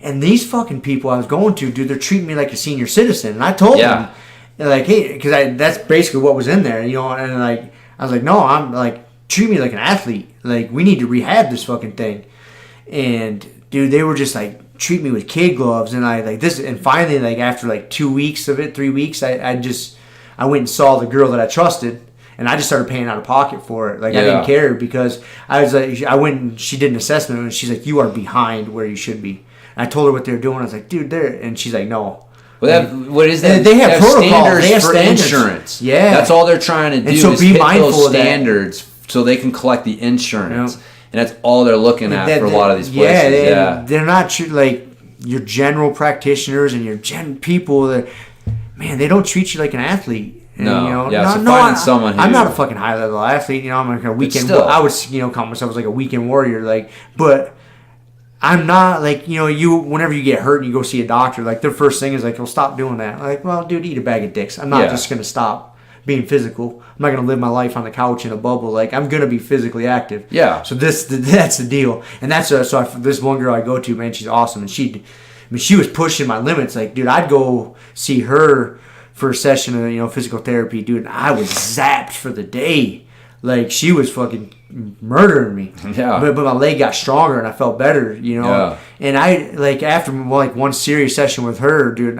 And these fucking people I was going to, dude, they're treating me like a senior citizen. And I told them, like, hey, because that's basically what was in there, and like, I was like, no, I'm like, treat me like an athlete. Like, we need to rehab this fucking thing. And dude, they were just like, treat me with kid gloves, and I like this. And finally, like after like 2 weeks of it, 3 weeks, I went and saw the girl that I trusted, and I just started paying out of pocket for it. Like, I didn't care because I was like, I went and she did an assessment, and she's like, you are behind where you should be. And I told her what they were doing. I was like, dude, and she's like, no. Well, what is that? They have protocols. They have for standards. Insurance. Yeah, that's all they're trying to do. And so is be hit mindful those of standards so they can collect the insurance, and that's all they're looking at for a lot of these places. They're not like your general practitioners and your people that, man, they don't treat you like an athlete. And, finding someone. I'm not a fucking high level athlete. I'm like a weekend. I would call myself as like a weekend warrior. Like, but. I'm not like, whenever you get hurt and you go see a doctor, like their first thing is like, well, stop doing that. Like, well, dude, eat a bag of dicks. I'm not just going to stop being physical. I'm not going to live my life on the couch in a bubble. Like, I'm going to be physically active. Yeah. So that's the deal. And that's, this one girl I go to, man, she's awesome. And she was pushing my limits. Like, dude, I'd go see her for a session of, physical therapy, dude. And I was zapped for the day. Like, she was fucking murdering me. Yeah. But my leg got stronger and I felt better, Yeah. And I, like, after, like, one serious session with her, dude,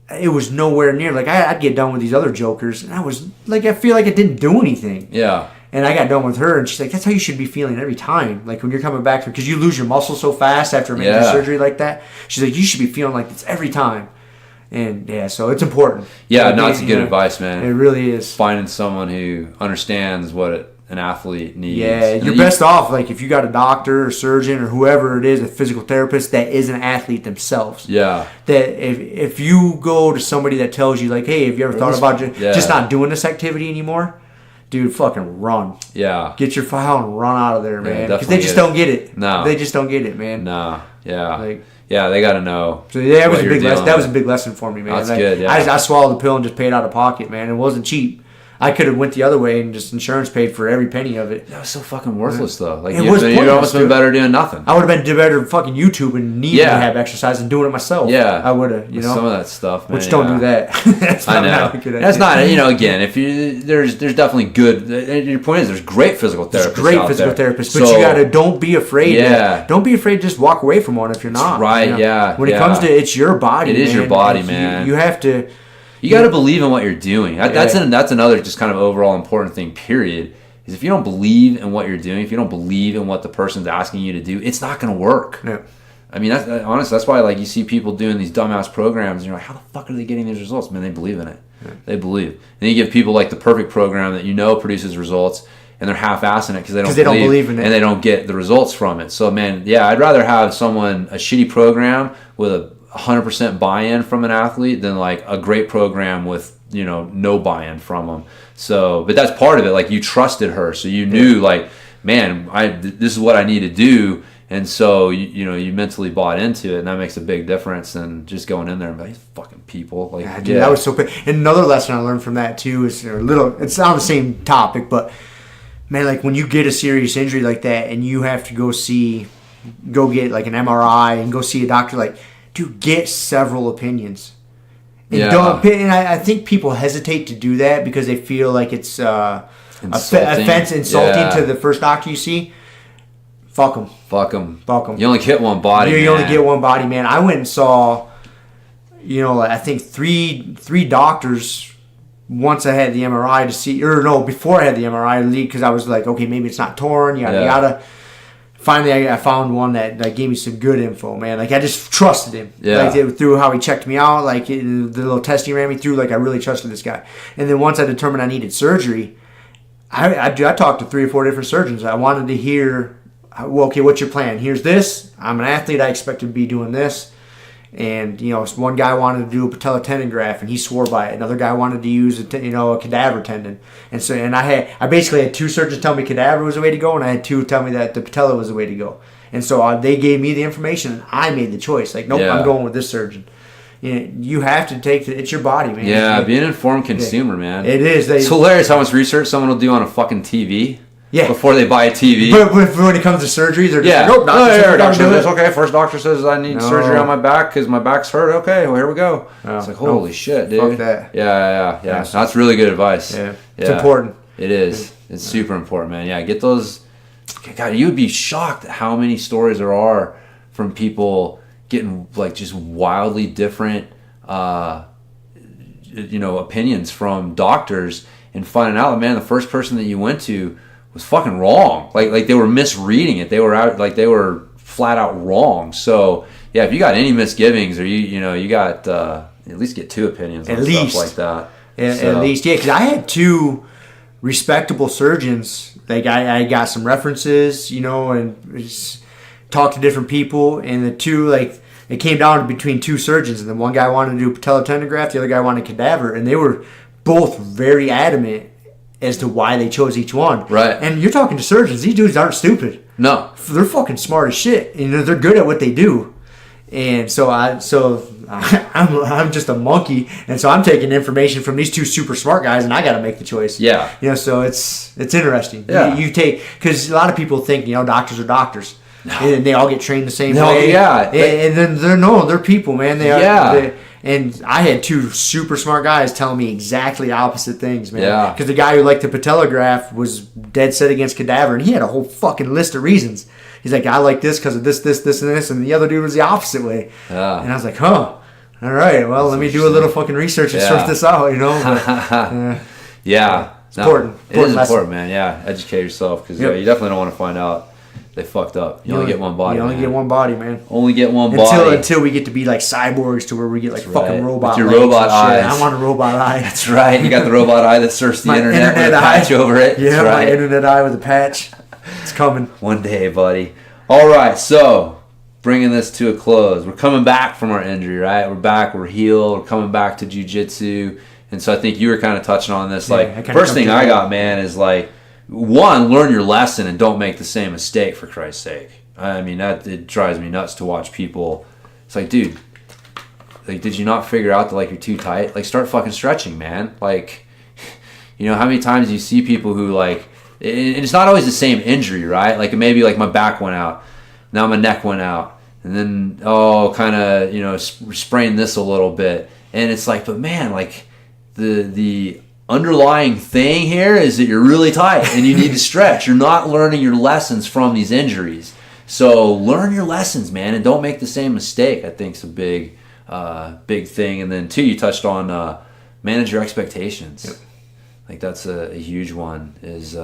it was nowhere near. Like, I'd get done with these other jokers, and I was, like, I feel like it didn't do anything. Yeah. And I got done with her, and she's like, that's how you should be feeling every time. Like, when you're coming back, because you lose your muscle so fast after a major surgery like that. She's like, you should be feeling like this every time. And so it's important. Yeah, no, it's good advice, man. It really is. Finding someone who understands what an athlete needs. Yeah, you're best off, like, if you got a doctor or surgeon or whoever it is, a physical therapist that is an athlete themselves. Yeah. That if you go to somebody that tells you, like, hey, have you ever thought about just not doing this activity anymore? Dude, fucking run. Yeah. Get your file and run out of there, man. Because they just don't get it. No. They just don't get it, man. No. Yeah. Like, yeah, they got to know. So that was a big lesson. That was a big lesson for me, man. That's good. Yeah. I swallowed the pill and just paid out of pocket, man. It wasn't cheap. I could have went the other way and just insurance paid for every penny of it. That was so fucking worthless, though. Like, you'd almost been better doing nothing. I would have been better fucking YouTube and knee rehab exercise and doing it myself. Yeah, I would have. Some of that stuff, man. Which don't do that. That's I know. That's not. Again, if you there's definitely good. Your point is there's great physical therapists. There's great physical therapists, but you don't be afraid. Yeah. Don't be afraid to just walk away from one if you're not. Right. Yeah. When it comes to it's your body. It is your body, man. You have to. You got to believe in what you're doing. That's another just kind of overall important thing, period, is if you don't believe in what you're doing, if you don't believe in what the person's asking you to do, it's not going to work. Yeah. I mean, honestly, that's why like you see people doing these dumbass programs, and you're like, how the fuck are they getting these results? Man, they believe in it. Yeah. They believe. And you give people like the perfect program that produces results, and they're half-assing it because they don't believe in it, and they don't get the results from it. So, man, yeah, I'd rather have a shitty program with a 100% buy-in from an athlete than like a great program with no buy-in from them. So, but that's part of it. Like, you trusted her, so you knew like, man, this is what I need to do. And so, you mentally bought into it, and that makes a big difference than just going in there and be like, these fucking people. Like, yeah, dude, that was so big. And another lesson I learned from that, too, is it's on the same topic, but, man, like, when you get a serious injury like that and you have to go get, like, an MRI and go see a doctor, like, dude, get several opinions. And and I think people hesitate to do that because they feel like it's insulting to the first doctor you see. Fuck them. You only get one body. You only get one body, man. I went and saw, I think three doctors once I had the MRI to see, before I had the MRI because I was like, okay, maybe it's not torn, yada. Finally, I found one that gave me some good info, man. Like, I just trusted him. Yeah. Like, through how he checked me out, like, the little test he ran me through, like, I really trusted this guy. And then once I determined I needed surgery, I talked to 3 or 4 different surgeons. I wanted to hear, well, okay, what's your plan? Here's this. I'm an athlete. I expect to be doing this. And, one guy wanted to do a patella tendon graft, and he swore by it. Another guy wanted to use a cadaver tendon. And so, I basically had 2 surgeons tell me cadaver was the way to go, and I had 2 tell me that the patella was the way to go. And so they gave me the information, and I made the choice. Like, nope, I'm going with this surgeon. You have to it's your body, man. Yeah, be an informed consumer, man. It is. It's hilarious how much research someone will do on a fucking TV. Yeah. Before they buy a TV. But when it comes to surgery, they're just like, doctor says, okay, first doctor says I need surgery on my back because my back's hurt. Okay, well, here we go. No. It's like, holy shit, dude. Fuck that. Yeah. That's really good advice. Yeah. It's important. It is. It's super important, man. Yeah, get those. God, you would be shocked at how many stories there are from people getting, like, just wildly different, opinions from doctors and finding out, man, the first person that you went to was fucking wrong. Like they were misreading it. They were flat out wrong. So yeah, if you got any misgivings or you got at least get 2 opinions on stuff like that. At least, yeah, because I had 2 respectable surgeons. Like I got some references, and just talked to different people, and the 2 like it came down to between 2 surgeons, and then one guy wanted to do patella tendon graft, the other guy wanted cadaver, and they were both very adamant as to why they chose each one. Right. And you're talking to surgeons. These dudes aren't stupid. No. They're fucking smart as shit. They're good at what they do. And so I'm just a monkey. And so I'm taking information from these 2 super smart guys, and I got to make the choice. Yeah. So it's interesting. Yeah. You take, because a lot of people think, doctors are doctors. No. And they all get trained the same way. Yeah. And then they're people, man. They are. And I had 2 super smart guys telling me exactly opposite things, man. Yeah. Because the guy who liked the patella graft was dead set against cadaver, and he had a whole fucking list of reasons. He's like, I like this because of this, and this, and the other dude was the opposite way. Yeah. And I was like, huh. All right, well, let me do a little fucking research and sort this out, But, yeah. It's important. It is important, man. Yeah, educate yourself because you definitely don't want to find out they fucked up. You only get one body. You only get one body, man. Only get one body. Until we get to be like cyborgs, to where we get like fucking robot. With your robot eyes. I want a robot eye. That's right. You got the robot eye that surfs the internet with a patch over it. Yeah, my internet eye with a patch. It's coming. One day, buddy. All right, so bringing this to a close. We're coming back from our injury, right? We're back. We're healed. We're coming back to jiu-jitsu. And so I think you were kind of touching on this. Like, first thing I got, man, is like, 1, learn your lesson and don't make the same mistake, for Christ's sake. I mean, it drives me nuts to watch people. It's like, dude, like, did you not figure out that, like, you're too tight? Like, start fucking stretching, man. Like, how many times you see people who, like, and it's not always the same injury, right? Like, maybe, like, my back went out. Now my neck went out. And then, kind of, sprained this a little bit. And it's like, but man, like, the underlying thing here is that you're really tight and you need to stretch. You're not learning your lessons from these injuries. So learn your lessons, man, and don't make the same mistake. I think is a big thing. And then 2, you touched on manage your expectations. Yep. Like that's a huge one. Is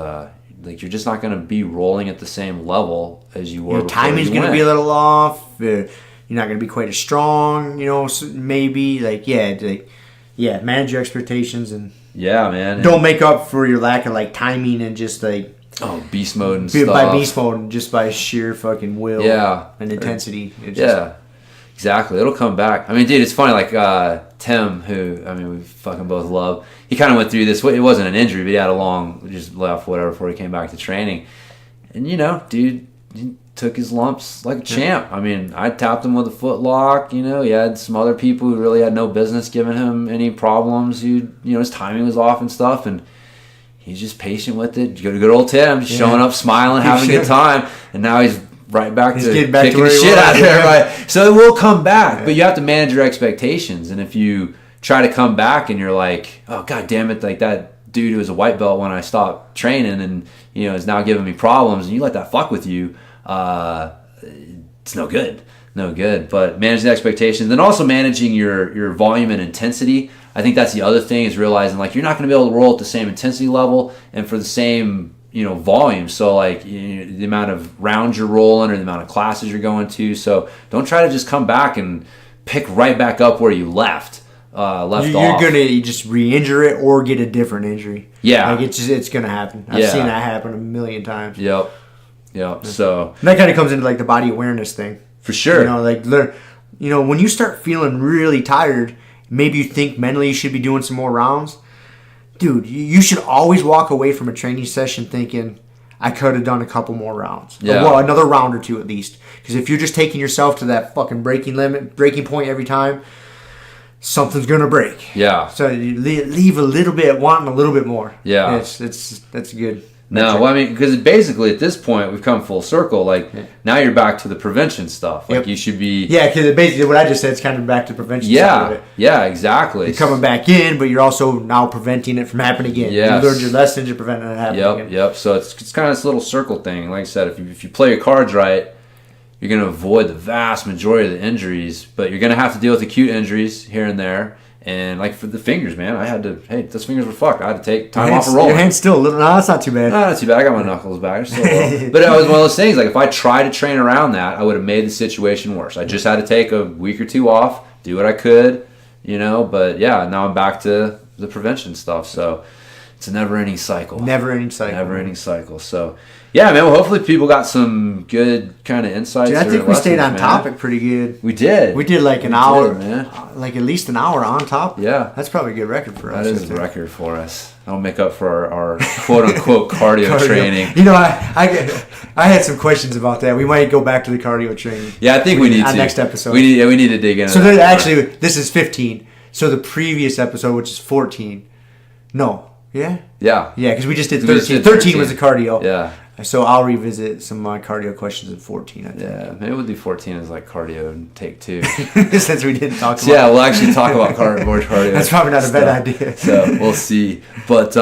like you're just not going to be rolling at the same level as you were. Your timing's going to be a little off. You're not going to be quite as strong, so maybe. Manage your expectations and don't make up for your lack of like timing and just like beast mode and stuff. By beast mode, just by sheer fucking will and intensity. Exactly. It'll come back. I mean, dude, it's funny. Like Tim, who we fucking both love. He kind of went through this. It wasn't an injury, but he had a long just left whatever before he came back to training. And dude, he took his lumps like a champ. I mean, I tapped him with a foot lock. He had some other people who really had no business giving him any problems. His timing was off and stuff, and he's just patient with it. Good old Tim, showing up, smiling, having a good time, and now he's right back to kicking the shit out of everybody. So it will come back, but you have to manage your expectations. And if you try to come back and you're like, oh god damn it, like that dude who was a white belt when I stopped training and is now giving me problems, and you let that fuck with you, it's no good. But manage the expectations, and also managing your volume and intensity. I think that's the other thing, is realizing like you're not going to be able to roll at the same intensity level and for the same volume. So like the amount of rounds you're rolling or the amount of classes you're going to. So don't try to just come back and pick right back up where you left off. You're gonna just re-injure it or get a different injury. Yeah, like it's gonna happen. I've seen that happen a million times. Yep. So and that kind of comes into like the body awareness thing for sure. When you start feeling really tired, maybe you think mentally you should be doing some more rounds. Dude, you should always walk away from a training session thinking, I could have done a couple more rounds. Yeah. Well, another round or two at least. Because if you're just taking yourself to that fucking breaking point every time, something's going to break. Yeah. So you leave a little bit, wanting a little bit more. Yeah. That's good. No, well, because basically at this point we've come full circle. Like now you're back to the prevention stuff. Like you should be. Yeah, because basically what I just said is kind of back to prevention. Side of it. Yeah, exactly. You're coming back in, but you're also now preventing it from happening again. Yes. You learned your lessons, you're preventing it happening again. Yep. So it's kind of this little circle thing. Like I said, if you play your cards right, you're going to avoid the vast majority of the injuries, but you're going to have to deal with acute injuries here and there. And like for the fingers, man, those fingers were fucked. I had to take time off of rolling. Your hand's still a little, no, that's not too bad. No, not too bad. I got my knuckles back. Still but it was one of those things, like if I tried to train around that, I would have made the situation worse. I just had to take a week or two off, do what I could, but now I'm back to the prevention stuff. So it's a never-ending cycle. Never-ending cycle. So, yeah, man, well, hopefully people got some good kind of insights. Dude, I think we stayed on topic pretty good. We did. We did like an hour, man. Like at least an hour on top. Yeah. That's probably a good record for us. That is a record for us. That'll make up for our quote-unquote cardio training. I had some questions about that. We might go back to the cardio training. Yeah, I think we need to. On next episode. We need to dig into so that. Actually, this is 15. So the previous episode, which is 14. No. Yeah? Yeah. Yeah, because we just did 13. 13 was the cardio. Yeah. So I'll revisit some of my cardio questions in 14, I think. Yeah, maybe we'll do 14 as like cardio and take 2. Since we didn't talk about Yeah, we'll actually talk about more cardio. That's probably not a bad idea. So we'll see. But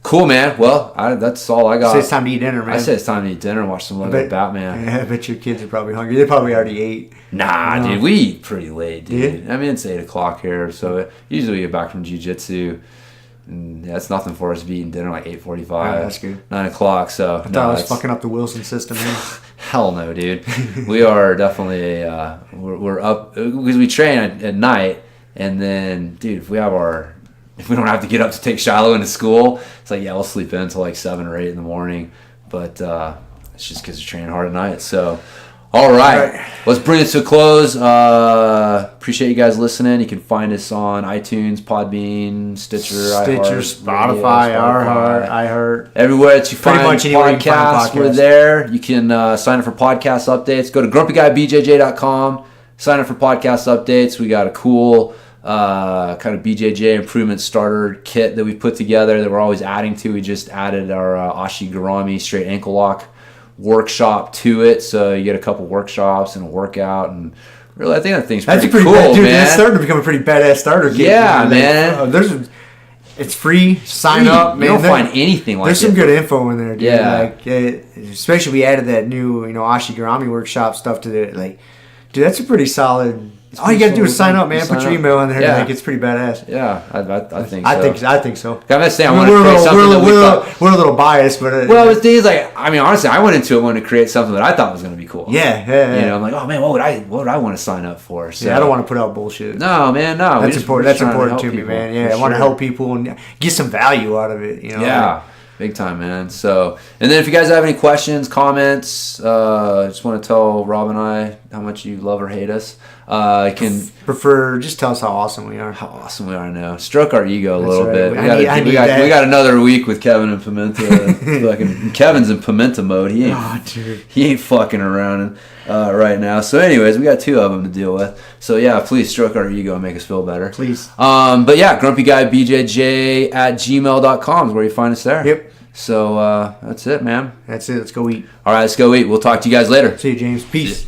cool, man. Well, that's all I got. So it's time to eat dinner, man. I said it's time to eat dinner and watch some Lego Batman. Yeah, I bet your kids are probably hungry. They probably already ate. Nah, dude, we eat pretty late, dude. Yeah? I mean, it's 8 o'clock here, so usually we get back from jiu-jitsu. And it's nothing for us to be eating dinner like 8:45. Oh, that's good. 9 o'clock. So I thought I was fucking up the Wilson system. Hell no, dude. We are definitely we're up because we train at night, and then dude, if we don't have to get up to take Shiloh into school, it's like we'll sleep in until like 7 or 8 in the morning. But it's just because we're training hard at night. So. All right, let's bring it to a close. Appreciate you guys listening. You can find us on iTunes, Podbean, Stitcher, Spotify, iHeart. Everywhere that you find podcasts, we're there. You can sign up for podcast updates. Go to GrumpyGuyBJJ.com. Sign up for podcast updates. We got a cool kind of BJJ improvement starter kit that we put together that we're always adding to. We just added our Ashi Garamiworkshop straight ankle lock workshop to it, so you get a couple workshops and a workout, and really I think that thing's pretty cool, man. That's starting to become a pretty badass starter kit. Yeah, man. It's free. Sign up, man. You don't find anything like that. There's some good info in there, dude. Yeah. Especially we added that new, Ashi Garamiworkshop stuff to it. Like, dude, that's a pretty solid All you got to do is sign up, man. Put your email in there. Yeah. Like, it's pretty badass. Yeah, I think so. I think so. I must say, I want to create something we're a little biased, but... well, it's things like, I mean, honestly, I went into it wanting to create something that I thought was going to be cool. Yeah. You know, I'm like, oh, man, what would I want to sign up for? So, I don't want to put out bullshit. No, man, no. That's important. That's important to me, man. Yeah, I want to help people and get some value out of it, you know? Yeah. Big time, man. So, and then if you guys have any questions, comments, just want to tell Rob and I how much you love or hate us. I can prefer just tell us how awesome we are. How awesome we are now. Stroke our ego a little bit. We we got another week with Kevin and Pimenta. Kevin's in Pimenta mode. He ain't fucking around right now. So, anyways, we got 2 of them to deal with. So yeah, please stroke our ego and make us feel better. Please. But yeah, Grumpy Guy BJJ at gmail.com is where you find us there. Yep. So that's it, man. That's it. Let's go eat. All right, let's go eat. We'll talk to you guys later. See you, James. Peace.